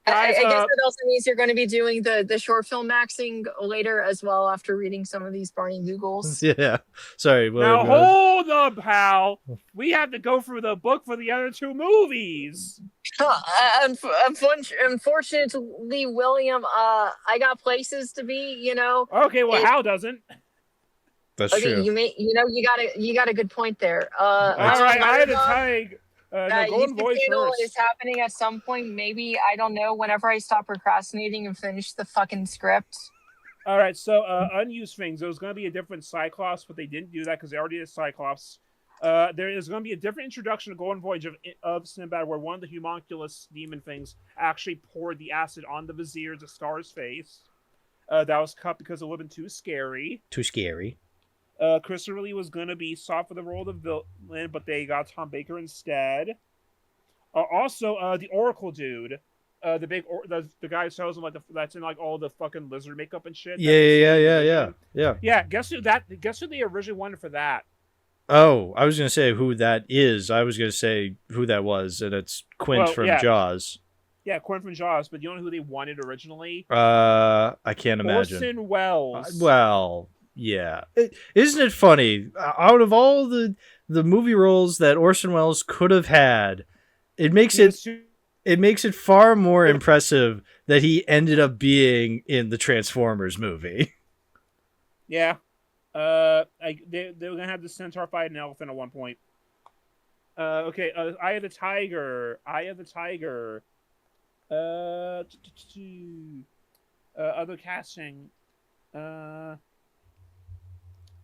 I Guys, guess that also means you're going to be doing the short film maxing later as well after reading some of these Barney Googles. Yeah. Sorry. Now hold up, pal. We have to go through the book for the other 2 movies. Unfortunately, William, I got places to be. You know. Okay, well, Hal doesn't. That's true. You got a good point there. All right, I had to tag. The Golden Voice first. is happening at some point. Maybe, I don't know. Whenever I stop procrastinating and finish the fucking script. All right, so unused things. There was going to be a different Cyclops, but they didn't do that because they already did Cyclops. There is going to be a different introduction to Golden Voyage of Sinbad, where one of the homunculus demon things actually poured the acid on the vizier to Star's face. That was cut because it would have been too scary. Too scary. Christopher Lee was gonna be sought for the role of the villain, but they got Tom Baker instead. Also, the Oracle dude, the big the guy who shows him like that's in like all the fucking lizard makeup and shit. Yeah. Guess who they originally wanted for that? Oh, I was gonna say who that is. I was gonna say who that was, and it's Quint from Jaws. Yeah, Quint from Jaws. But you know who they wanted originally? I can't imagine. Orson Welles. Well, yeah. Isn't it funny? Out of all the movie roles that Orson Welles could have had, it makes it far more impressive that he ended up being in the Transformers movie. Yeah. They were gonna have the centaur fight an elephant at one point. Okay. Eye of the Tiger. Other casting.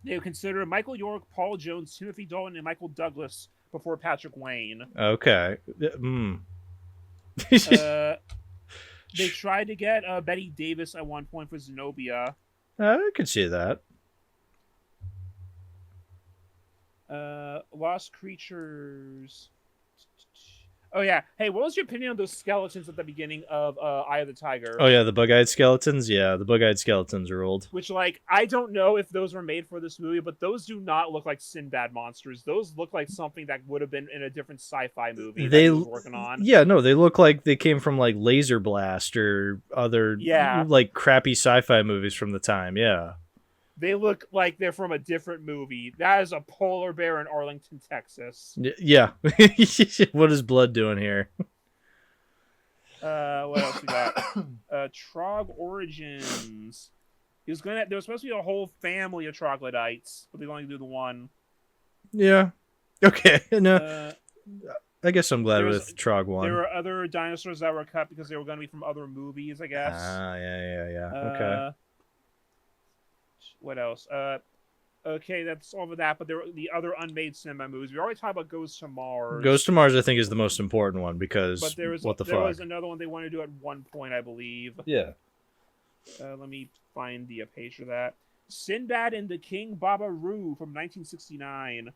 They would consider Michael York, Paul Jones, Timothy Dalton, and Michael Douglas before Patrick Wayne. Okay. They tried to get Betty Davis at one point for Zenobia. I could see that. Lost Creatures. Oh yeah. Hey, what was your opinion on those skeletons at the beginning of Eye of the Tiger? Oh yeah, the bug-eyed skeletons. Yeah, the bug-eyed skeletons are old. Which, like, I don't know if those were made for this movie, but those do not look like Sinbad monsters. Those look like something that would have been in a different sci-fi movie that he was working on. Yeah, no, they look like they came from like Laser Blast or other like crappy sci-fi movies from the time. Yeah. They look like they're from a different movie. That is a polar bear in Arlington, Texas. Yeah. What is Blood doing here? What else we got? Trog Origins. There was supposed to be a whole family of troglodytes, but they only do the one. Yeah. Okay. No. I guess I'm glad with Trog 1. There were other dinosaurs that were cut because they were going to be from other movies, I guess. Yeah. Okay. What else? Okay, that's all of that. But there were the other unmade Sinbad movies. We already talked about Goes to Mars. Goes to Mars, I think, is the most important one because there was another one they wanted to do at one point, I believe. Yeah. Let me find the page for that. Sinbad and the King Babaroo from 1969.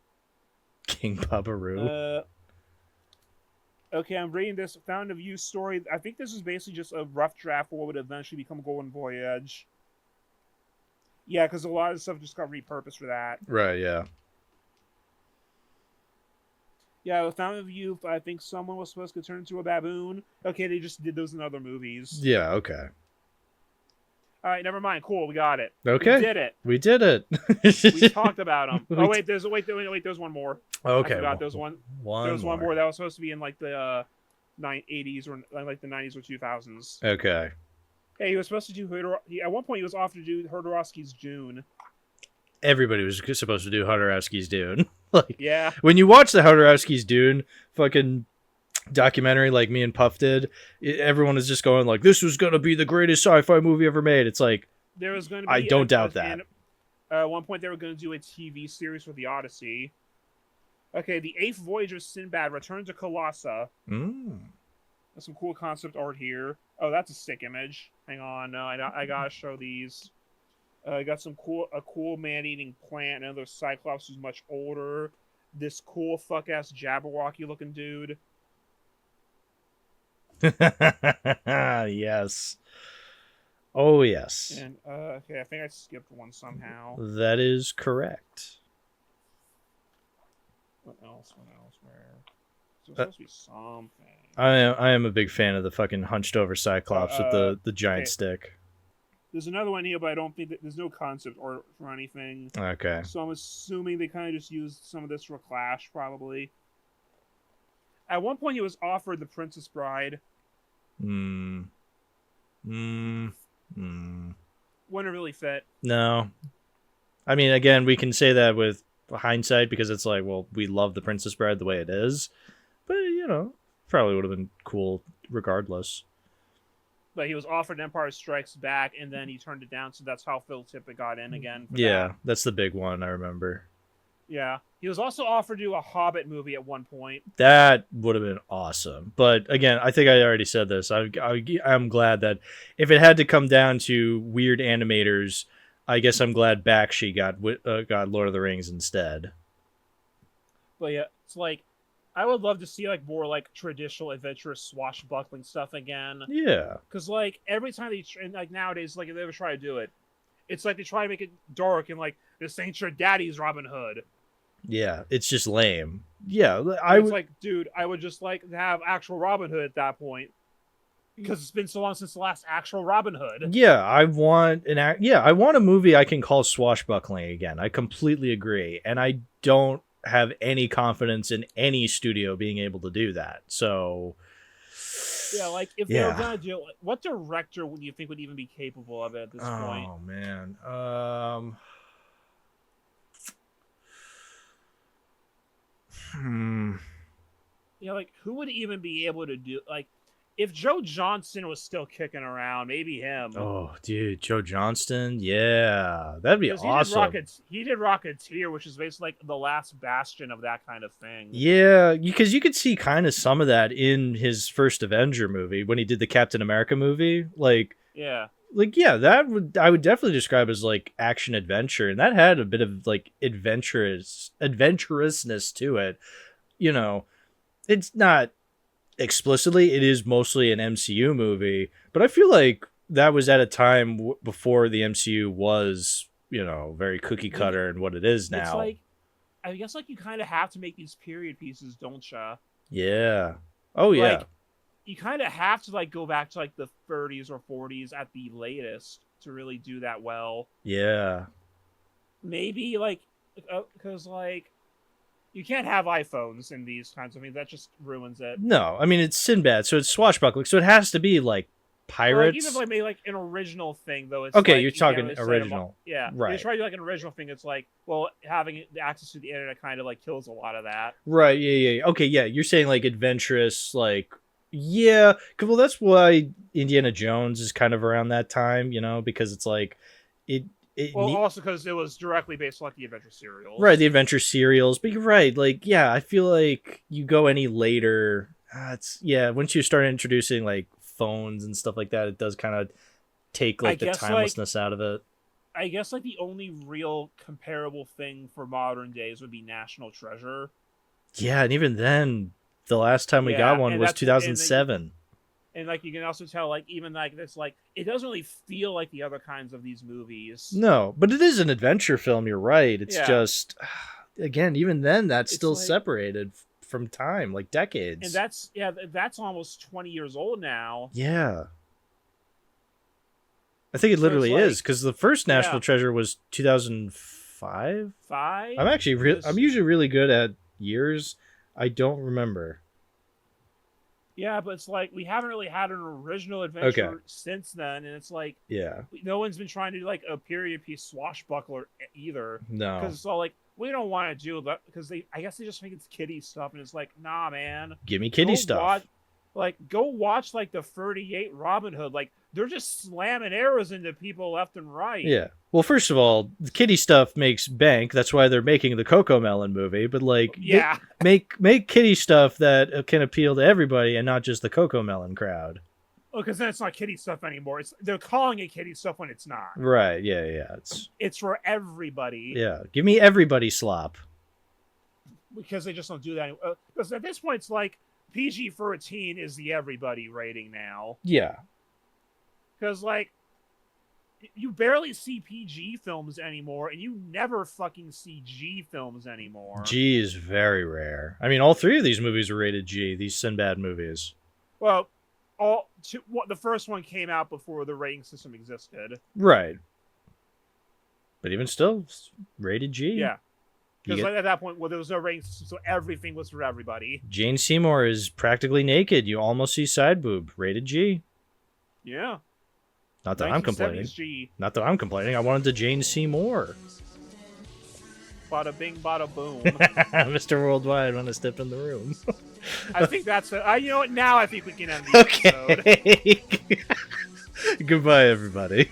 King Babaroo. Okay, I'm reading this Found of You story. I think this is basically just a rough draft for what would eventually become Golden Voyage. Yeah, because a lot of stuff just got repurposed for that. Right, yeah. Yeah, The Fountain of Youth, I think someone was supposed to turn into a baboon. Okay, they just did those in other movies. Yeah, okay. Alright, never mind. Cool, we got it. Okay. We did it. We talked about them. Oh, wait, there's one more. Okay. I forgot there's one. There was one more that was supposed to be in like the 80s or like the 90s or 2000s. Okay. Hey, he was supposed to do at one point he was offered to do Jodorowsky's Dune. Everybody was supposed to do Jodorowsky's Dune. Like, yeah. When you watch the Jodorowsky's Dune fucking documentary like me and Puff did, everyone is just going like, this was going to be the greatest sci-fi movie ever made. It's like, there was going to be I don't doubt that. At one point they were going to do a TV series for the Odyssey. Okay, the 8th Voyage of Sinbad, Return to Colossa. There's some cool concept art here. Oh, that's a sick image. Hang on, no, I gotta show these. I got a cool man-eating plant, another Cyclops who's much older. This cool fuck-ass Jabberwocky-looking dude. Yes. Oh, yes. And, okay, I think I skipped one somehow. That is correct. What else? Where? There's supposed to be something. I am a big fan of the fucking hunched over Cyclops with the giant stick. There's another one here, but I don't think there's no concept art for anything. Okay. So I'm assuming they kind of just used some of this for Clash, probably. At one point, he was offered the Princess Bride. Wouldn't really fit. No. I mean, again, we can say that with hindsight because it's like, well, we love the Princess Bride the way it is. But, you know, probably would have been cool regardless. But he was offered Empire Strikes Back, and then he turned it down, so that's how Phil Tippett got in again. Yeah, that's the big one, I remember. Yeah. He was also offered to do a Hobbit movie at one point. That would have been awesome. But again, I think I already said this. I'm glad that if it had to come down to weird animators, I guess I'm glad Bakshi got Lord of the Rings instead. But yeah, it's like I would love to see like more like traditional adventurous swashbuckling stuff again. Yeah. Because like every time like nowadays, like if they ever try to do it, it's like they try to make it dark and like this ain't your daddy's Robin Hood. Yeah, it's just lame. Yeah, like, dude, I would just like to have actual Robin Hood at that point. Because it's been so long since the last actual Robin Hood. Yeah, I want a movie I can call swashbuckling again. I completely agree, and I don't have any confidence in any studio being able to do that. So, yeah, like if they were gonna do it, what director would you think would even be capable of it at this point? Oh man, Yeah, like who would even be able to do like? If Joe Johnston was still kicking around, maybe him. Oh, dude, Joe Johnston, yeah, that'd be awesome. He did Rocketeer, which is basically like the last bastion of that kind of thing. Yeah, because you could see kind of some of that in his first Avenger movie when he did the Captain America movie. I would definitely describe as like action adventure, and that had a bit of like adventurousness to it. You know, it's not. Explicitly, it is mostly an MCU movie, but I feel like that was at a time before the MCU was, very cookie cutter and what it is now. It's like, I guess like you kind of have to make these period pieces, don't ya? Yeah. Oh yeah. Like, you kind of have to like go back to like the 30s or 40s at the latest to really do that well. Yeah. Maybe like, because like. You can't have iPhones in these kinds of things. That just ruins it. No, I mean, it's Sinbad, so it's swashbuckling, so it has to be, like, pirates. Even if I made, like, an original thing, though, it's okay, like, you're talking original. Yeah. Right. You try to do, like, an original thing, it's like, well, having access to the internet kind of, like, kills a lot of that. Right, yeah. Okay, yeah, you're saying, like, adventurous, like, yeah. Well, that's why Indiana Jones is kind of around that time, because it's, like, also because it was directly based on like the adventure serials. Right, the adventure serials. But you're right, like, yeah, I feel like you go any later, once you start introducing like phones and stuff like that, it does kind of take like the timelessness out of it. I guess like the only real comparable thing for modern days would be National Treasure. Yeah, and even then, the last time we got one was 2007. And like you can also tell, like even like this, like it doesn't really feel like the other kinds of these movies. No, but it is an adventure film. You're right. It's just, again, even then, that's still like, separated from time, like decades. And that's almost 20 years old now. Yeah, I think it literally is because the first National Treasure was 2005. I'm usually really good at years. I don't remember. Yeah, but it's like we haven't really had an original adventure since then, and it's like no one's been trying to do like a period piece swashbuckler either. No, because it's all like we don't want to do that because I guess they just think it's kiddie stuff, and it's like nah, man, give me kiddie stuff. Go watch like the 38 Robin Hood. Like they're just slamming arrows into people left and right. Yeah. Well, first of all, the kiddie stuff makes bank. That's why they're making the Cocomelon movie. But like, make kiddie stuff that can appeal to everybody and not just the Cocomelon crowd. Well, because then it's not kiddie stuff anymore. They're calling it kiddie stuff when it's not. Right. Yeah. It's for everybody. Yeah. Give me everybody slop. Because they just don't do that anymore. Because at this point, it's like PG-13 is the everybody rating now. Yeah. Because, like, you barely see PG films anymore, and you never fucking see G films anymore. G is very rare. I mean, all three of these movies were rated G, these Sinbad movies. Well, the first one came out before the rating system existed. Right. But even still, rated G. Yeah. Because at that point, there was no rating system, so everything was for everybody. Jane Seymour is practically naked. You almost see side boob. Rated G. Yeah. Not that I'm complaining. Not that I'm complaining. I wanted to Jane Seymour. Bada bing, bada boom. Mr. Worldwide, want to step in the room. I think that's it. You know what? Now I think we can end the episode. Goodbye, everybody.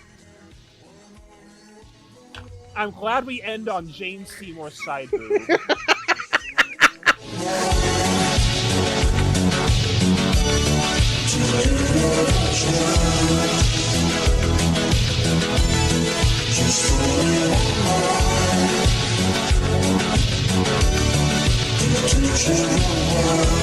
I'm glad we end on Jane Seymour's side boob. Just Teach you the world.